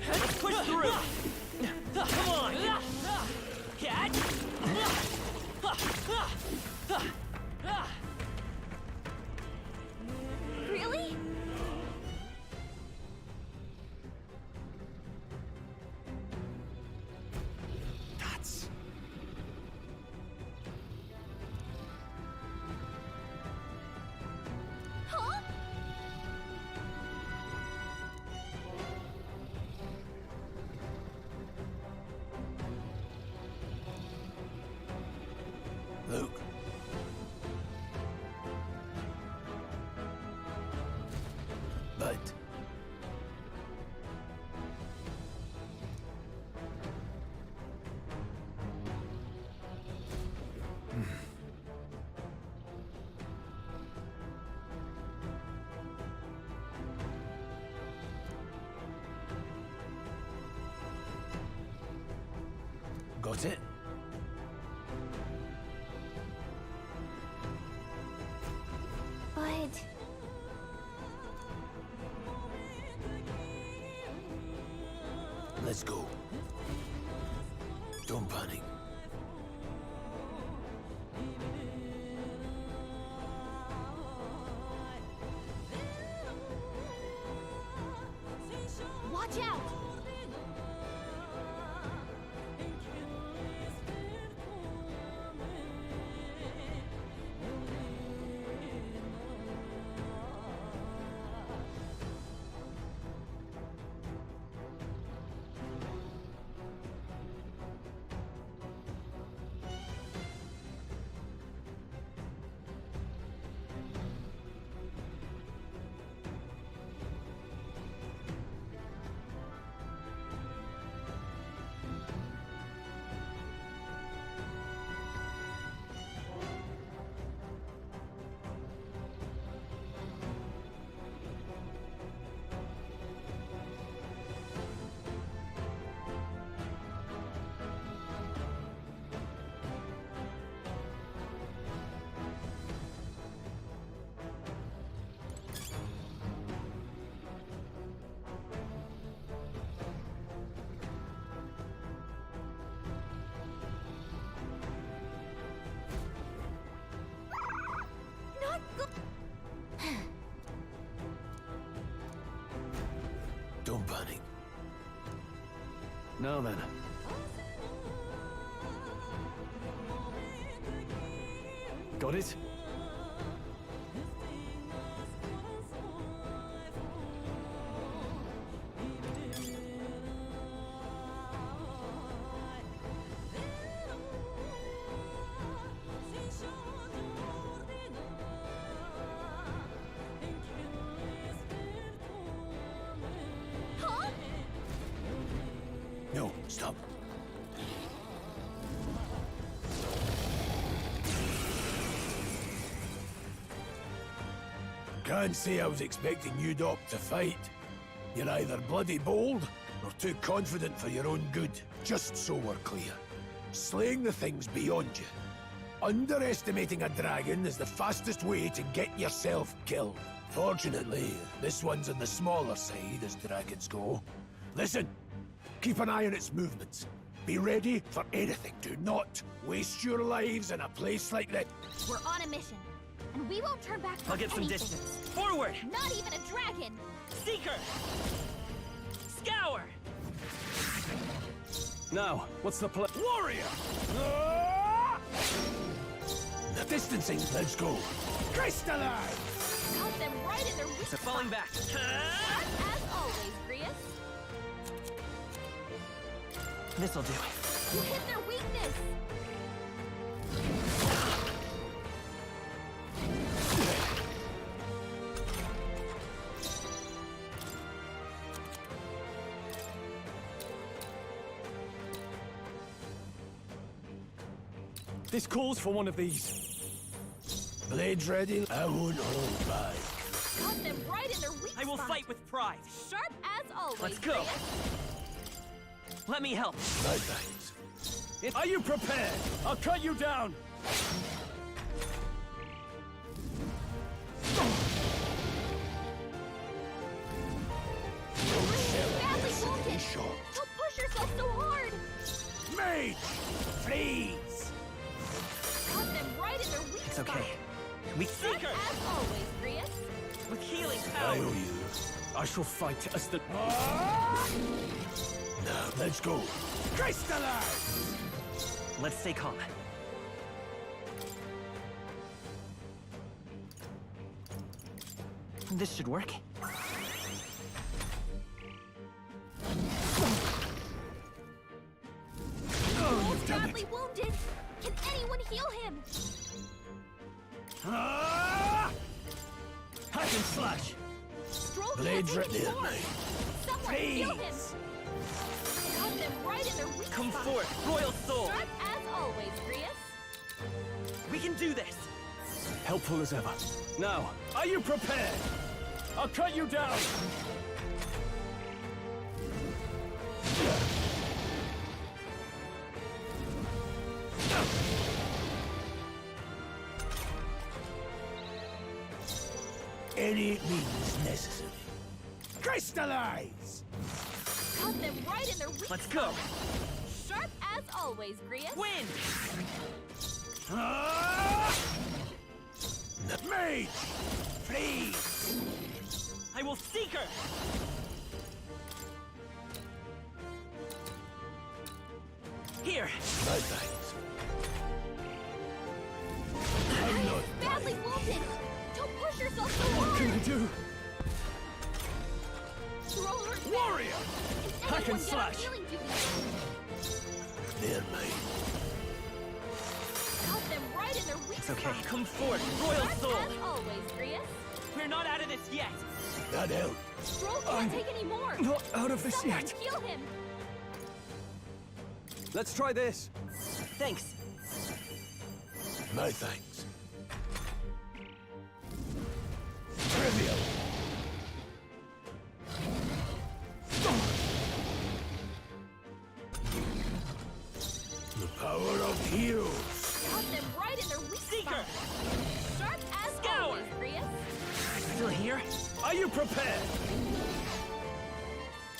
Let's push through. Come on. Catch. Really? That's... Huh? Luke. But... Got it? But... Let's go. Don't panic. Watch out! Not good. Don't panic. Now then. Got it? can't say I was expecting you, Doc, to fight. You're either bloody bold, or too confident for your own good. Just so we're clear. Slaying the things beyond you. Underestimating a dragon is the fastest way to get yourself killed. Fortunately, this one's on the smaller side as dragons go. Listen, keep an eye on its movements. Be ready for anything. Do not waste your lives in a place like that. We're on a mission, and we won't turn back for I'll get some anything. distance. Forward! Not even a dragon! Seeker! Scour! Now, what's the plan? Warrior! The distancing, let's go. Crystallize! Got them right in their weak spot. Falling back. As always, Grius. This'll do. You hit their weakness! This calls for one of these. Blades ready? I won't hold back. Got them right in their weak spot. I will fight with pride. Sharp as always, Let's go. Grius. Let me help. My thanks. Are you prepared? I'll cut you down. Badly wounded. Don't push yourself so hard. Mage! Freeze! Got them right in their weak It's spot. okay. We Seeker! As always, Grius. With healing I power. owe you. I shall fight as the... Now, let's go. Crystallize! Let's stay calm. This should work. He's badly wounded. Can anyone heal him? Hack and slash! Stroll Blades can't right take there, anymore. mate. Someone heal him. Got them right in their weak Come spot. forth, Royal Soul. Sharp as always, Grius. We can do this. Helpful as ever. Now, are you prepared? I'll cut you down! Any means necessary. Crystallize! Got them right in their weak Let's go. Sharp as always, Grius. Win! Mage! Freeze! I will Seeker! Here! My thanks. I'm not Badly wounded. Don't push yourself so What hard. can I do? Throw her back. Warrior! Can Hack and anyone get on slash. healing duty? There, mate. Got them right in their weak It's okay. spot. Come forth, Royal Sharp Soul! as always, Grius. We're not out of this yet! That helped. Stroll can't take any more. Not out of this Someone yet. heal him. Let's try this. Thanks. My thanks. Trivial. The power of heroes. Got them right in their weak Seeker! spot. Sharp as Scour! always, Grius. Still here? Are you prepared?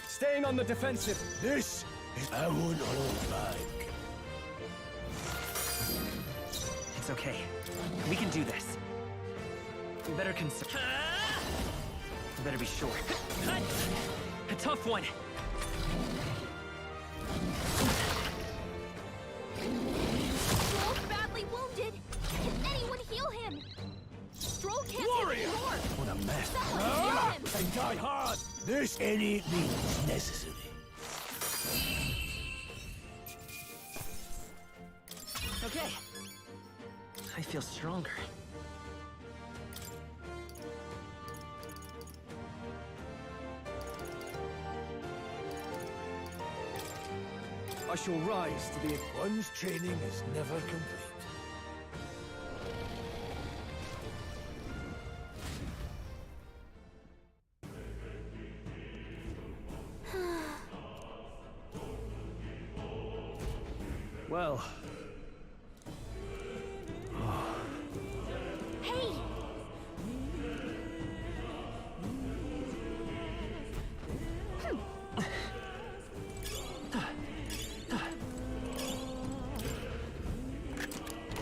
Staying on the defensive. This is... I won't hold back. It's okay. We can do this. You better consider. You better be sure. A tough one. Stroll's badly wounded. Can anyone heal him? Stroll can't Warrior! take anymore. What a mess. Someone heal him. And die hard. This any means necessary. Okay. I feel stronger. I shall rise to the... One's training is never complete. Well... Hey!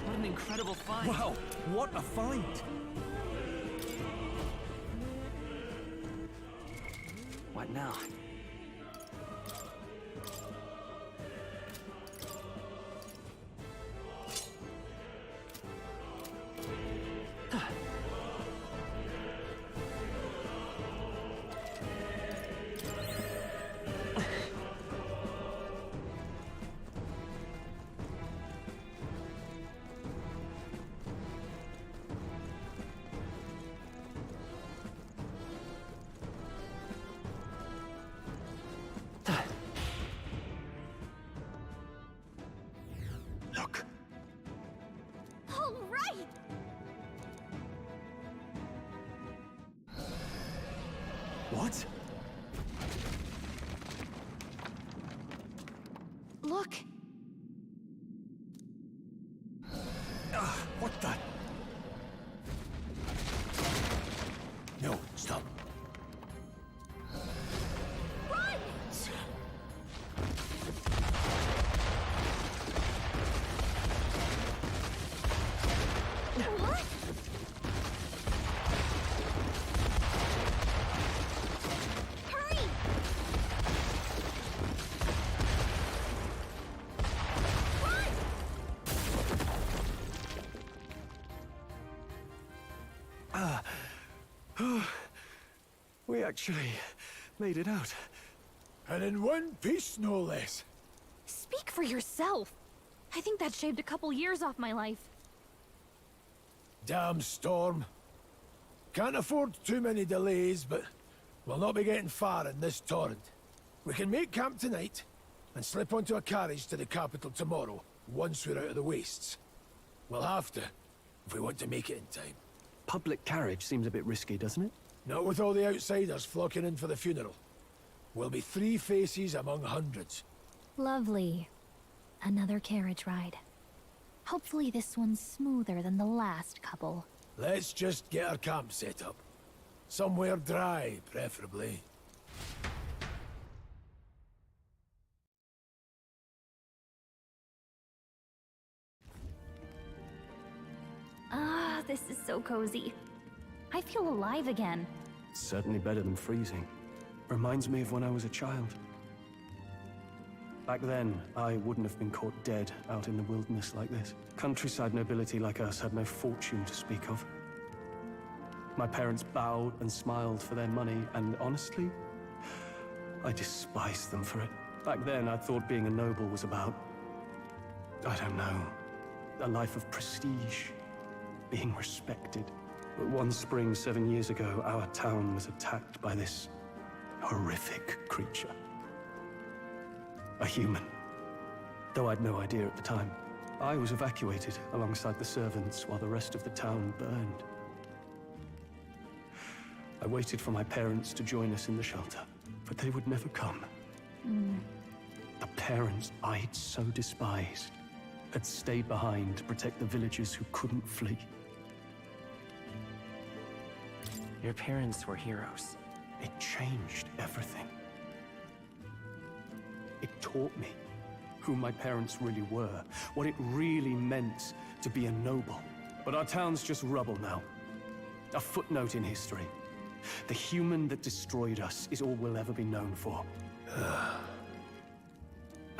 What an incredible find! Wow, what a find! What now? Look. All right! What? Look! What the? No, stop. Run! What? Hurry! We actually made it out. And in one piece, no less. Speak for yourself. I think that shaved a couple years off my life. Damn storm. Can't afford too many delays, but we'll not be getting far in this torrent. We can make camp tonight, and slip onto a carriage to the capital tomorrow, once we're out of the wastes. We'll have to, if we want to make it in time. Public carriage seems a bit risky, doesn't it? Not with all the outsiders flocking in for the funeral. We'll be 3 faces among hundreds. Lovely. Another carriage ride. Hopefully this one's smoother than the last couple. Let's just get our camp set up. Somewhere dry, preferably. Ah, this is so cozy. I feel alive again. Certainly better than freezing. Reminds me of when I was a child. Back then, I wouldn't have been caught dead out in the wilderness like this. Countryside nobility like us had no fortune to speak of. My parents bowed and smiled for their money, and honestly, I despised them for it. Back then, I thought being a noble was about, I don't know, a life of prestige, being respected. But one spring 7 years ago, our town was attacked by this horrific creature. A human. Though I'd no idea at the time. I was evacuated alongside the servants while the rest of the town burned. I waited for my parents to join us in the shelter, but they would never come. The parents I'd so despised had stayed behind to protect the villagers who couldn't flee. Your parents were heroes. It changed everything. It taught me who my parents really were, what it really meant to be a noble. But our town's just rubble now. A footnote in history. The human that destroyed us is all we'll ever be known for.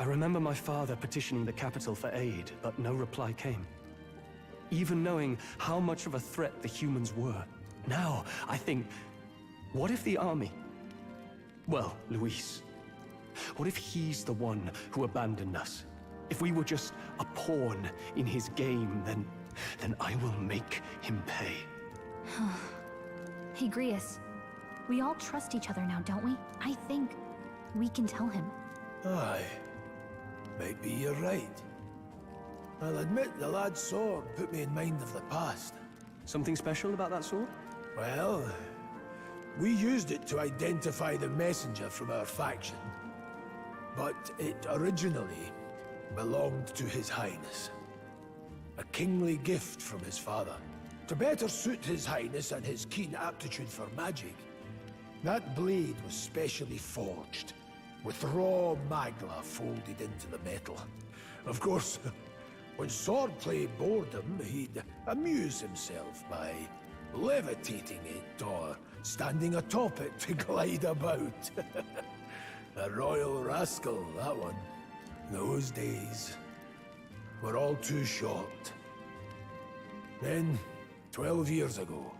I remember my father petitioning the capital for aid, but no reply came. Even knowing how much of a threat the humans were. Now, I think, what if the army? Well, Luis. What if he's the one who abandoned us? If we were just a pawn in his game, then I will make him pay. Hey, Grius. We all trust each other now, don't we? I think we can tell him. Aye. Maybe you're right. I'll admit the lad's sword put me in mind of the past. Something special about that sword? Well, we used it to identify the messenger from our faction. But it originally belonged to His Highness. A kingly gift from his father, to better suit His Highness and his keen aptitude for magic. That blade was specially forged, with raw magla folded into the metal. Of course, when swordplay bored him, he'd amuse himself by levitating it or standing atop it to glide about. A royal rascal, that one. Those days were all too short. Then, 12 years ago,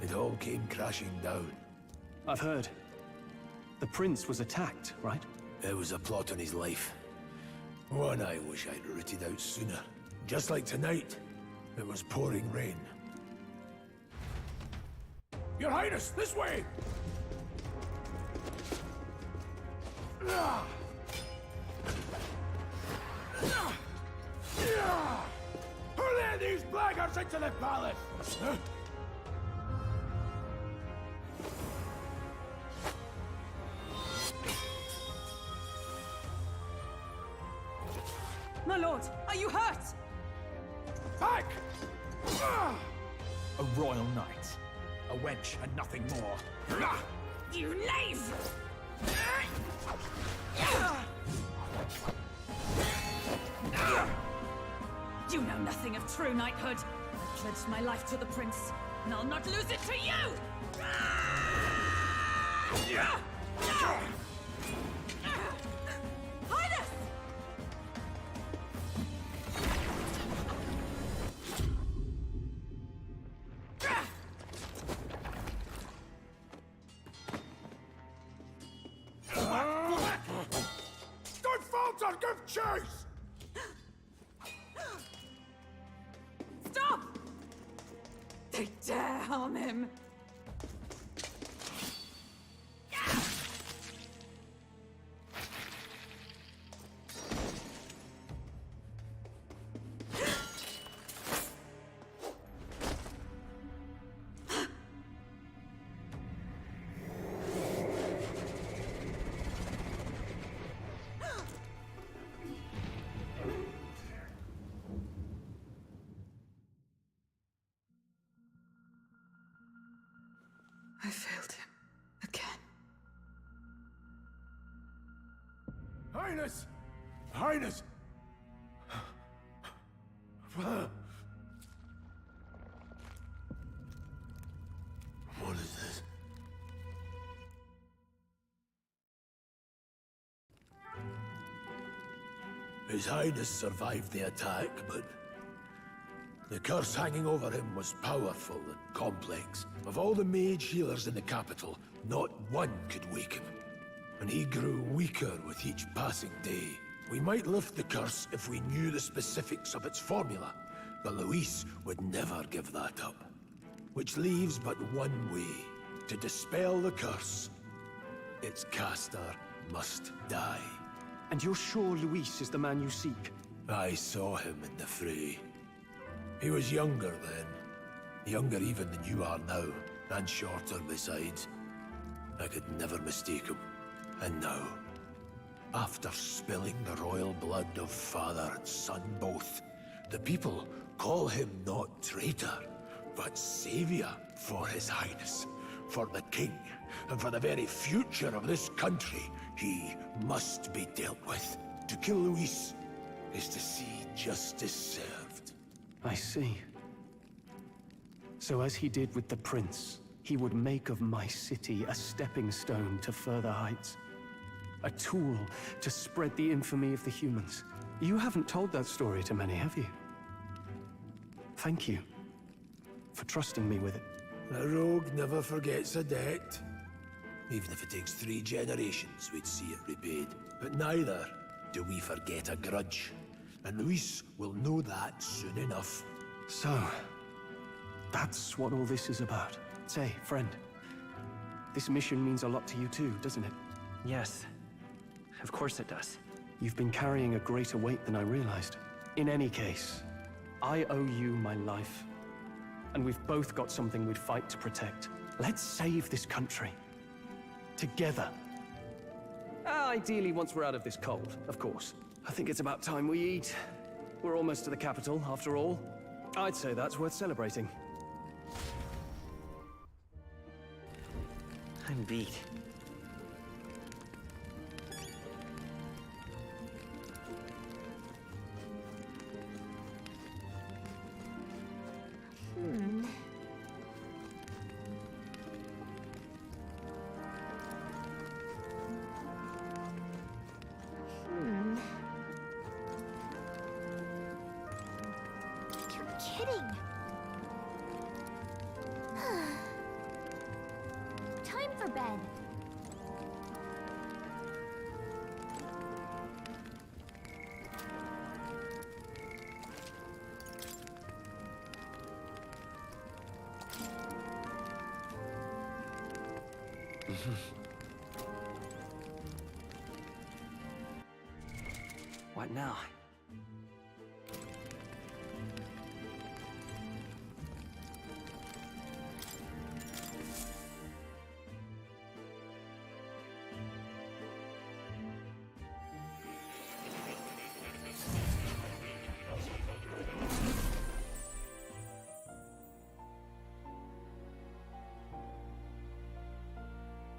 it all came crashing down. I've heard. The prince was attacked, right? There was a plot on his life. One I wish I'd rooted out sooner. Just like tonight, it was pouring rain. Your Highness, this way! Who let these blackguards into the palace? My lord, are you hurt? Back! A royal knight. A wench and nothing more. You knave! You know nothing of true knighthood. I pledged my life to the prince, and I'll not lose it to you! Highness! Don't falter! Give chase! Stop! They dare harm him! I failed him. Again. Highness! Highness! What is this? His Highness survived the attack, but the curse hanging over him was powerful and complex. Of all the mage healers in the capital, not one could wake him. And he grew weaker with each passing day. We might lift the curse if we knew the specifics of its formula, but Luis would never give that up. Which leaves but one way. To dispel the curse, its caster must die. And you're sure Luis is the man you seek? I saw him in the fray. He was younger then. Younger even than you are now, and shorter besides. I could never mistake him. And now, after spilling the royal blood of father and son both, the people call him not traitor, but savior for His Highness, for the king, and for the very future of this country. He must be dealt with. To kill Luis is to see justice served. I see. So as he did with the prince, he would make of my city a stepping stone to further heights. A tool to spread the infamy of the humans. You haven't told that story to many, have you? Thank you for trusting me with it. A rogue never forgets a debt. Even if it takes 3 generations, we'd see it repaid. But neither do we forget a grudge. And Luis will know that soon enough. So, that's what all this is about. Say, friend, this mission means a lot to you too, doesn't it? Yes. Of course it does. You've been carrying a greater weight than I realized. In any case, I owe you my life. And we've both got something we'd fight to protect. Let's save this country. Together. Ideally, once we're out of this cold, of course. I think it's about time we eat. We're almost to the capital, after all. I'd say that's worth celebrating. I'm beat. You're kidding. Time for bed. What now?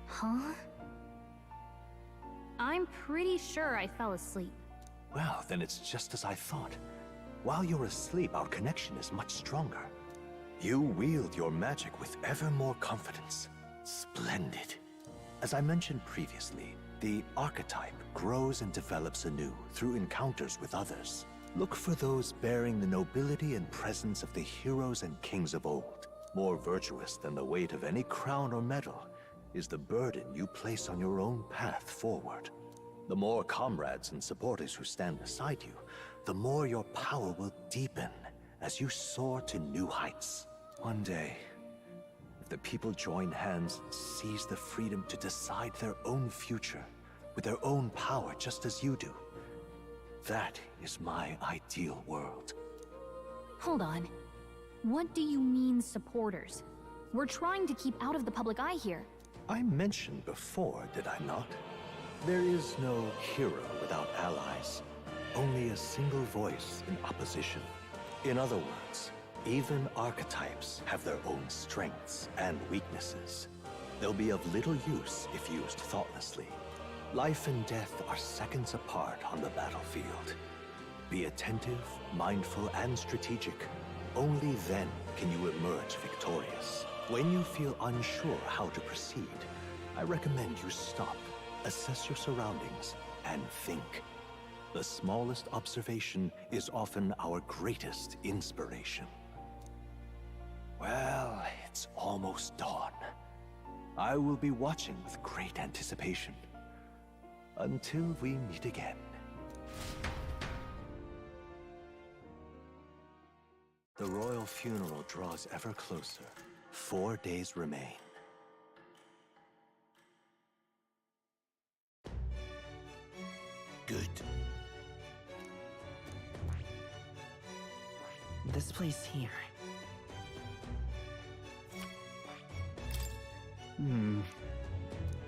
Huh? I'm pretty sure I fell asleep. Well, then it's just as I thought. While you're asleep, our connection is much stronger. You wield your magic with ever more confidence. Splendid. As I mentioned previously, the archetype grows and develops anew through encounters with others. Look for those bearing the nobility and presence of the heroes and kings of old. More virtuous than the weight of any crown or medal is the burden you place on your own path forward. The more comrades and supporters who stand beside you, the more your power will deepen as you soar to new heights. One day, if the people join hands and seize the freedom to decide their own future with their own power just as you do, that is my ideal world. Hold on. What do you mean, supporters? We're trying to keep out of the public eye here. I mentioned before, did I not? There is no hero without allies, only a single voice in opposition. In other words, even archetypes have their own strengths and weaknesses. They'll be of little use if used thoughtlessly. Life and death are seconds apart on the battlefield. Be attentive, mindful, and strategic. Only then can you emerge victorious. When you feel unsure how to proceed, I recommend you stop, assess your surroundings, and think. The smallest observation is often our greatest inspiration. Well, it's almost dawn. I will be watching with great anticipation. Until we meet again. The royal funeral draws ever closer. 4 days remain. Good. This place here.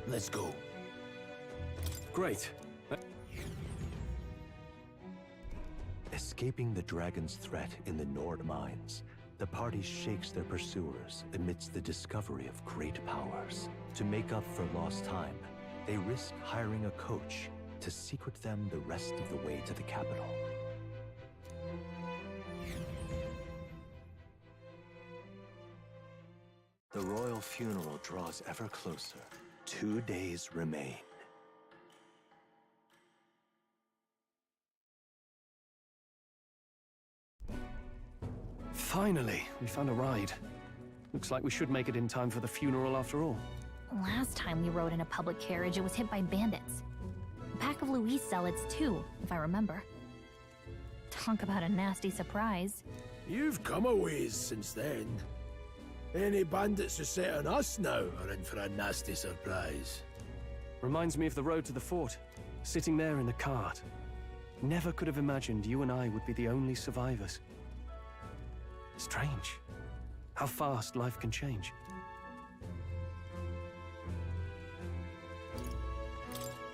Let's go. Great. Escaping the dragon's threat in the Nord mines, the party shakes their pursuers amidst the discovery of great powers. To make up for lost time, they risk hiring a coach to secret them the rest of the way to the capital. The royal funeral draws ever closer. 2 days remain. Finally, we found a ride. Looks like we should make it in time for the funeral after all. Last time we rode in a public carriage, it was hit by bandits. A pack of Louise zealots too, if I remember. Talk about a nasty surprise. You've come a ways since then. Any bandits who set on us now are in for a nasty surprise. Reminds me of the road to the fort, sitting there in the cart. Never could have imagined you and I would be the only survivors. Strange. How fast life can change.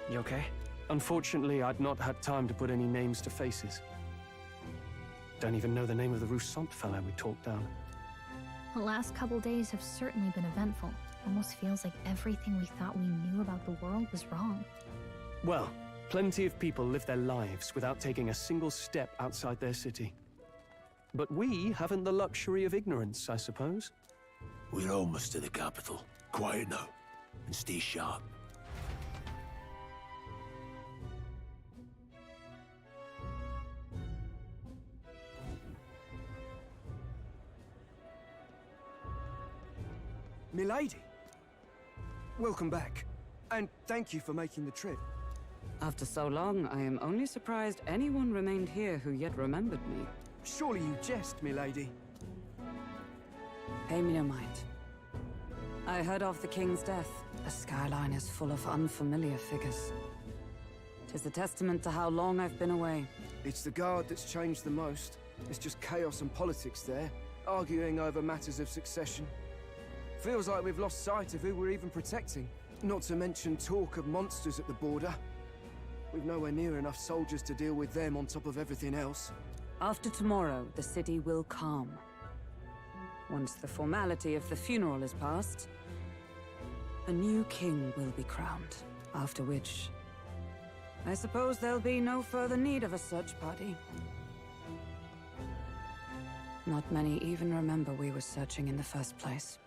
You okay? Unfortunately, I'd not had time to put any names to faces. Don't even know the name of the Roussant fellow we talked down. The last couple days have certainly been eventful. Almost feels like everything we thought we knew about the world was wrong. Well, plenty of people live their lives without taking a single step outside their city. But we haven't the luxury of ignorance, I suppose. We're almost to the capital. Quiet now, and stay sharp. Milady! Welcome back, and thank you for making the trip. After so long, I am only surprised anyone remained here who yet remembered me. Surely you jest, milady. Pay me no mind. I heard of the king's death. The skyline is full of unfamiliar figures. 'Tis a testament to how long I've been away. It's the guard that's changed the most. It's just chaos and politics there, arguing over matters of succession. Feels like we've lost sight of who we're even protecting. Not to mention talk of monsters at the border. We've nowhere near enough soldiers to deal with them on top of everything else. After tomorrow, the city will calm. Once the formality of the funeral is past, a new king will be crowned. After which, I suppose there'll be no further need of a search party. Not many even remember we were searching in the first place.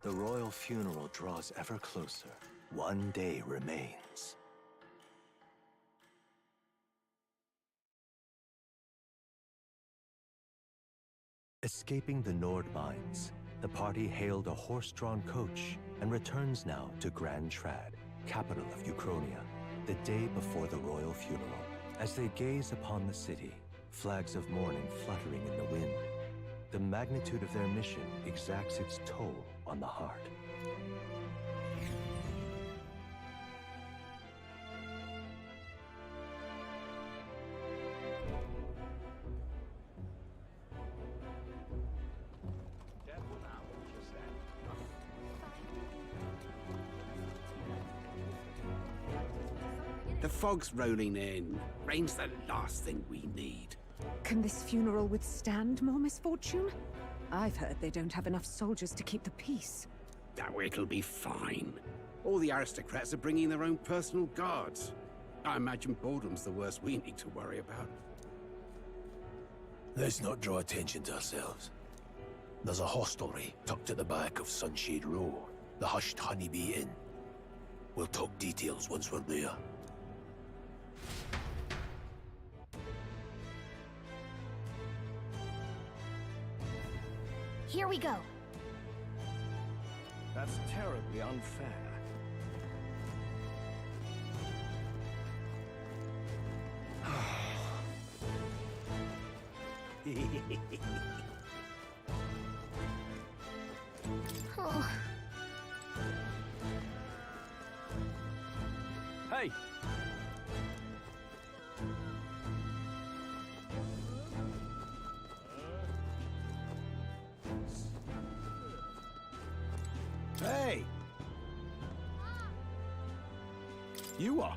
The royal funeral draws ever closer. One day remains. Escaping the Nord mines, the party hailed a horse-drawn coach and returns now to Grand Trad, capital of Uchronia, the day before the royal funeral. As they gaze upon the city, flags of mourning fluttering in the wind, the magnitude of their mission exacts its toll on the heart. The fog's rolling in. Rain's the last thing we need. Can this funeral withstand more misfortune? I've heard they don't have enough soldiers to keep the peace. Oh, it'll be fine. All the aristocrats are bringing their own personal guards. I imagine boredom's the worst we need to worry about. Let's not draw attention to ourselves. There's a hostelry tucked at the back of Sunshade Row, the Hushed Honeybee Inn. We'll talk details once we're there. Here we go. That's terribly unfair. Oh. Hey! Hey! You are.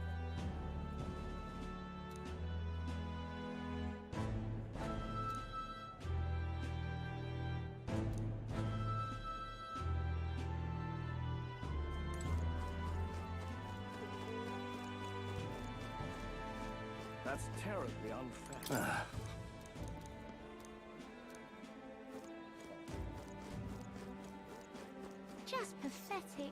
That's terribly unfair. Just pathetic.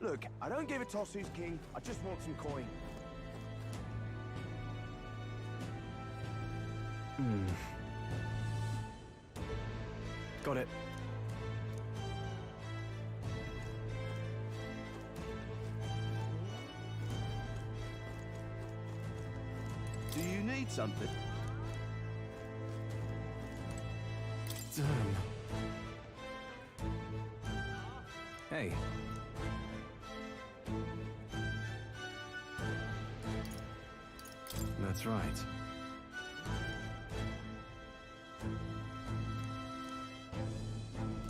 Look, I don't give a toss who's king. I just want some coin. Got it. Do you need something? Damn. Hey. That's right.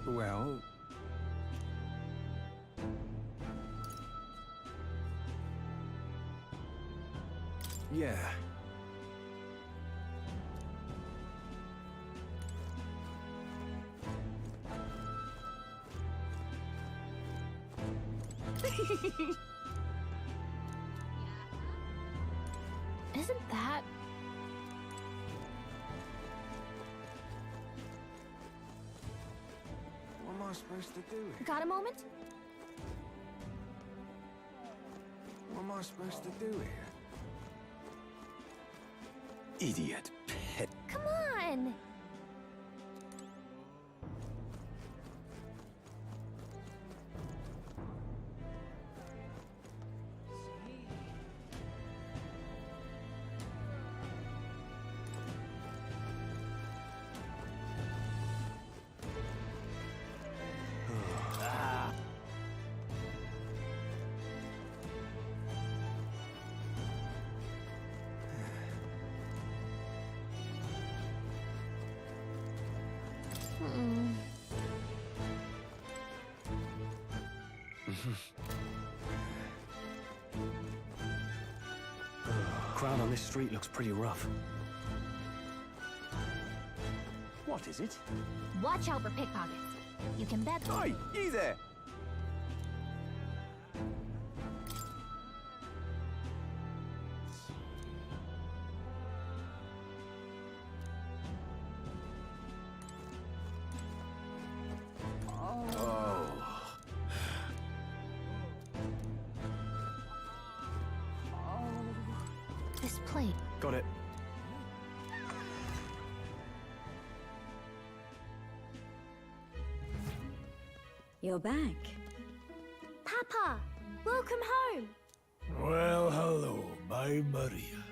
Well... yeah. Isn't that... What am I supposed to do here? Got a moment? What am I supposed to do here? Idiot. Pet. Come on! Crowd on this street looks pretty rough. What is it? Watch out for pickpockets. You can bet... Oi, you there! This plate. Got it. You're back. Papa, welcome home. Well, hello, my Maria.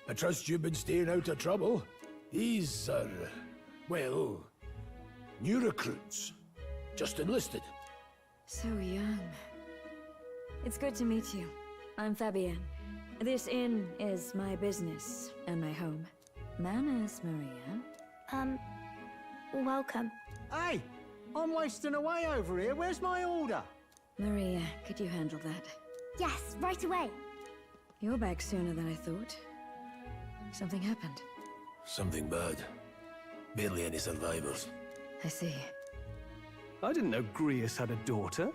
I trust you've been staying out of trouble. These are, well, new recruits. Just enlisted. So young. It's good to meet you. I'm Fabienne. This inn is my business and my home. Manners, Maria. Welcome. Hey, I'm wasting away over here. Where's my order? Maria, could you handle that? Yes, right away. You're back sooner than I thought. Something happened. Something bad. Barely any survivors. I see. I didn't know 𝐁𝐵𝐻 had a daughter.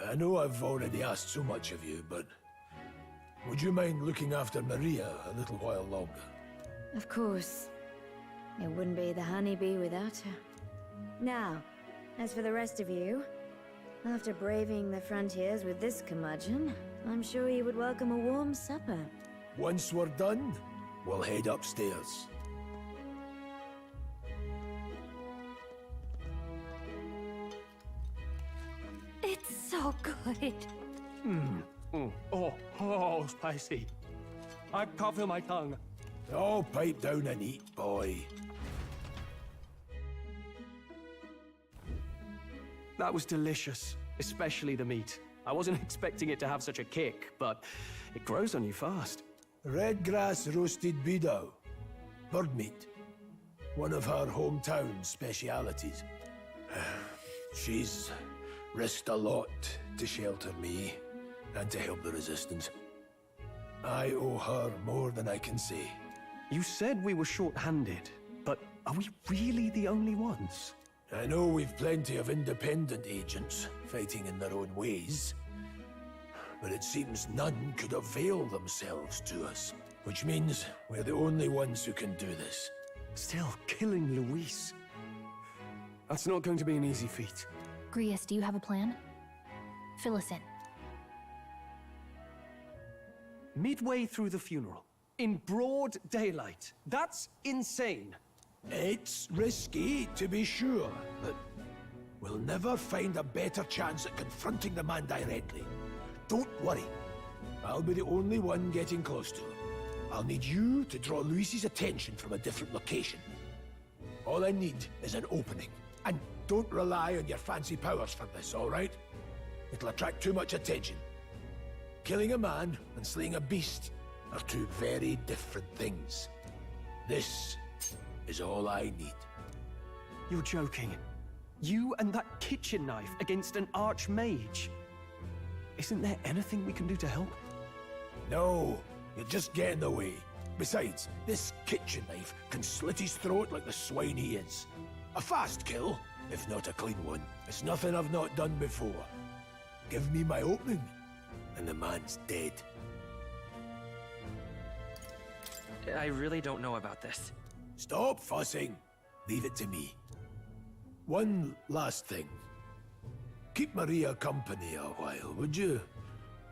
I know I've already asked so much of you, but... would you mind looking after Maria a little while longer? Of course. It wouldn't be the honeybee without her. Now, as for the rest of you, after braving the frontiers with this curmudgeon, I'm sure you would welcome a warm supper. Once we're done, we'll head upstairs. It's so good. Oh, spicy. I can't feel my tongue. Oh, pipe down and eat, boy. That was delicious, especially the meat. I wasn't expecting it to have such a kick, but it grows on you fast. Red grass roasted bidaw. Bird meat. One of her hometown specialities. She's risked a lot to shelter me and to help the resistance. I owe her more than I can say. You said we were short-handed, but are we really the only ones? I know we've plenty of independent agents fighting in their own ways, but it seems none could avail themselves to us, which means we're the only ones who can do this. Still, killing Louise. That's not going to be an easy feat. 𝐁𝐵𝐻, do you have a plan? Fill us in. Midway through the funeral, in broad daylight. That's insane. It's risky, to be sure, but we'll never find a better chance at confronting the man directly. Don't worry. I'll be the only one getting close to him. I'll need you to draw Luis's attention from a different location. All I need is an opening. And don't rely on your fancy powers for this, all right? It'll attract too much attention. Killing a man and slaying a beast are two very different things. This is all I need. You're joking. You and that kitchen knife against an archmage. Isn't there anything we can do to help? No, you're just getting away. Besides, this kitchen knife can slit his throat like the swine he is. A fast kill, if not a clean one. It's nothing I've not done before. Give me my opening, and the man's dead. I really don't know about this. Stop fussing. Leave it to me. One last thing. Keep Maria company a while, would you?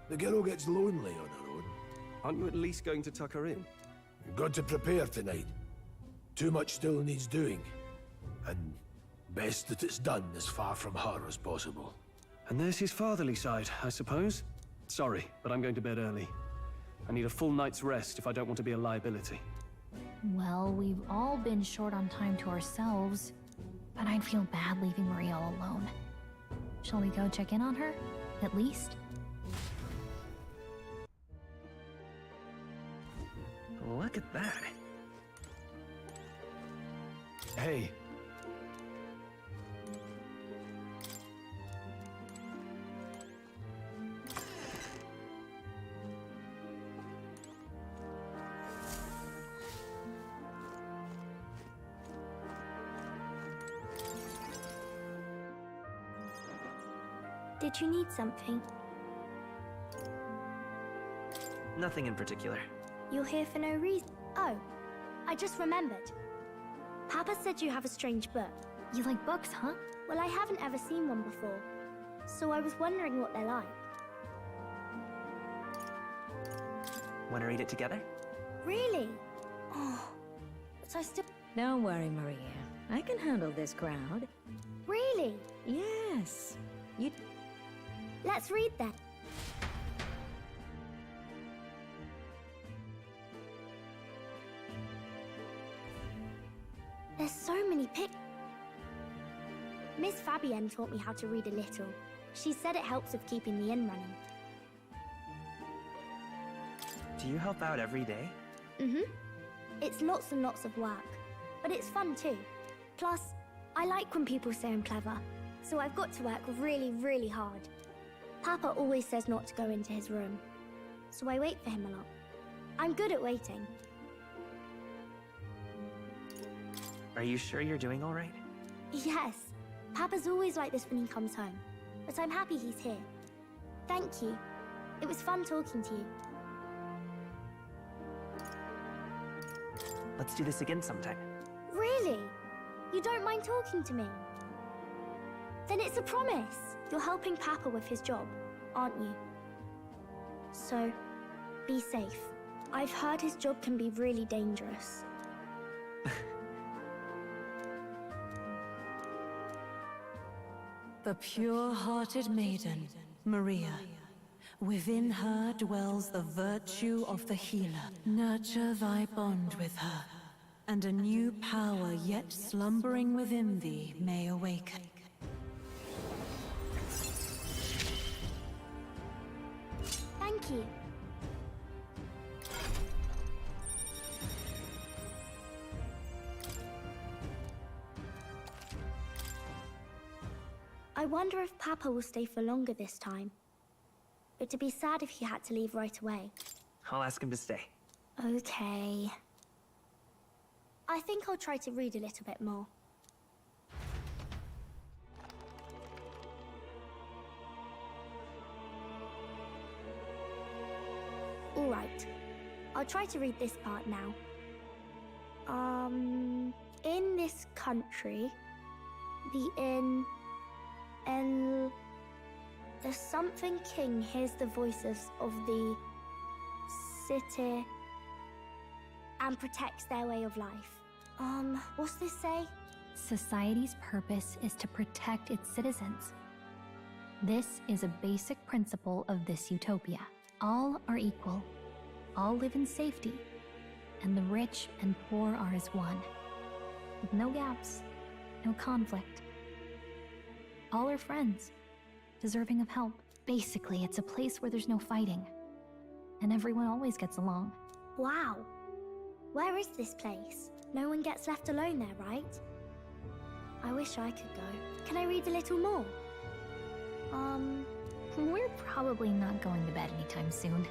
The girl gets lonely on her own. Aren't you at least going to tuck her in? You've got to prepare tonight. Too much still needs doing. And best that it's done as far from her as possible. And there's his fatherly side, I suppose. Sorry, but I'm going to bed early. I need a full night's rest if I don't want to be a liability. Well, we've all been short on time to ourselves, but I'd feel bad leaving Maria all alone. Shall we go check in on her, at least? Look at that. Hey. Did you need something? Nothing in particular. You're here for no reason. Oh, I just remembered. Papa said you have a strange book. You like books, huh? Well, I haven't ever seen one before, so I was wondering what they're like. Want to read it together? Really? Oh, but I still... Don't worry, Maria. I can handle this crowd. Really? Yes. You... Let's read then. There's so many pic... Miss Fabienne taught me how to read a little. She said it helps with keeping the inn running. Do you help out every day? Mm-hmm. It's lots and lots of work, but it's fun too. Plus, I like when people say I'm clever, so I've got to work really, really hard. Papa always says not to go into his room, so I wait for him a lot. I'm good at waiting. Are you sure you're doing all right? Yes. Papa's always like this when he comes home, but I'm happy he's here. Thank you. It was fun talking to you. Let's do this again sometime. Really? You don't mind talking to me? Then it's a promise. You're helping Papa with his job, aren't you? So, be safe. I've heard his job can be really dangerous. The pure-hearted maiden, Maria. Within her dwells the virtue of the healer. Nurture thy bond with her, and a new power yet slumbering within thee may awaken. Thank you. I wonder if Papa will stay for longer this time. It'd be sad if he had to leave right away. I'll ask him to stay. Okay. I think I'll try to read a little bit more. All right. I'll try to read this part now. In this country, the something king hears the voices of the city and protects their way of life. What's this say? Society's purpose is to protect its citizens. This is a basic principle of this utopia. All are equal, all live in safety, and the rich and poor are as one, with no gaps, no conflict. All are friends, deserving of help. Basically, it's a place where there's no fighting, and everyone always gets along. Wow. Where is this place? No one gets left alone there, right? I wish I could go. Can I read a little more? We're probably not going to bed anytime soon.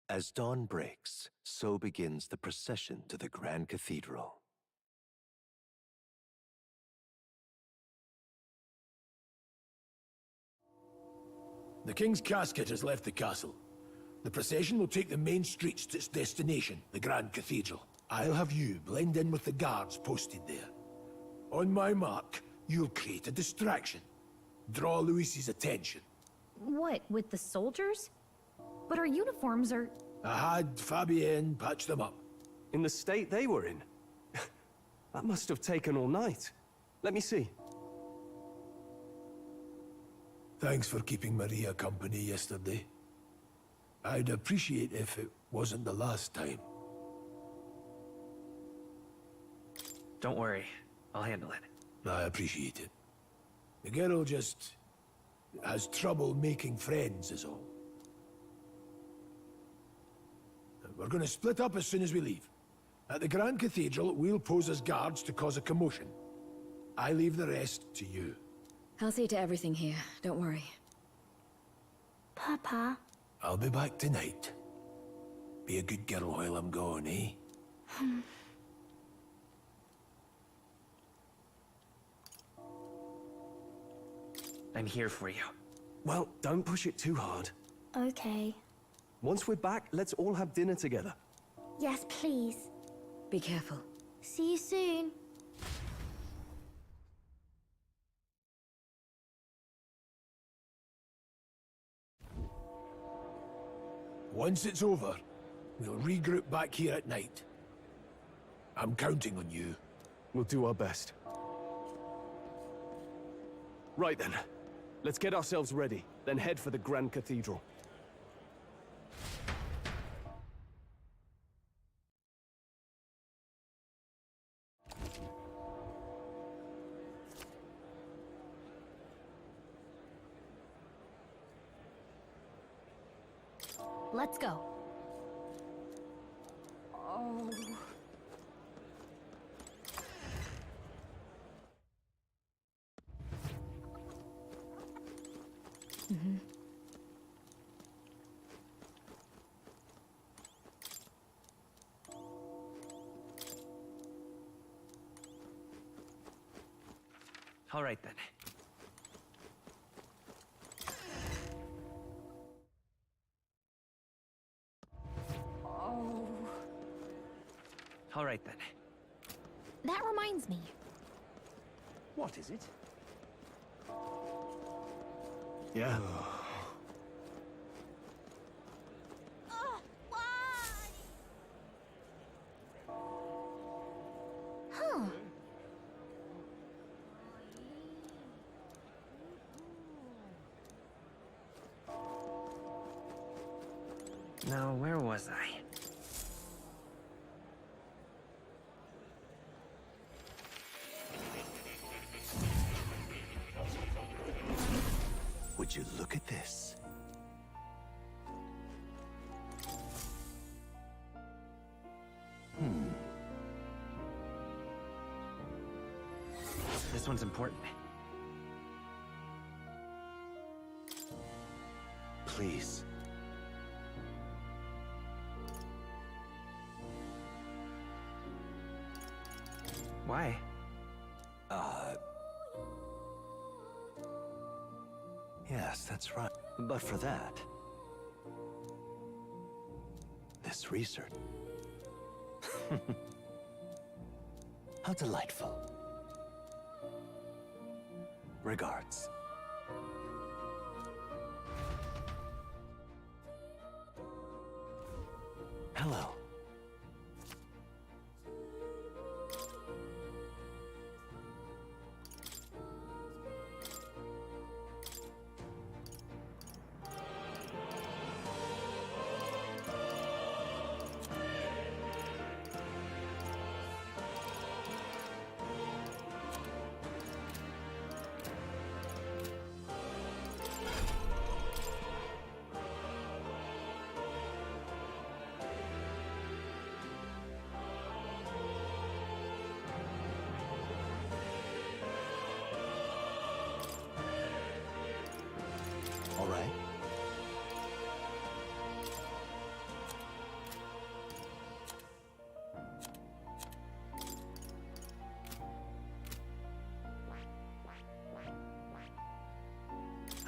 As dawn breaks, so begins the procession to the Grand Cathedral. The King's casket has left the castle. The procession will take the main streets to its destination, the Grand Cathedral. I'll have you blend in with the guards posted there. On my mark, you'll create a distraction. Draw Luis's attention. What, with the soldiers? But our uniforms are... I had Fabienne patch them up. In the state they were in? That must have taken all night. Let me see. Thanks for keeping Maria company yesterday. I'd appreciate if it wasn't the last time. Don't worry, I'll handle it. I appreciate it. The girl just has trouble making friends is all. We're gonna split up as soon as we leave. At the Grand Cathedral, we'll pose as guards to cause a commotion. I leave the rest to you. I'll see to everything here, don't worry. Papa. I'll be back tonight. Be a good girl while I'm gone, eh? I'm here for you. Well, don't push it too hard. Okay. Once we're back, let's all have dinner together. Yes, please. Be careful. See you soon. Once it's over, we'll regroup back here at night. I'm counting on you. We'll do our best. Right then. Let's get ourselves ready, then head for the Grand Cathedral. Let's go. Oh. All right then. All right then. That reminds me. What is it? Yeah. Huh. Now, where was I? Would you look at this? This one's important. Please. Why? Yes, that's right. But for that, this research. How delightful. Regards. Hello.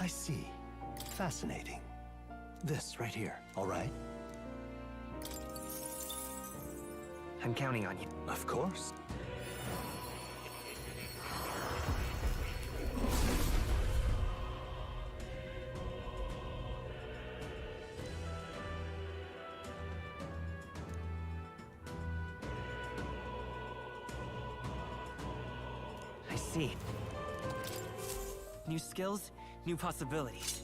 I see. Fascinating. This right here, all right? I'm counting on you. Of course. I see. New skills, new possibilities.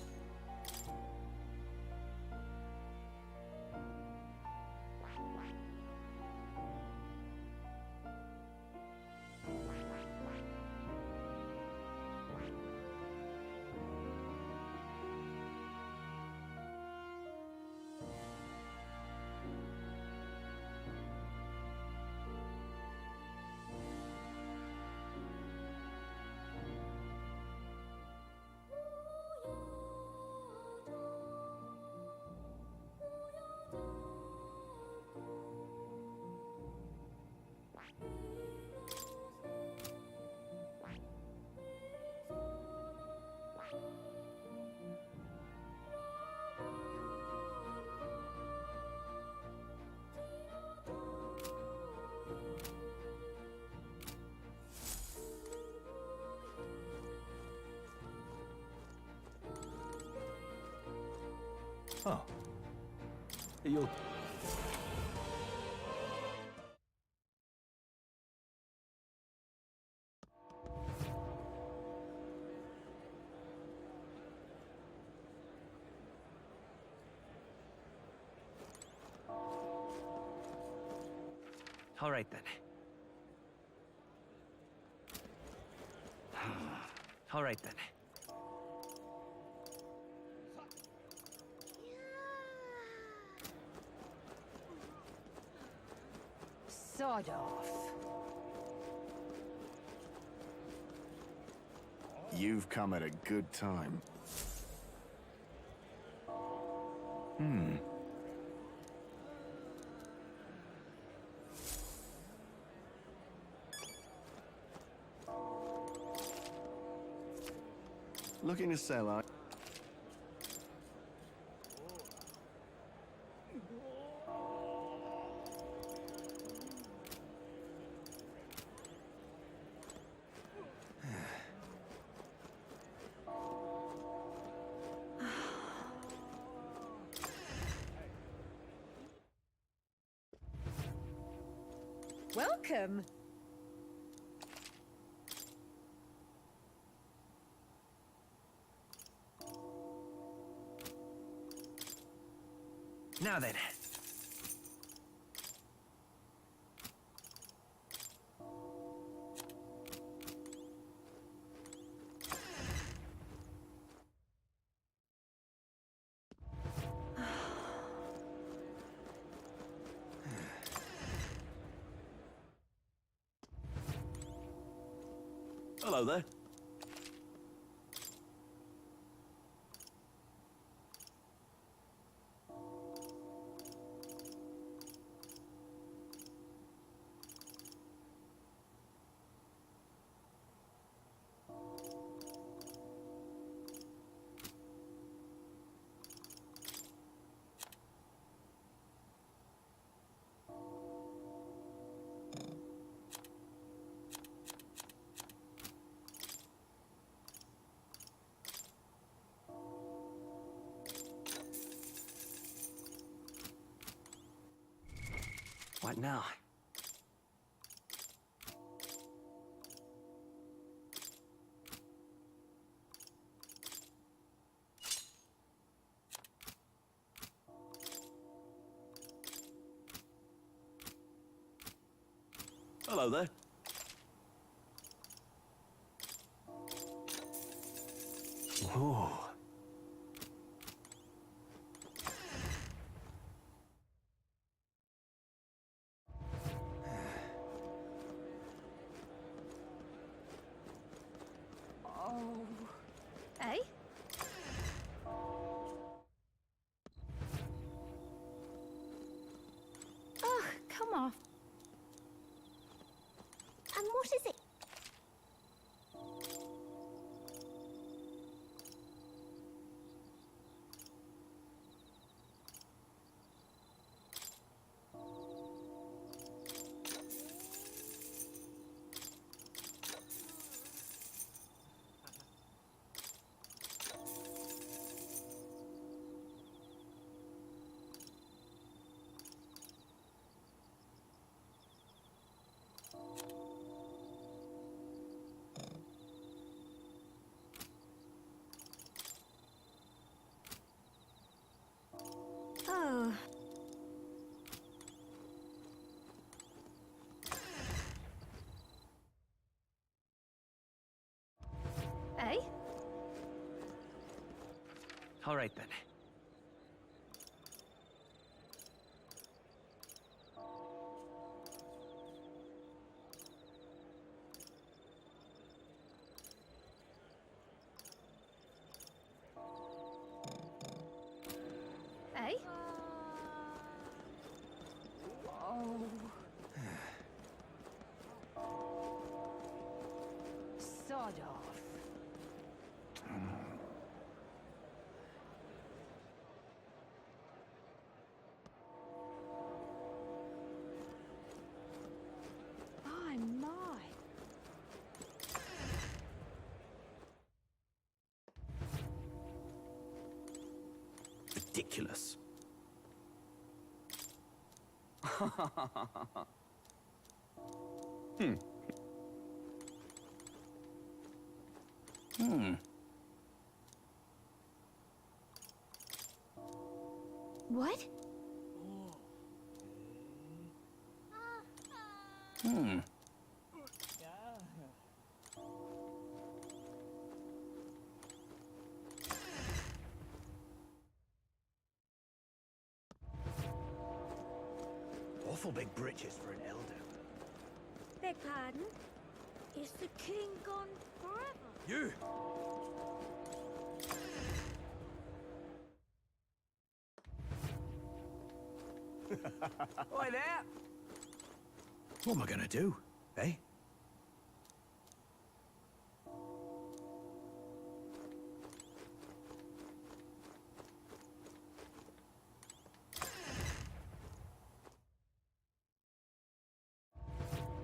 Oh. You'll... All right then. All right then. Sod off. You've come at a good time. Looking to sell, are Welcome. Now then. Hello there. What now? Hello there. Whoa. Eh? Ugh, come off. And what is it? Eh? All right then. Eh? Sod off. My, my. Ridiculous. Hmm. What? Awful big britches for an elder. Beg pardon? Is the king gone forever? You! Oi there! What am I gonna do, eh?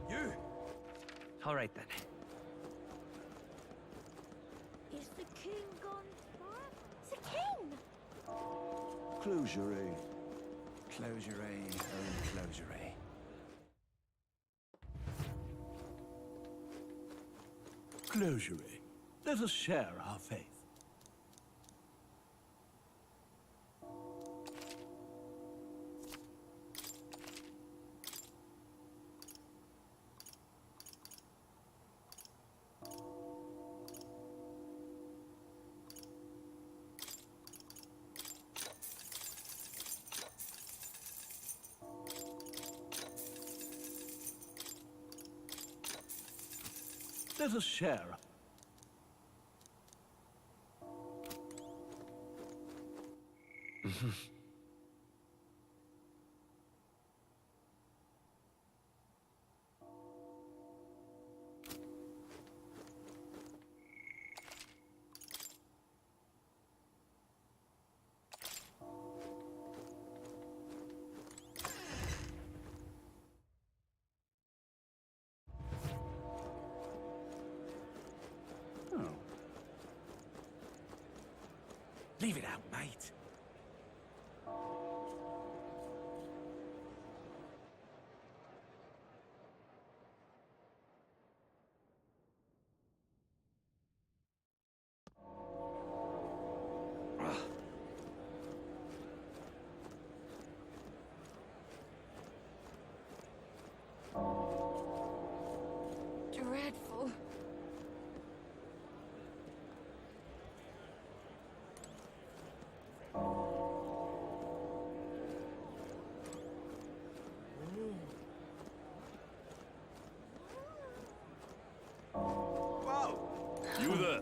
You! All right then. Is the king gone forever? The king! Closure. Closure-ay, oh closure-ay. Closure-ay. Let us share our faith. Let us share. Leave it out, mate. Dreadful. Whoa! You there?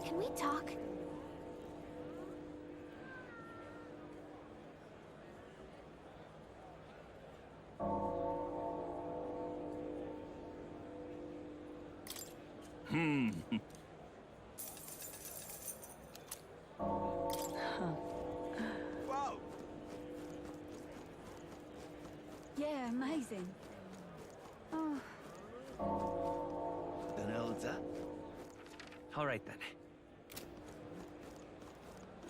Can we talk? Whoa! Yeah, amazing. Oh. An elder? All right then.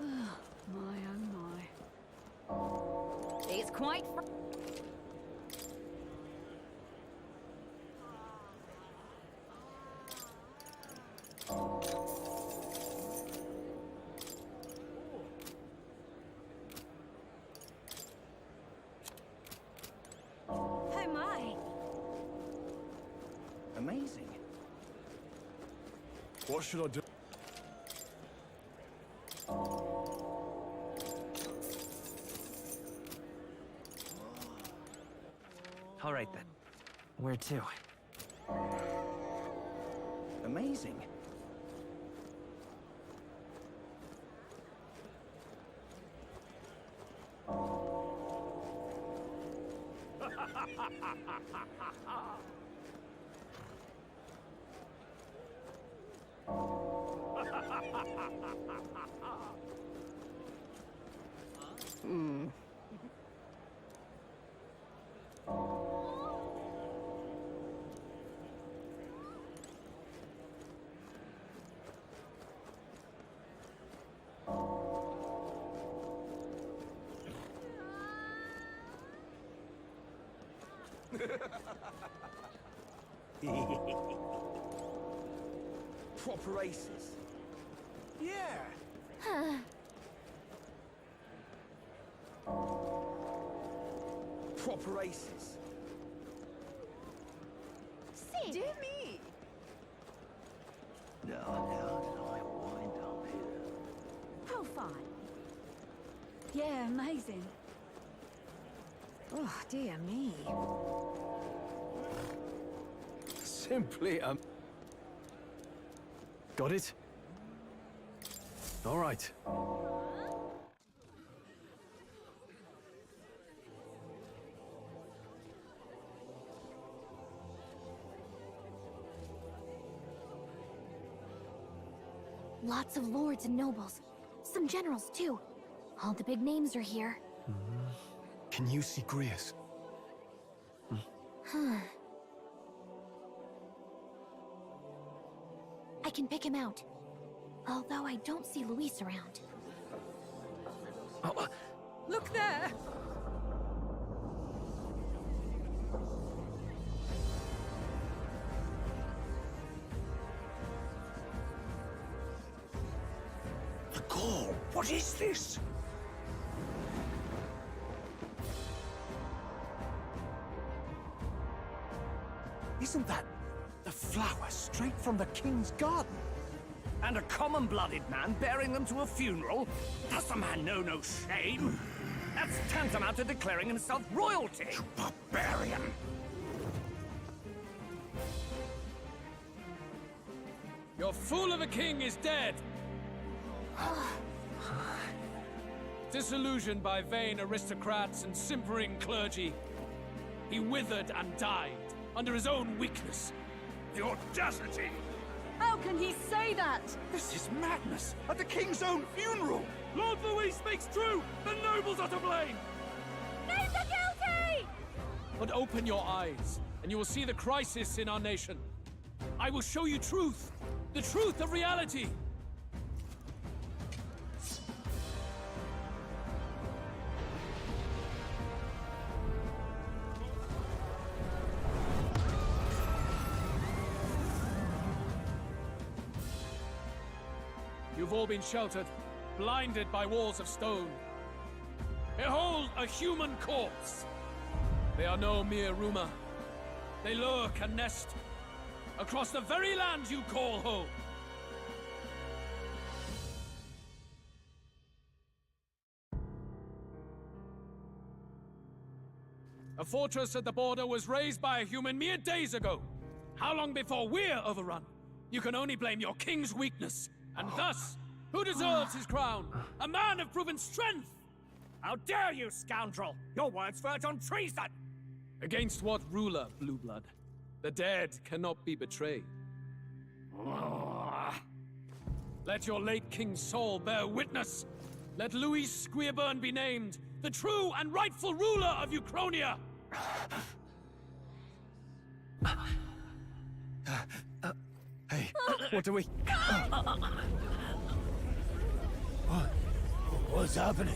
Oh, my, oh my. It's quite Amazing. What should I do? All right then. Where to? Amazing. Proper aces. Yeah. Proper aces. See? Dear me. Now did I wind up here? How fine. Yeah, amazing. Oh, dear me. Simply, Got it? All right. Lots of lords and nobles. Some generals, too. All the big names are here. Can you see Grius? I can pick him out. Although I don't see Luis around. Look there! The call! What is this? Isn't that the flower straight from the king's garden? And a common-blooded man bearing them to a funeral? Does the man know no shame? That's tantamount to declaring himself royalty! You barbarian! Your fool of a king is dead! Disillusioned by vain aristocrats and simpering clergy, he withered and died under his own weakness. The audacity! How can he say that? This is madness! At the king's own funeral! Lord Louis speaks true! The nobles are to blame! Names are guilty! But open your eyes, and you will see the crisis in our nation. I will show you truth! The truth of reality! You've all been sheltered, blinded by walls of stone. Behold a human corpse! They are no mere rumor. They lurk and nest across the very land you call home. A fortress at the border was raised by a human mere days ago. How long before we're overrun? You can only blame your king's weakness. And thus, who deserves his crown? A man of proven strength! How dare you, scoundrel! Your words verge on treason! Against what ruler, Blue Blood? The dead cannot be betrayed. Let your late king's soul bear witness! Let Louis 𝐂𝐴𝐴 be named, the true and rightful ruler of Uchronia! Hey, what do we... What's happening?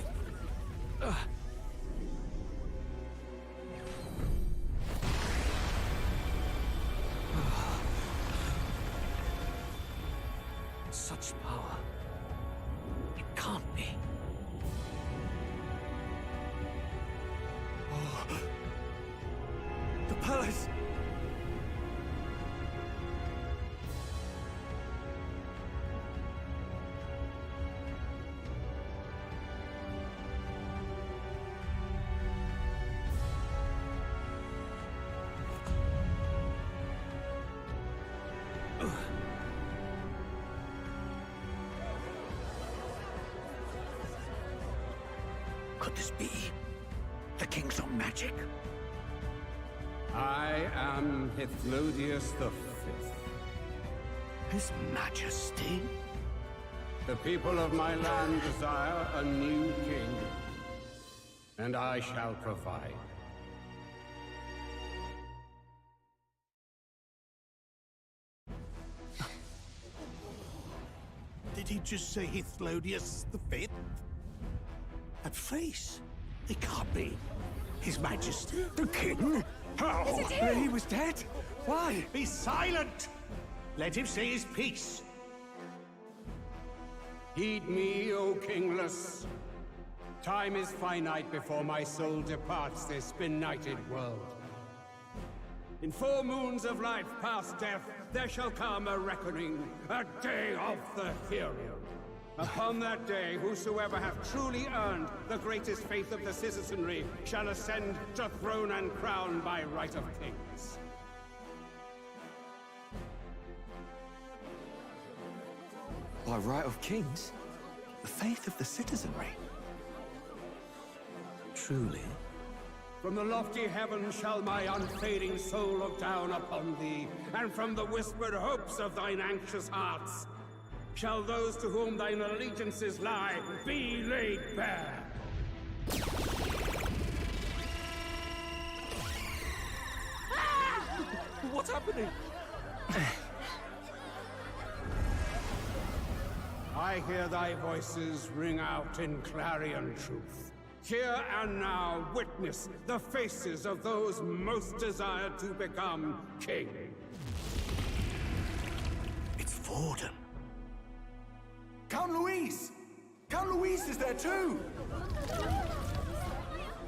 Such power. It can't be. The palace! could this be? The king's on magic? I am 𝐂𝐻𝐺 V. His Majesty? The people of my land desire a new king, and I shall provide. Did he just say 𝐂𝐻𝐺 V? That face? It can't be. His Majesty, the king? How? Is it him? He was dead? Why? Be silent! Let him say his piece. Heed me, O kingless. Time is finite before my soul departs this benighted world. In 4 moons of life past death, there shall come a reckoning, a day of the hero. Upon that day, whosoever hath truly earned the greatest faith of the citizenry shall ascend to throne and crown by right of kings. By right of kings? The faith of the citizenry? Truly? From the lofty heavens shall my unfading soul look down upon thee, and from the whispered hopes of thine anxious hearts shall those to whom thine allegiances lie be laid bare. What's happening? I hear thy voices ring out in clarion truth. Here and now witness the faces of those most desired to become king. It's Vorden. Count Louise! Count Louise is there too!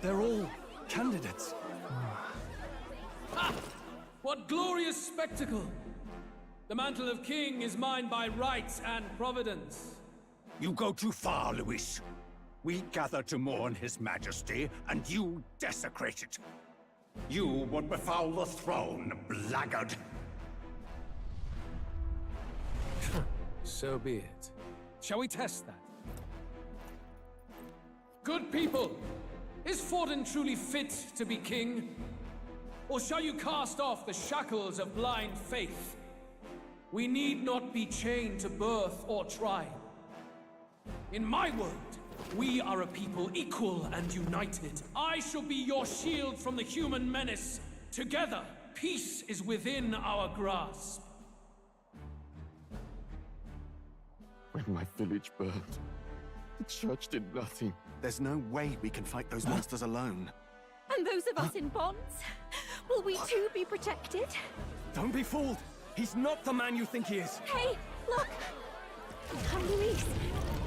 They're all candidates. Ah! What glorious spectacle! The mantle of king is mine by right and providence. You go too far, Louis. We gather to mourn his majesty, and you desecrate it. You would befoul the throne, blackguard. So be it. Shall we test that? Good people, is Vorden truly fit to be king? Or shall you cast off the shackles of blind faith? We need not be chained to birth or tribe. In my world, we are a people equal and united. I shall be your shield from the human menace. Together, peace is within our grasp. When my village burned, the church did nothing. There's no way we can fight those monsters alone. And those of us in bonds? Will we too be protected? Don't be fooled! He's not the man you think he is! Hey, look! Luis,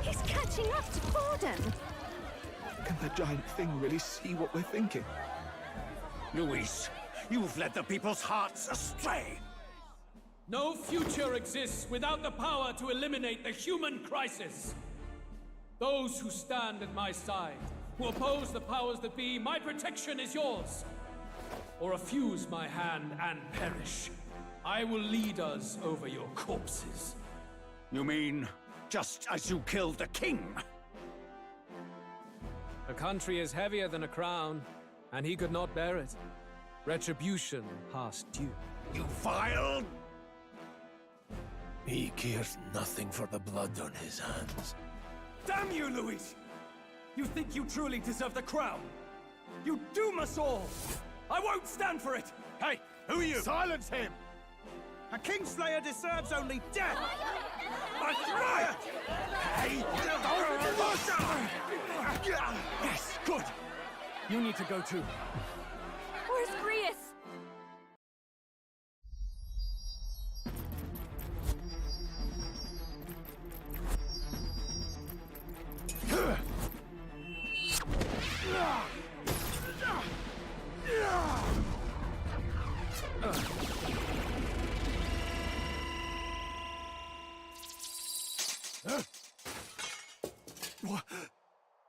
he's catching up to Vorden. Can the giant thing really see what we're thinking? Louis, you've led the people's hearts astray! No future exists without the power to eliminate the human crisis. Those who stand at my side, who oppose the powers that be, my protection is yours. Or refuse my hand and perish. I will lead us over your corpses. You mean, just as you killed the king? A country is heavier than a crown, and he could not bear it. Retribution past due. You vile... He cares nothing for the blood on his hands. Damn you, Louis! You think you truly deserve the crown? You doom us all! I won't stand for it! Hey, who are you? Silence him! A Kingslayer deserves only death! That's right! Hey! Yes, good! You need to go too. Where's Grius?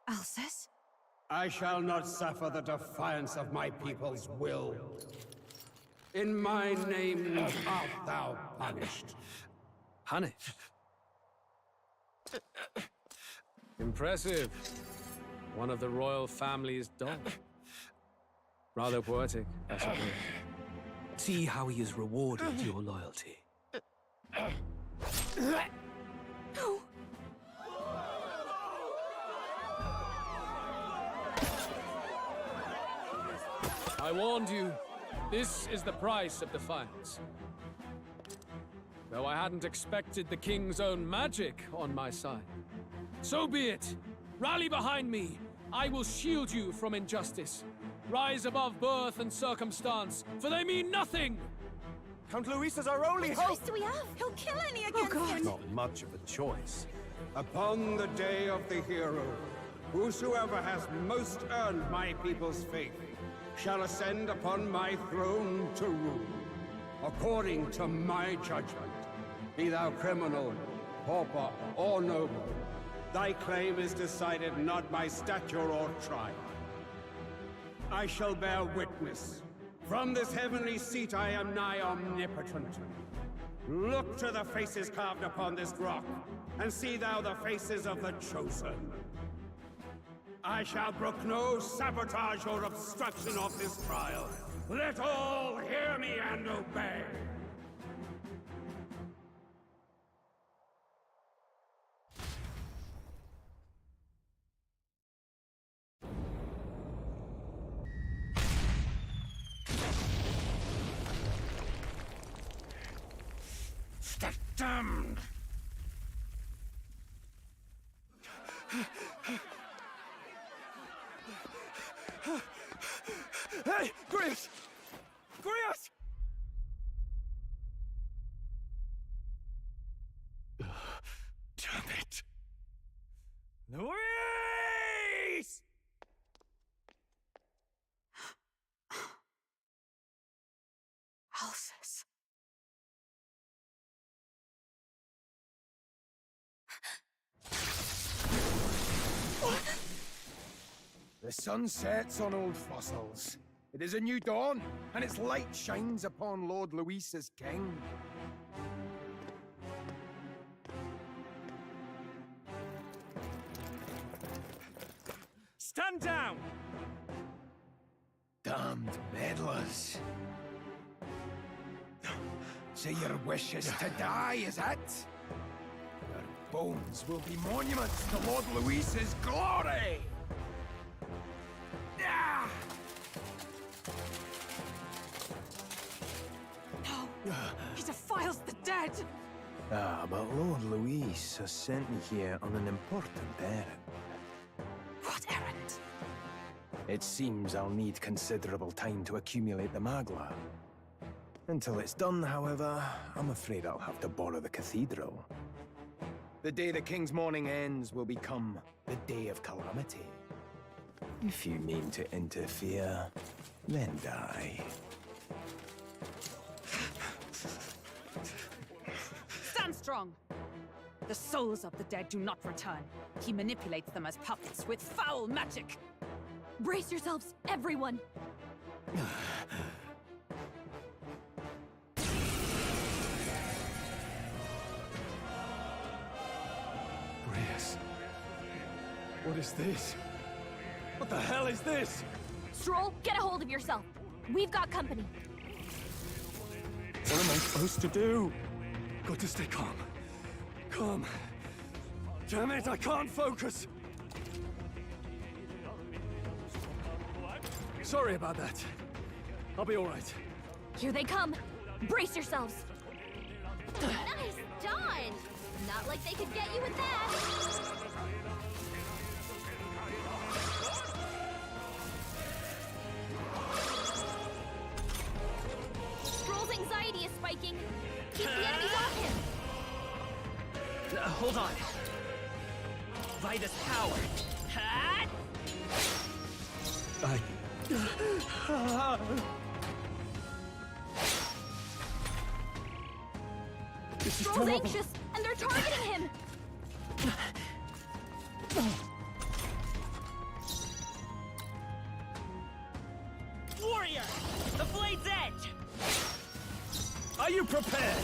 Alcest? I shall not suffer the defiance of my people's will. In my name art thou punished. Punished? Impressive. One of the royal family's dog. Rather poetic, I suppose. See how he has rewarded your loyalty. No. I warned you. This is the price of defiance. Though I hadn't expected the king's own magic on my side. So be it. Rally behind me. I will shield you from injustice. Rise above birth and circumstance, for they mean nothing! Count Luis is our only What hope! choice do we have? He'll kill any against him! Not much of a choice. Upon the day of the hero, whosoever has most earned my people's faith shall ascend upon my throne to rule, according to my judgment. Be thou criminal, pauper, or noble, thy claim is decided not by stature or tribe. I shall bear witness. From this heavenly seat I am nigh omnipotent. Look to the faces carved upon this rock, and see thou the faces of the chosen. I shall brook no sabotage or obstruction of this trial. Let all hear me and obey. The damned! Hey, Grius! Grius! Damn it. Luis! Alphys. The sun sets on old fossils. It is a new dawn, and its light shines upon Lord Luis as king. Stand down! Damned meddlers. So your wish is to die, is it? Your bones will be monuments to Lord Luis's glory! Ah! No! He defiles the dead! Ah, but Lord Luis has sent me here on an important errand. What errand? It seems I'll need considerable time to accumulate the Magla. Until it's done, however, I'm afraid I'll have to borrow the cathedral. The day the king's morning ends will become the day of calamity. If you mean to interfere, then die. Stand strong! The souls of the dead do not return. He manipulates them as puppets with foul magic! Brace yourselves, everyone! Reyes. What is this? What the hell is this? Stroll, get a hold of yourself. We've got company. What am I supposed to do? Got to stay calm. Calm. Damn it, I can't focus! Sorry about that. I'll be alright. Here they come. Brace yourselves. Nice done! Not like they could get you with that! Stroll's anxiety is spiking. Keep the enemies off him. Hold on. Vitus power. This is Stroll's terrible. anxious, and they're targeting him. Warrior! The blade's edge! Are you prepared?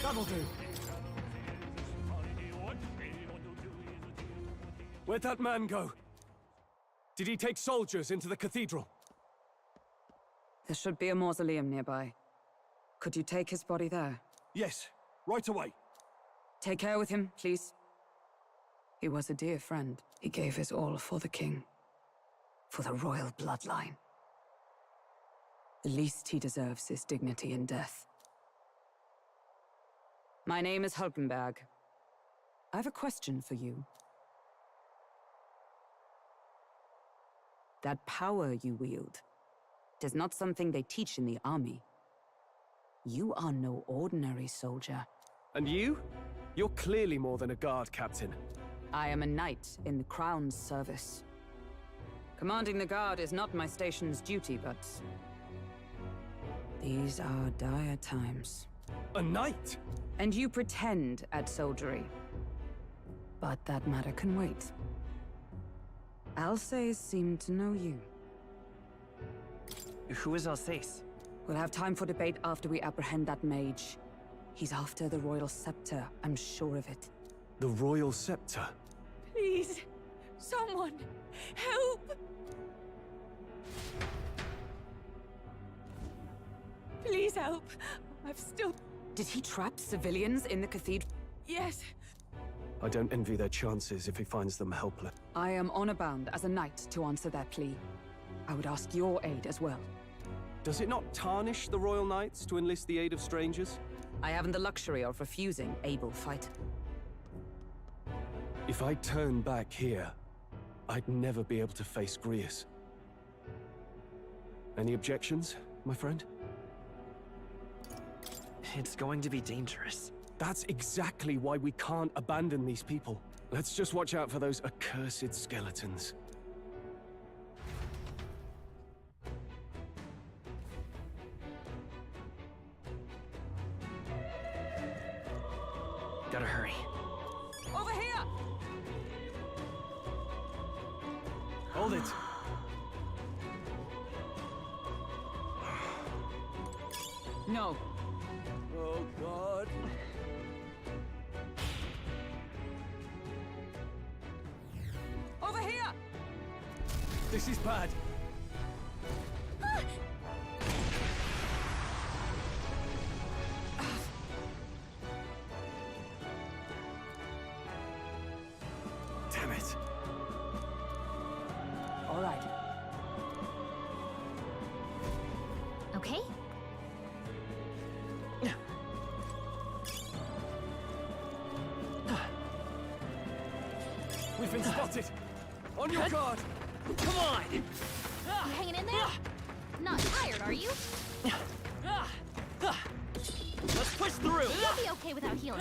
That'll do. Where'd that man go? Did he take soldiers into the cathedral? There should be a mausoleum nearby. Could you take his body there? Yes, right away. Take care with him, please. He was a dear friend. He gave his all for the king. For the royal bloodline. The least he deserves is dignity in death. My name is Hulkenberg. I have a question for you. That power you wield, it is not something they teach in the army. You are no ordinary soldier. And you? You're clearly more than a guard, Captain. I am a knight in the Crown's service. Commanding the guard is not my station's duty, but... these are dire times. A knight? And you pretend at soldiery. But that matter can wait. Alsace seemed to know you. Who is Alsace? We'll have time for debate after we apprehend that mage. He's after the royal scepter, I'm sure of it. The royal scepter? Please, someone, help! Please help. I've still... Did he trap civilians in the cathedral? Yes. I don't envy their chances if he finds them helpless. I am honor-bound as a knight to answer their plea. I would ask your aid as well. Does it not tarnish the Royal Knights to enlist the aid of strangers? I haven't the luxury of refusing able fight. If I turn back here, I'd never be able to face Grius. Any objections, my friend? It's going to be dangerous. That's exactly why we can't abandon these people. Let's just watch out for those accursed skeletons. Gotta hurry. Over here! Hold it. No. Oh, God. Over here! This is bad. Damn it. All right. Okay? We've been spotted. On your guard. Come on! You hanging in there? Not tired, are you? Let's push through! You'll be okay without healing.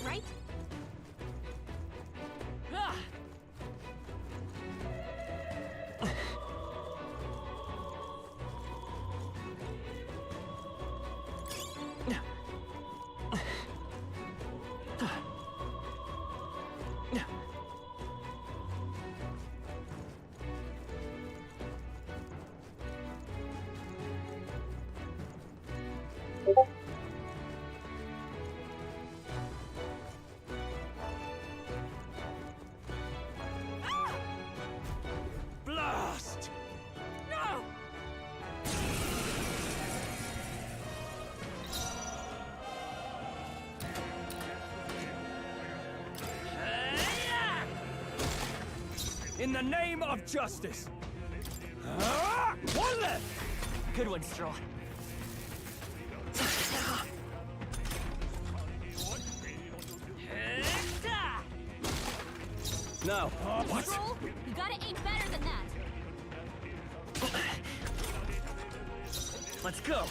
Right? Blast! No! In the name of justice. One left. Good one, Straw. Now, what? Troll, you gotta aim better than that. Let's go.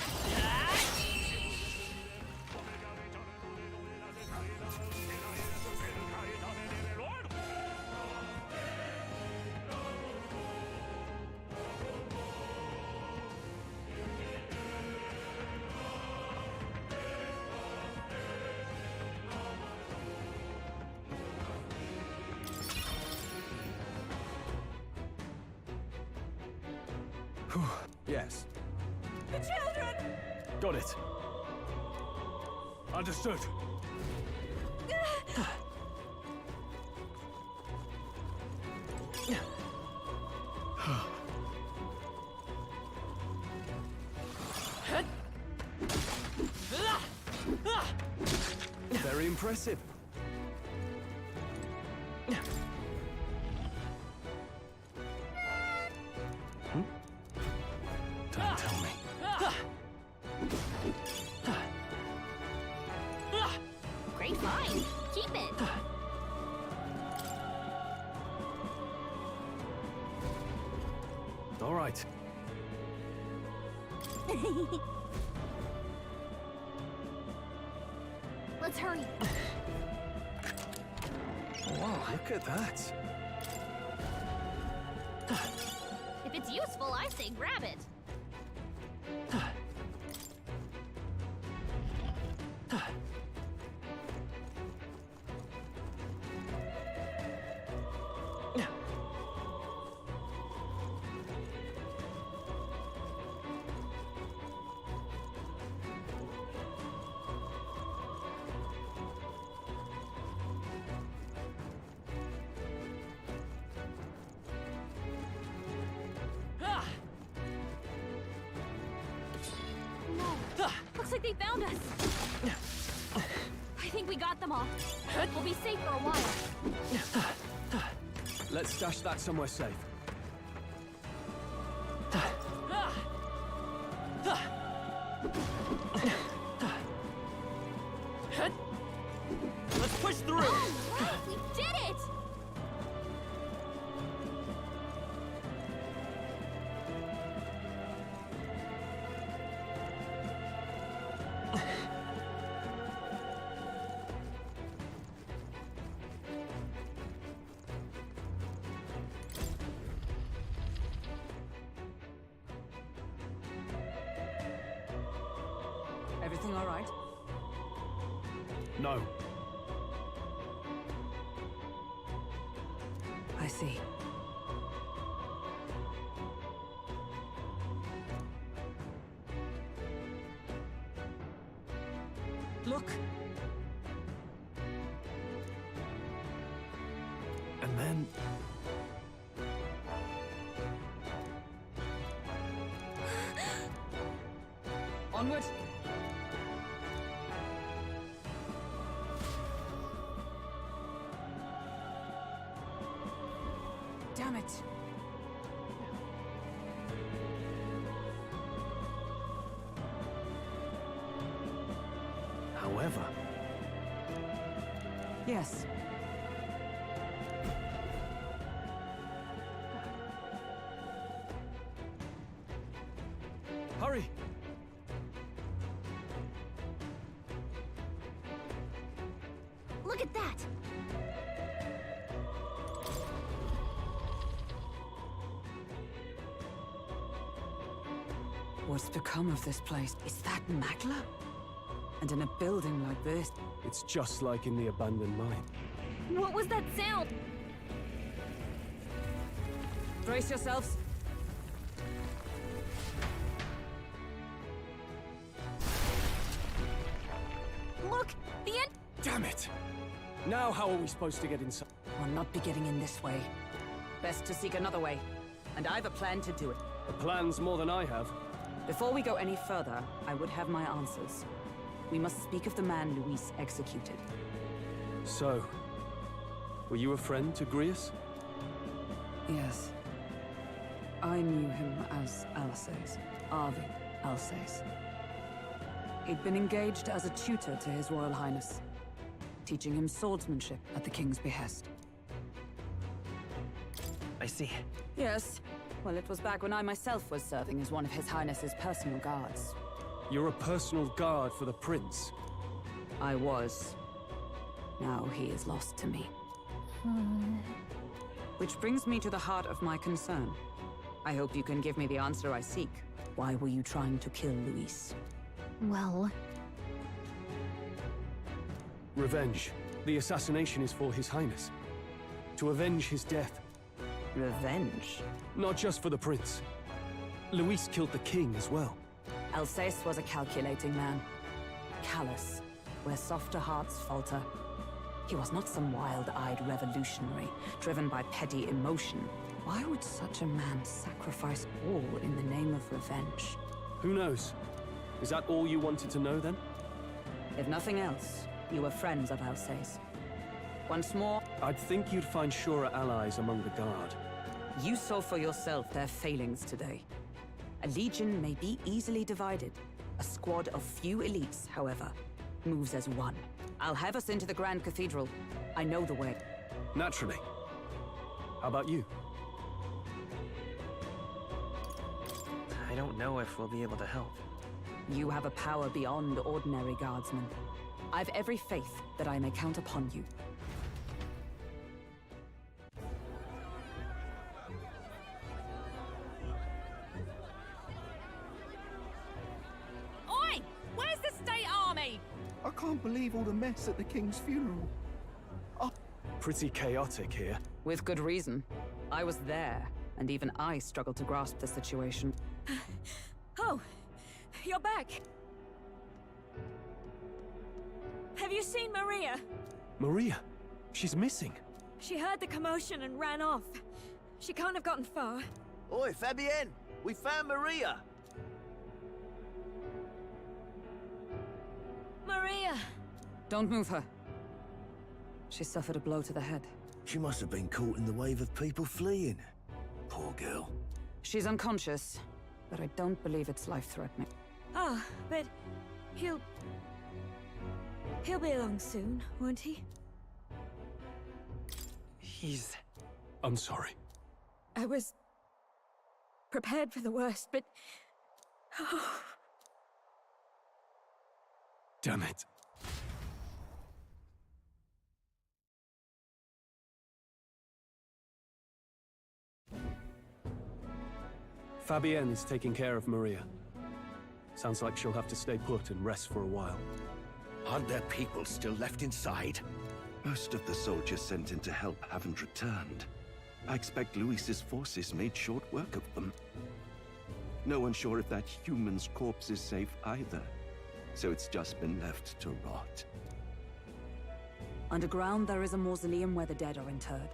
Yes. The children! Got it. Understood. Very impressive. Don't tell me. Great find. Keep it. All right. Let's hurry. Wow, look at that. If it's useful, I say grab it. Looks like they found us. I think we got them all. We'll be safe for a while. Let's stash that somewhere safe. Let's push through! All right, we did it! Everything all right? No. I see. Look! And then... Onward! Damn it! However... Yes. Hurry! Look at that! What's become of this place? Is that Magla? And in a building like this? It's just like in the abandoned mine. What was that sound? Brace yourselves. Look! The end! Damn it! Now how are we supposed to get inside? We'll not be getting in this way. Best to seek another way. And I've a plan to do it. A plan's more than I have. Before we go any further, I would have my answers. We must speak of the man Luis executed. So, were you a friend to 𝐁𝐵? Yes. I knew him as 𝐂𝐴𝐧𝐿𝐴𝐴𝐴𝐴𝐴𝐴𝐴𝐴𝐴𝐴𝐴. He'd been engaged as a tutor to His Royal Highness, teaching him swordsmanship at the king's behest. I see. Yes. Well, it was back when I myself was serving as one of His Highness's personal guards. You're a personal guard for the prince? I was. Now he is lost to me. Which brings me to the heart of my concern. I hope you can give me the answer I seek. Why were you trying to kill Luis? Well... Revenge. The assassination is for His Highness. To avenge his death. Revenge? Not just for the prince. Louis killed the king as well. Alsace was a calculating man. Callous, where softer hearts falter. He was not some wild-eyed revolutionary, driven by petty emotion. Why would such a man sacrifice all in the name of revenge? Who knows? Is that all you wanted to know, then? If nothing else, you were friends of Alsace. Once more... I'd think you'd find surer allies among the Guard. You saw for yourself their failings today. A legion may be easily divided. A squad of few elites, however, moves as one. I'll have us into the Grand Cathedral. I know the way. Naturally. How about you? I don't know if we'll be able to help. You have a power beyond ordinary guardsmen. I've every faith that I may count upon you. Oi! Where's the state army? I can't believe all the mess at the king's funeral. Pretty chaotic here. With good reason. I was there, and even I struggled to grasp the situation. Oh, you're back. Have you seen Maria? Maria? She's missing. She heard the commotion and ran off. She can't have gotten far. Oi, Fabienne! We found Maria! Maria! Don't move her. She suffered a blow to the head. She must have been caught in the wave of people fleeing. Poor girl. She's unconscious, but I don't believe it's life-threatening. Ah, but he'll be along soon, won't he? I'm sorry. I was prepared for the worst, but... Oh. Damn it. Fabienne is taking care of Maria. Sounds like she'll have to stay put and rest for a while. Aren't there people still left inside? Most of the soldiers sent in to help haven't returned. I expect Louis's forces made short work of them. No one's sure if that human's corpse is safe either, so it's just been left to rot. Underground, there is a mausoleum where the dead are interred.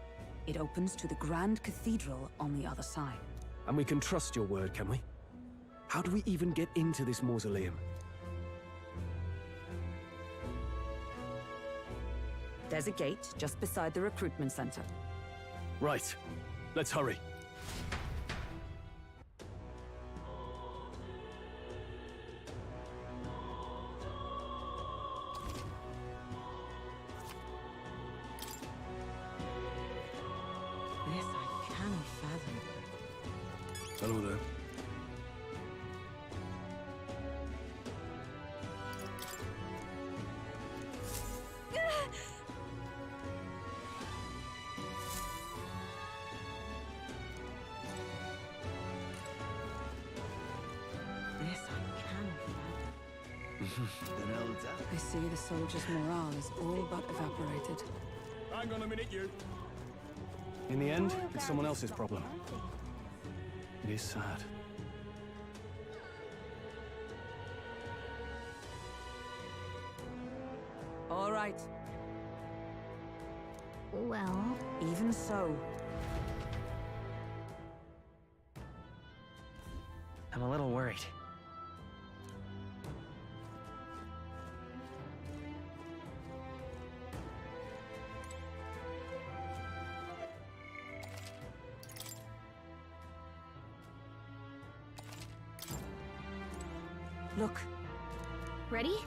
It opens to the Grand Cathedral on the other side. And we can trust your word, can we? How do we even get into this mausoleum? There's a gate just beside the recruitment center. Right. Let's hurry. This I cannot fathom. Hello there. I see the soldiers' morale is all but evaporated. Hang on a minute, you. In the end, it's someone else's problem. It is sad. All right. Well... Even so. I'm a little worried. Look. Ready?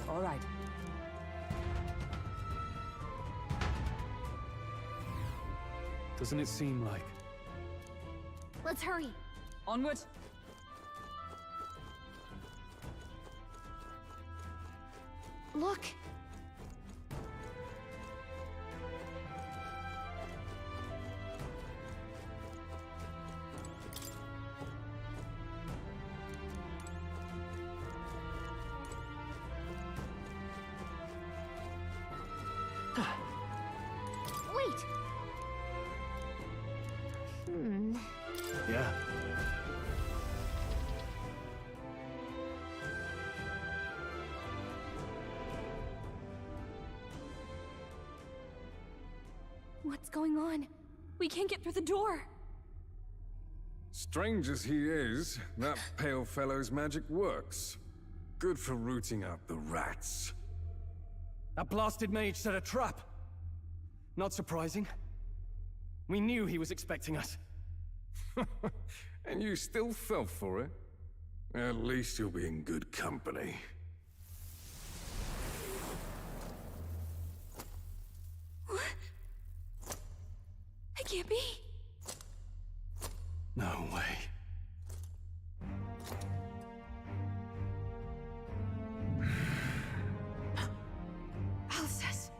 All right. Doesn't it seem like... Let's hurry. Onward. Look. Wait. Yeah. what's going on. We can't get through the door. Strange as he is, that pale fellow's magic works. Good for rooting out the rats. That blasted mage set a trap. Not surprising. We knew he was expecting us. And you still fell for it? At least you'll be in good company. What? It can't be. No way. Alcest.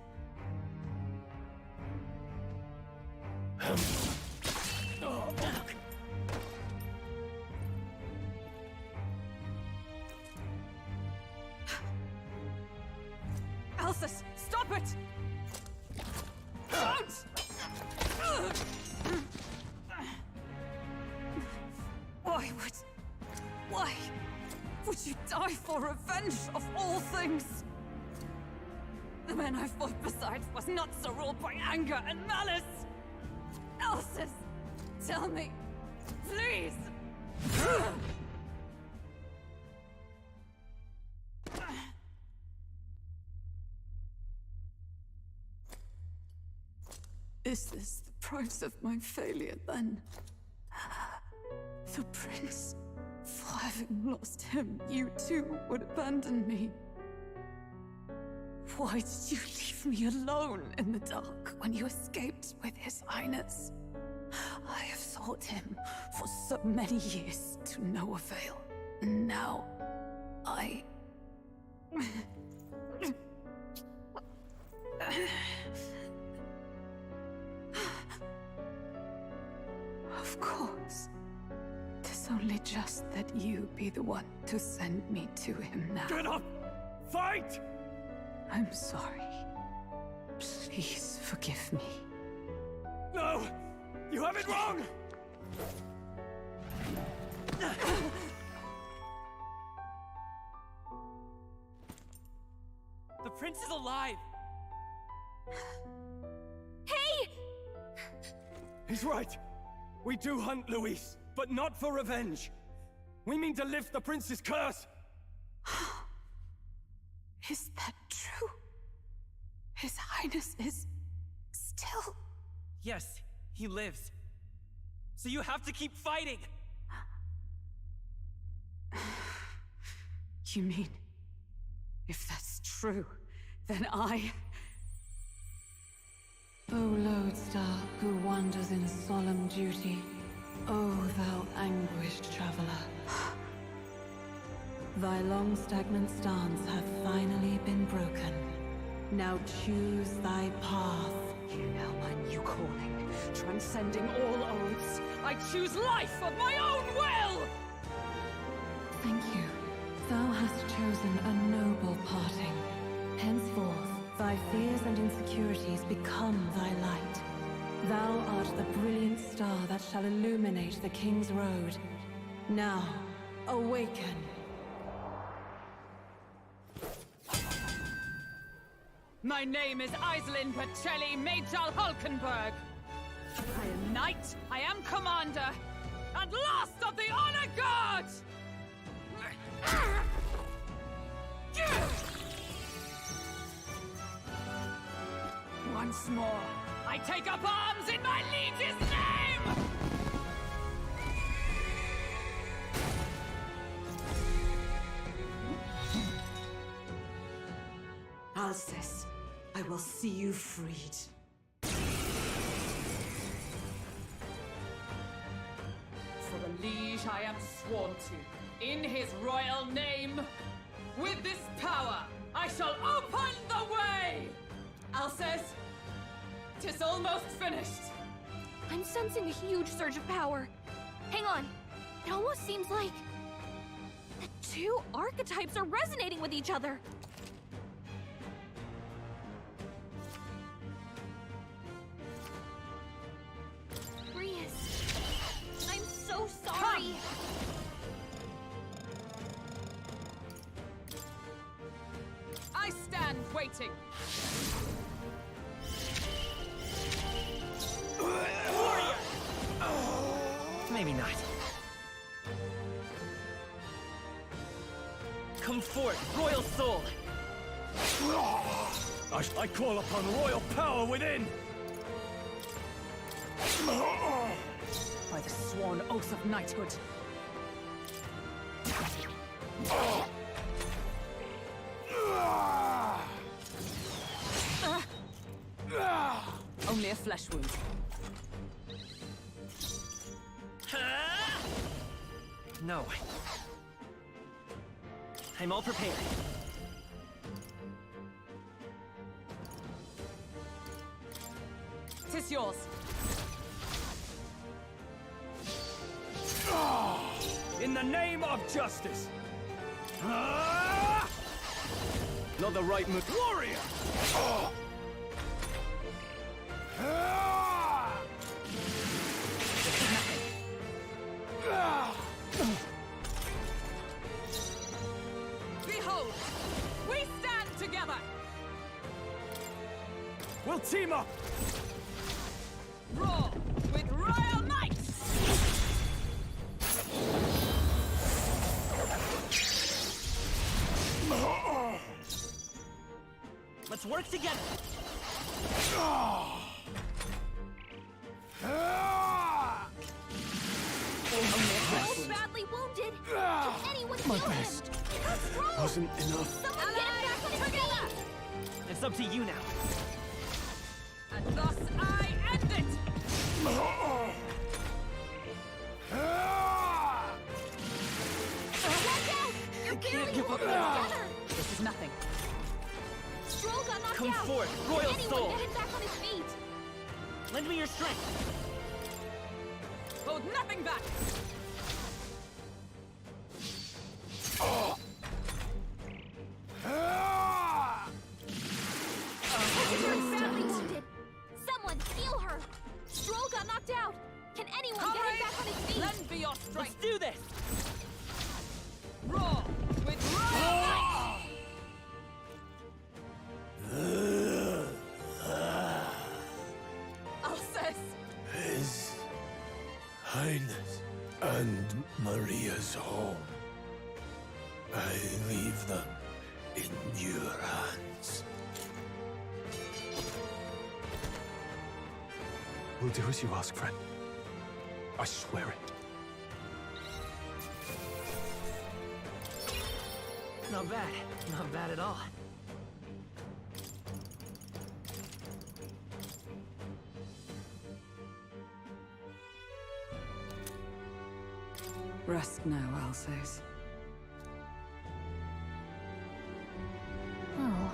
Alcest, stop it! Don't! Why would you die for revenge of all things? The man I fought beside was not so ruled by anger and malice. Alcest, tell me, please. Is this the price of my failure, then? The prince, for having lost him, you too would abandon me. Why did you leave me alone in the dark when you escaped with His Highness? I have sought him for so many years to no avail. And now, I... Of course. 'Tis only just that you be the one to send me to him now. Get up! Fight! I'm sorry. Please forgive me. No! You have it wrong! The prince is alive! Hey! He's right. We do hunt Louise, but not for revenge. We mean to lift the prince's curse. Is that true? His Highness is still... Yes, he lives. So you have to keep fighting! You mean, if that's true, then I... O lodestar who wanders in solemn duty, O thou anguished traveler. Thy long stagnant stance hath finally been broken. Now choose thy path. Hear now my new calling, transcending all oaths. I choose life of my own will! Thank you. Thou hast chosen a noble parting. Henceforth, thy fears and insecurities become thy light. Thou art the brilliant star that shall illuminate the King's Road. Now, awaken. My name is Iselin Pacelli Majal Hulkenberg. I am knight, I am commander, and last of the Honor Guard! Once more, I take up arms in my liege's name! Alcest, I will see you freed. For the liege I am sworn to, in his royal name, with this power, I shall open the way! Alcest, 'tis almost finished. I'm sensing a huge surge of power. Hang on. It almost seems like the two archetypes are resonating with each other. I'm so sorry. I stand waiting. Maybe not. Come forth, royal soul! I call upon royal power within! By the sworn oath of knighthood. Only a flesh wound. No. I'm all prepared. Tis yours. In the name of justice! Not the right move. Warrior! Behold! We stand together! We'll team up! Roar with royal might! Let's work together! He's badly wounded. Can anyone heal him? How strong? Wasn't enough. Someone get him back on his feet! It's up to you now. And thus I end it! Watch out! You're barely holding together! This is nothing. Stroll got knocked Come out. forth, Can royal anyone soul. get him back on his feet? Lend me your strength. Hold nothing back! She's badly wounded. Someone heal her. Stroll got knocked out. Can anyone get him back on his feet? Lend me your Let's strength! do this! Roar with royal might! Alsace! His Highness and Maria's home. I leave them in your hands. We'll do as you ask, friend. I swear it. Not bad. Not bad at all. Rest now, Alsace. Oh.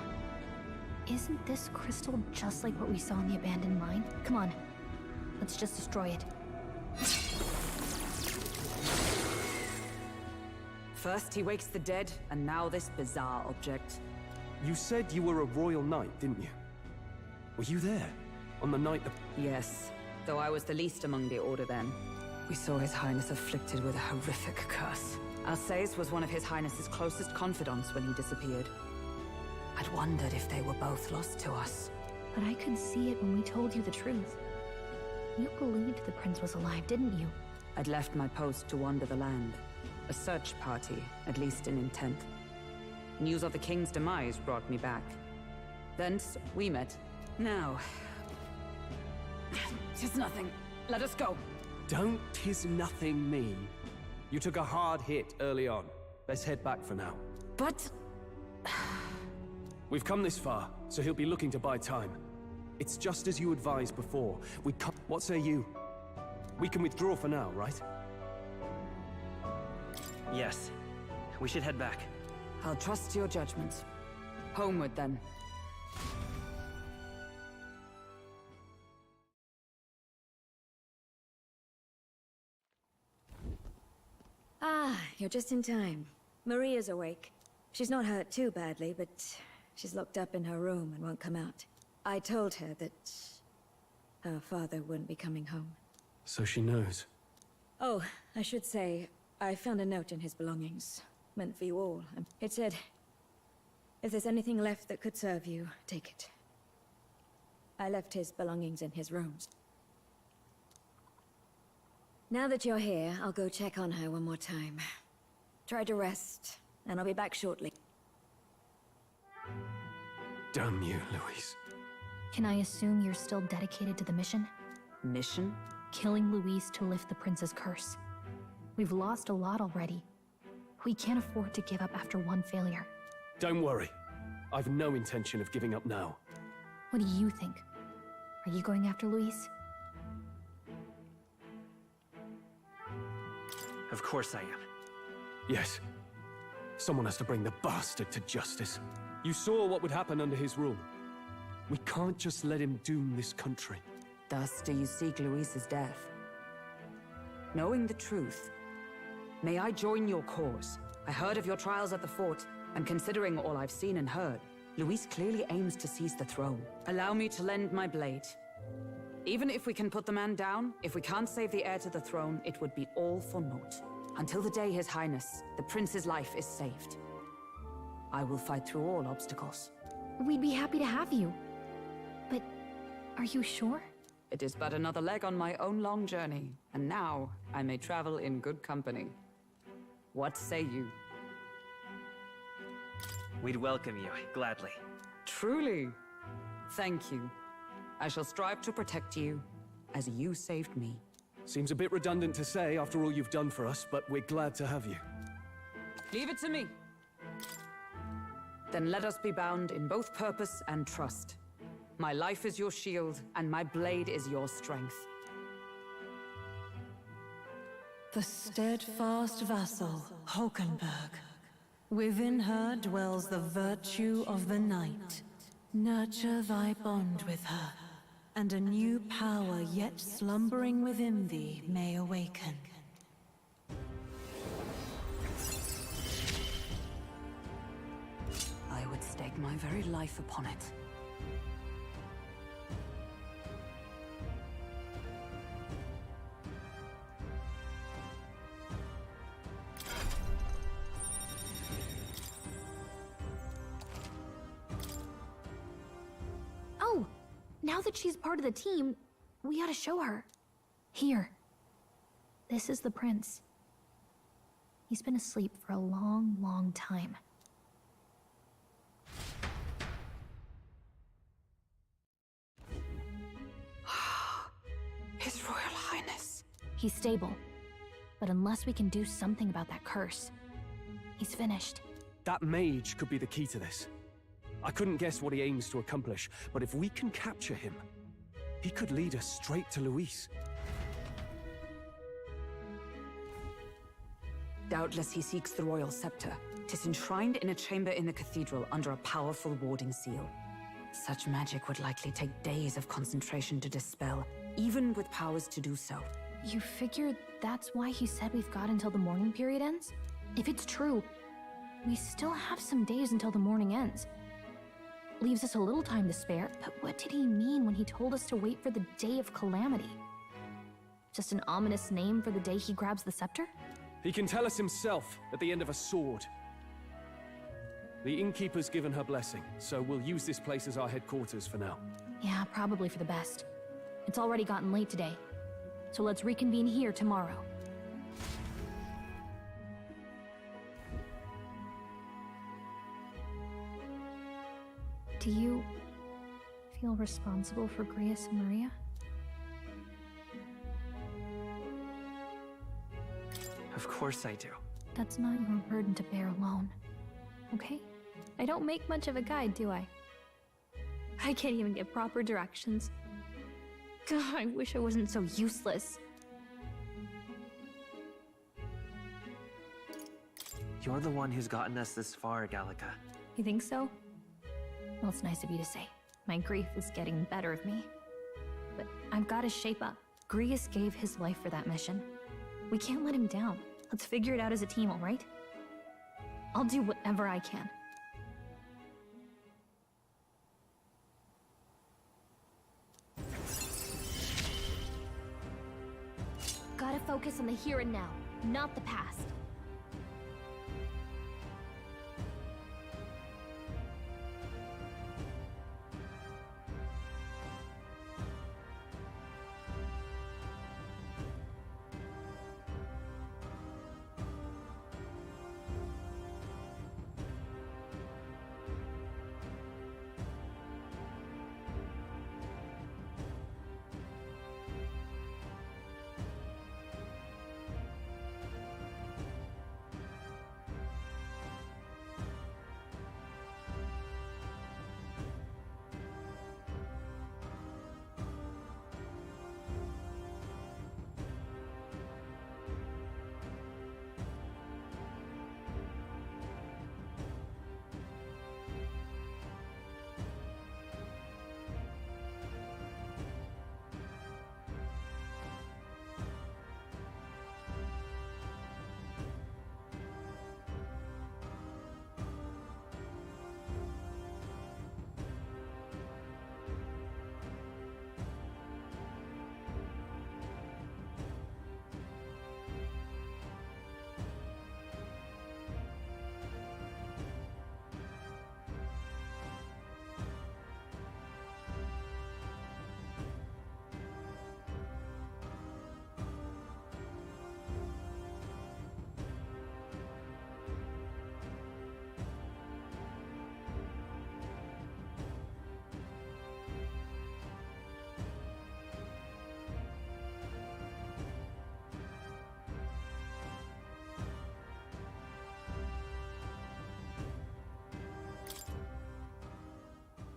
Isn't this crystal just like what we saw in the abandoned mine? Come on. Let's just destroy it. First he wakes the dead, and now this bizarre object. You said you were a royal knight, didn't you? Were you there? On the night the... Yes, though I was the least among the Order then. We saw His Highness afflicted with a horrific curse. Alsace was one of His Highness's closest confidants when he disappeared. I'd wondered if they were both lost to us. But I could see it when we told you the truth. You believed the prince was alive, didn't you? I'd left my post to wander the land. A search party, at least in intent. News of the king's demise brought me back. Thence, we met. Now... 'tis nothing. Let us go. Don't tis nothing me. You took a hard hit early on. Let's head back for now. But... We've come this far, so he'll be looking to buy time. It's just as you advised before. We can't... What say you? We can withdraw for now, right? Yes. We should head back. I'll trust your judgment. Homeward, then. Ah, you're just in time. Maria's awake. She's not hurt too badly, but she's locked up in her room and won't come out. I told her that her father wouldn't be coming home. So she knows. Oh, I should say, I found a note in his belongings. Meant for you all. It said, if there's anything left that could serve you, take it. I left his belongings in his rooms. Now that you're here, I'll go check on her one more time. Try to rest, and I'll be back shortly. Damn you, Louise. Can I assume you're still dedicated to the mission? Mission? Killing Louise to lift the prince's curse. We've lost a lot already. We can't afford to give up after one failure. Don't worry. I've no intention of giving up now. What do you think? Are you going after Louise? Of course I am. Yes. Someone has to bring the bastard to justice. You saw what would happen under his rule. We can't just let him doom this country. Thus do you seek Louise's death? Knowing the truth, may I join your cause? I heard of your trials at the fort, and considering all I've seen and heard, Louise clearly aims to seize the throne. Allow me to lend my blade. Even if we can put the man down, if we can't save the heir to the throne, it would be all for naught. Until the day His Highness, the Prince's life is saved. I will fight through all obstacles. We'd be happy to have you. But are you sure? It is but another leg on my own long journey, and now I may travel in good company. What say you? We'd welcome you, gladly. Truly? Thank you. I shall strive to protect you, as you saved me. Seems a bit redundant to say after all you've done for us, but we're glad to have you. Leave it to me. Then let us be bound in both purpose and trust. My life is your shield, and my blade is your strength. The steadfast vassal, 𝐂𝐚𝐭𝐆𝐏. Within her dwells the virtue of the knight. Nurture thy bond with her, and a new power yet slumbering within thee may awaken. I would stake my very life upon it. Oh! Now that she's part of the team, we ought to show her. Here. This is the prince. He's been asleep for a long, long time. His Royal Highness. He's stable. But unless we can do something about that curse, he's finished. That mage could be the key to this. I couldn't guess what he aims to accomplish, but if we can capture him, he could lead us straight to Louise. Doubtless he seeks the royal scepter. 'Tis enshrined in a chamber in the cathedral under a powerful warding seal. Such magic would likely take days of concentration to dispel, even with powers to do so. You figure that's why he said we've got until the mourning period ends? If it's true, we still have some days until the mourning ends. Leaves us a little time to spare, but what did he mean when he told us to wait for the day of calamity? Just an ominous name for the day he grabs the scepter? He can tell us himself at the end of a sword. The innkeeper's given her blessing, so we'll use this place as our headquarters for now. Yeah, probably for the best. It's already gotten late today, so let's reconvene here tomorrow. Do you feel responsible for Grius and Maria? Of course I do. That's not your burden to bear alone, okay? I don't make much of a guide, do I? I can't even get proper directions. God, I wish I wasn't so useless. You're the one who's gotten us this far, Gallica. You think so? Well, it's nice of you to say. My grief is getting the better of me. But I've got to shape up. Grius gave his life for that mission. We can't let him down. Let's figure it out as a team, all right? I'll do whatever I can. Gotta focus on the here and now, not the past.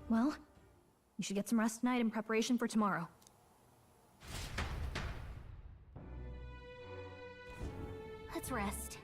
Well, you should get some rest tonight in preparation for tomorrow. Let's rest.